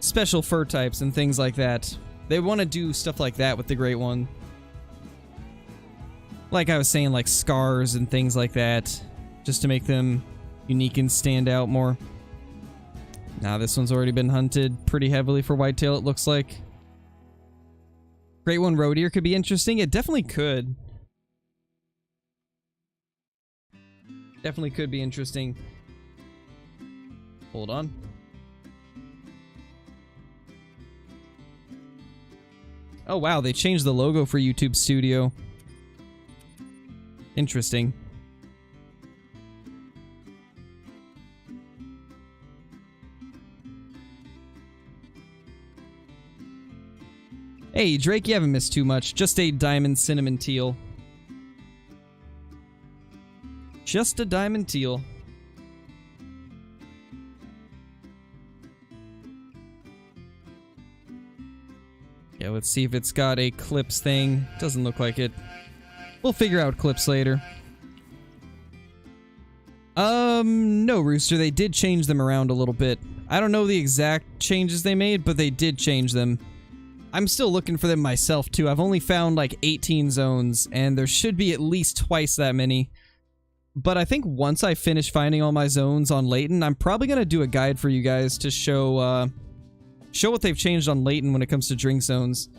A: fur types and things like that. They want to do stuff like that with the Great One. Like I was saying, like scars and things like that, just to make them unique and stand out more. Now, this one's already been hunted pretty heavily for whitetail, it looks like. Great One roe deer could be interesting. It definitely could. Definitely could be interesting. Hold on. Oh wow, they changed the logo for YouTube Studio. Interesting. Hey, Drake, you haven't missed too much. Just a diamond cinnamon teal. Just a diamond teal. Yeah, let's see if it's got a clips thing. Doesn't look like it. We'll figure out clips later. No, Rooster, they did change them around a little bit. I don't know the exact changes they made, but they did change them. I'm still looking for them myself, too. I've only found, like, 18 zones, and there should be at least twice that many. But I think once I finish finding all my zones on Layton, I'm probably going to do a guide for you guys to show, show what they've changed on Layton when it comes to drink zones.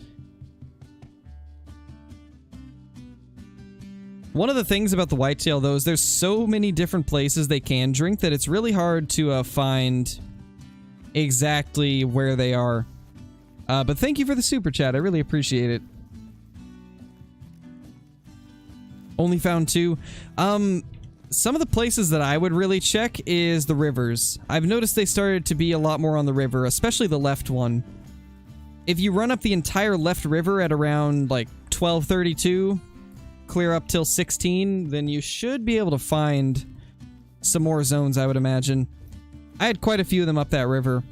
A: One of the things about the whitetail, though, is there's so many different places they can drink that it's really hard to find exactly where they are. But thank you for the super chat. I really appreciate it. Only found 2. Some of the places that I would really check is the rivers. I've noticed they started to be a lot more on the river, especially the left one. If you run up the entire left river at around, like, 1232, clear up till 16, then you should be able to find some more zones, I would imagine. I had quite a few of them up that river.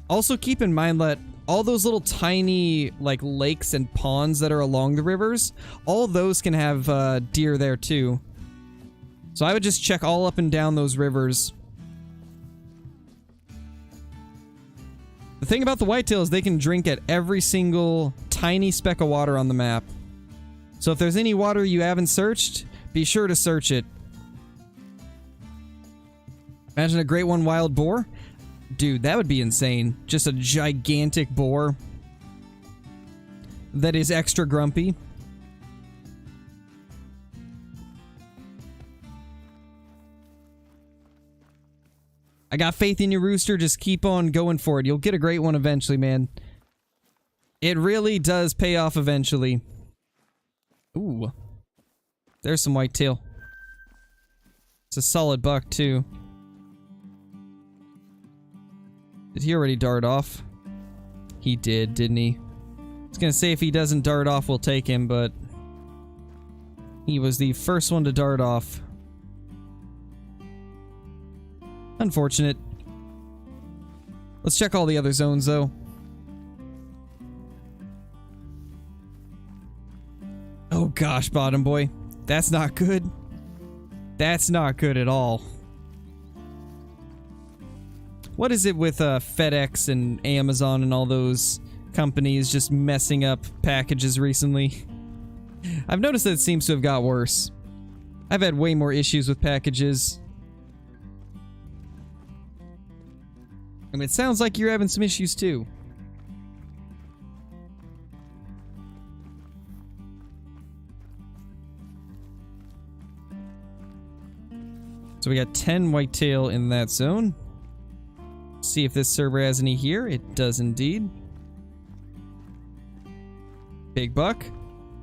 A: Also, keep in mind that all those little tiny, like, lakes and ponds that are along the rivers, all those can have deer there, too. So I would just check all up and down those rivers. The thing about the whitetail is they can drink at every single tiny speck of water on the map. So if there's any water you haven't searched, be sure to search it. Imagine a Great One wild boar. Dude, that would be insane. Just a gigantic boar that is extra grumpy. I got faith in you, Rooster. Just keep on going for it. You'll get a great one eventually, man. It really does pay off eventually. Ooh. There's some whitetail. It's a solid buck, too. Did he already dart off? He did, didn't he? I was gonna say if he doesn't dart off, we'll take him, but he was the first one to dart off. Unfortunate. Let's check all the other zones, though. Oh gosh, Bottom Boy. That's not good. That's not good at all. What is it with FedEx and Amazon and all those companies just messing up packages recently? I've noticed that it seems to have got worse. I've had way more issues with packages. And it sounds like you're having some issues too. So we got 10 whitetail in that zone. See if this server has any here. It does indeed. Big buck.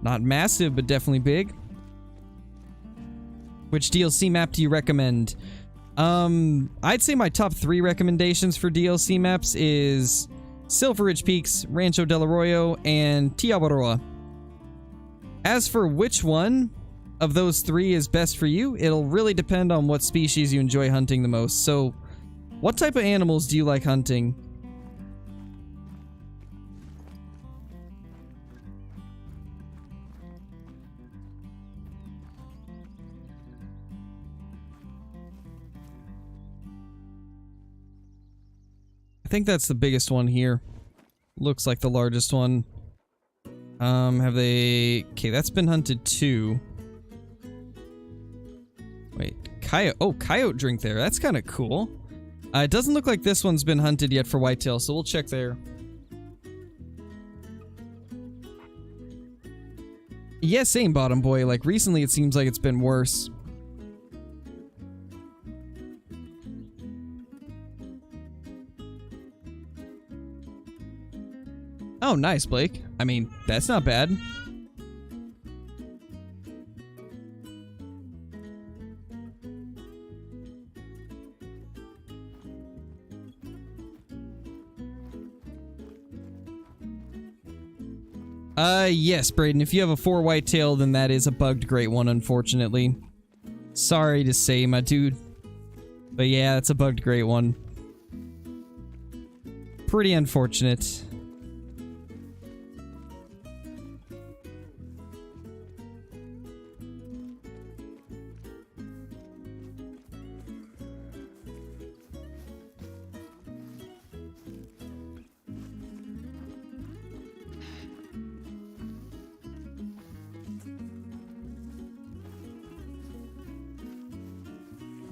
A: Not massive, but definitely big. Which DLC map do you recommend? I'd say my top 3 recommendations for DLC maps is Silver Ridge Peaks, Rancho del Arroyo, and Tiabaroa. As for which one of those 3 is best for you, it'll really depend on what species you enjoy hunting the most. So, what type of animals do you like hunting? I think that's the biggest one here. Looks like the largest one. Have they... Okay, that's been hunted too. Wait, coyote... Oh, coyote drink there. That's kind of cool. It doesn't look like this one's been hunted yet for whitetail, so we'll check there. Yeah, same, Bottom Boy. Like, recently it seems like it's been worse. Oh, nice, Blake. I mean, that's not bad. Yes, Braden, if you have a 4 whitetail, then that is a bugged great one, unfortunately. Sorry to say, my dude. But yeah, it's a bugged great one. Pretty unfortunate.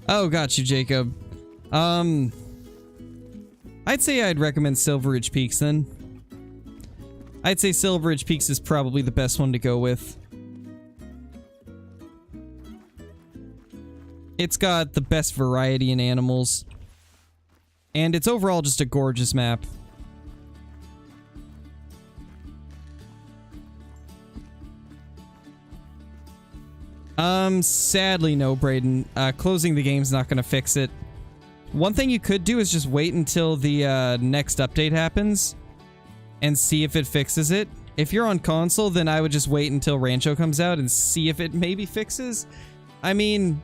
A: Oh, got you, Jacob. I'd say I'd recommend Silver Ridge Peaks then. I'd say Silver Ridge Peaks is probably the best one to go with. It's got the best variety in animals. And it's overall just a gorgeous map. Sadly no, Braden. Closing the game's not gonna fix it. One thing you could do is just wait until the next update happens and see if it fixes it. If you're on console, then I would just wait until Rancho comes out and see if it maybe fixes. I mean,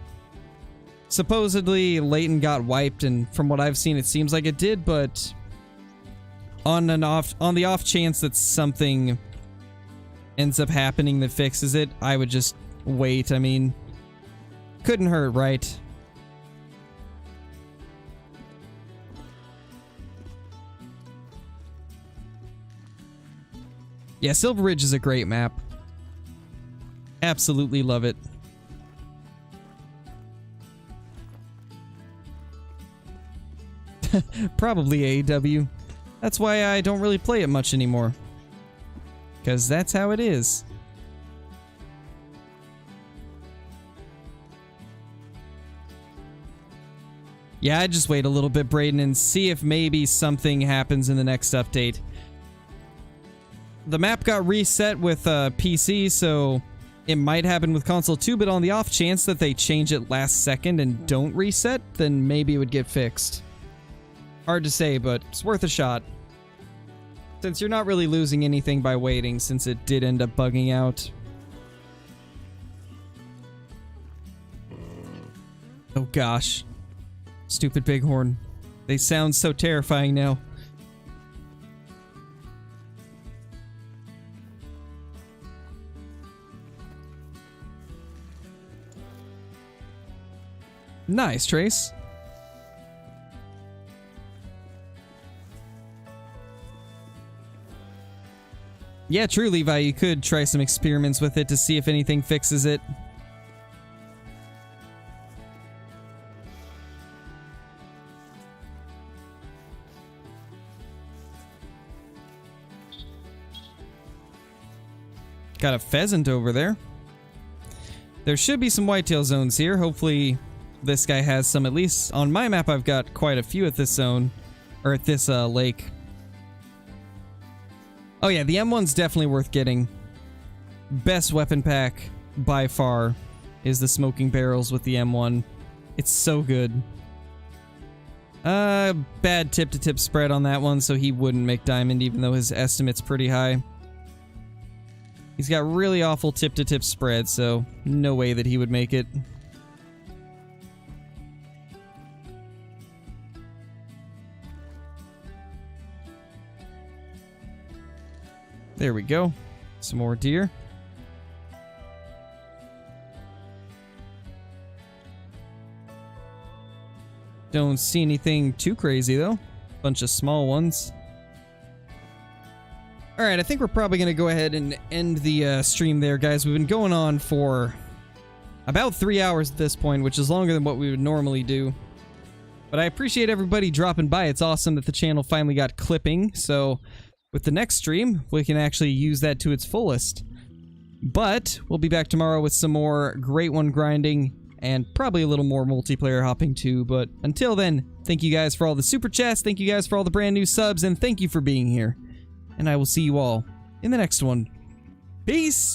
A: supposedly Layton got wiped, and from what I've seen, it seems like it did, but on the off chance that something ends up happening that fixes it, I would just wait. I mean, couldn't hurt, right? Yeah, Silver Ridge is a great map. Absolutely love it. Probably AEW. That's why I don't really play it much anymore. Because that's how it is. Yeah, I'd just wait a little bit, Braden, and see if maybe something happens in the next update. The map got reset with PC, so it might happen with console too, but on the off chance that they change it last second and don't reset, then maybe it would get fixed. Hard to say, but it's worth a shot. Since you're not really losing anything by waiting, since it did end up bugging out. Oh gosh. Stupid bighorn. They sound so terrifying now. Nice, Trace. Yeah, true, Levi. You could try some experiments with it to see if anything fixes it. Got a pheasant over there. There should be some whitetail zones here. Hopefully this guy has some. At least on my map I've got quite a few at this zone. Or at this lake. Oh yeah, the M1's definitely worth getting. Best weapon pack by far is the smoking barrels with the M1. It's so good. Bad tip-to-tip spread on that one, so he wouldn't make diamond even though his estimate's pretty high. He's got really awful tip-to-tip spread, so no way that he would make it. There we go. Some more deer. Don't see anything too crazy, though. Bunch of small ones. Alright, I think we're probably going to go ahead and end the stream there, guys. We've been going on for about 3 hours at this point, which is longer than what we would normally do. But I appreciate everybody dropping by. It's awesome that the channel finally got clipping, so with the next stream, we can actually use that to its fullest. But we'll be back tomorrow with some more Great One grinding, and probably a little more multiplayer hopping too. But until then, thank you guys for all the super chats, thank you guys for all the brand new subs, and thank you for being here. And I will see you all in the next one. Peace!